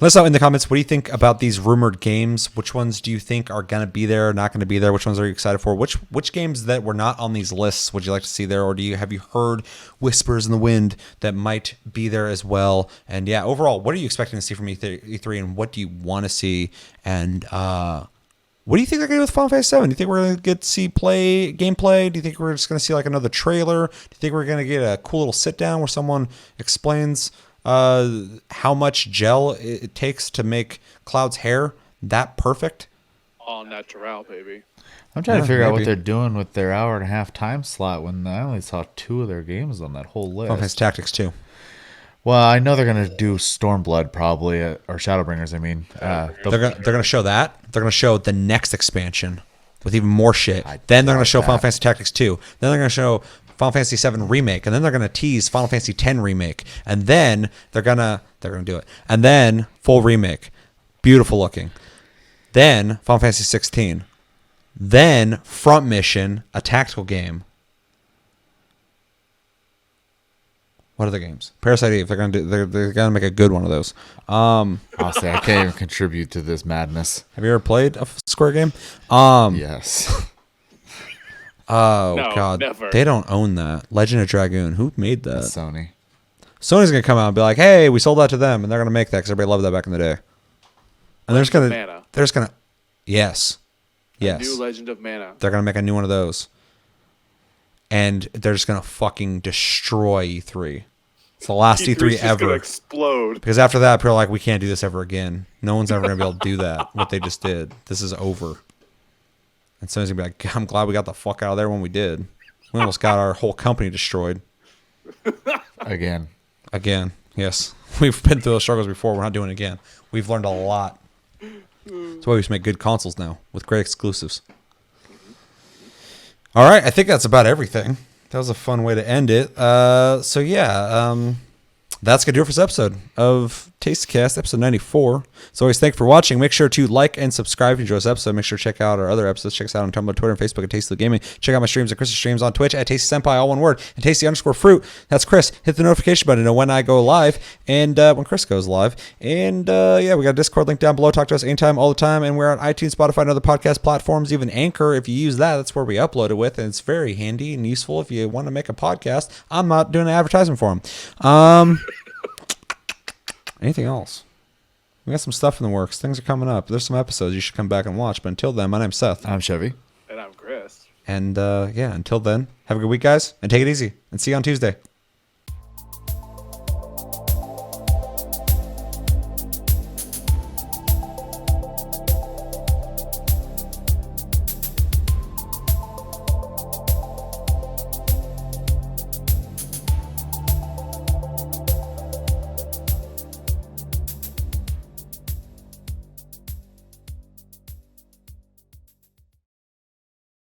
A: Let us know in the comments, what do you think about these rumored games? Which ones do you think are going to be there, not going to be there? Which ones are you excited for? Which games that were not on these lists would you like to see there? Or have you heard whispers in the wind that might be there as well? And yeah, overall, what are you expecting to see from E3 and what do you want to see? And what do you think they're going to do with Final Fantasy 7? Do you think we're going to get to see gameplay? Do you think we're just going to see like another trailer? Do you think we're going to get a cool little sit down where someone explains how much gel it takes to make Cloud's hair that perfect?
B: All natural, baby.
C: I'm trying to figure out what
A: maybe.
C: they're doing with their hour-and-a-half time slot when I only saw 2 of their games on that whole list.
A: Final Fantasy Tactics 2.
C: Well, I know they're going to do Stormblood probably, or Shadowbringers, I mean.
A: They're gonna show that. They're gonna show the next expansion with even more shit. Then they're gonna show Final Fantasy Tactics 2. Then they're gonna show Final Fantasy 7 remake, and then they're gonna tease Final Fantasy 10 remake, and then they're gonna do it, and then full remake, beautiful looking. Then Final Fantasy 16. Then Front Mission, a tactical game. What other games? Parasite Eve. They're gonna make a good one of those.
C: Honestly, I can't even contribute to this madness.
A: Have you ever played a Square game?
C: Yes.
A: Oh
B: No,
A: God,
B: never.
A: they don't own that. Legend of Dragoon. Who made that?
C: Sony.
A: Sony's gonna come out and be like, "Hey, we sold that to them," and they're gonna make that because everybody loved that back in the day. And they're just gonna, yes,
B: New Legend of Mana.
A: they're gonna make a new one of those, and they're just gonna fucking destroy E3. It's the last E3
B: just
A: ever.
B: gonna explode.
A: Because after that, people are like, we can't do this ever again. No one's ever gonna be able to do that. What they just did. This is over. And Sony's gonna be like, I'm glad we got the fuck out of there when we did. We almost got our whole company destroyed.
C: Again.
A: Yes. We've been through those struggles before. We're not doing it again. We've learned a lot. That's why we just make good consoles now with great exclusives. All right, I think that's about everything. That was a fun way to end it. So yeah, that's going to do it for this episode of Tastecast, episode 94. So always thank you for watching. Make sure to like and subscribe if you enjoy this episode. Make sure to check out our other episodes. Check us out on Tumblr, Twitter, and Facebook at Tasty Gaming. Check out my streams at Chris's streams on Twitch at Tasty Senpai, all one word, and Tasty_fruit. That's Chris. Hit the notification button to know when I go live and when Chris goes live. And yeah, we got a Discord link down below. Talk to us anytime, all the time. And we're on iTunes, Spotify, and other podcast platforms, even Anchor. If you use that, that's where we upload it with. And it's very handy and useful if you want to make a podcast. I'm not doing an advertisement for them. Anything else? We got some stuff in the works. Things are coming up. There's some episodes you should come back and watch. But until then, my name's Seth.
C: I'm Chevy.
B: And I'm Chris.
A: And yeah, until then, have a good week, guys. And take it easy. And see you on Tuesday.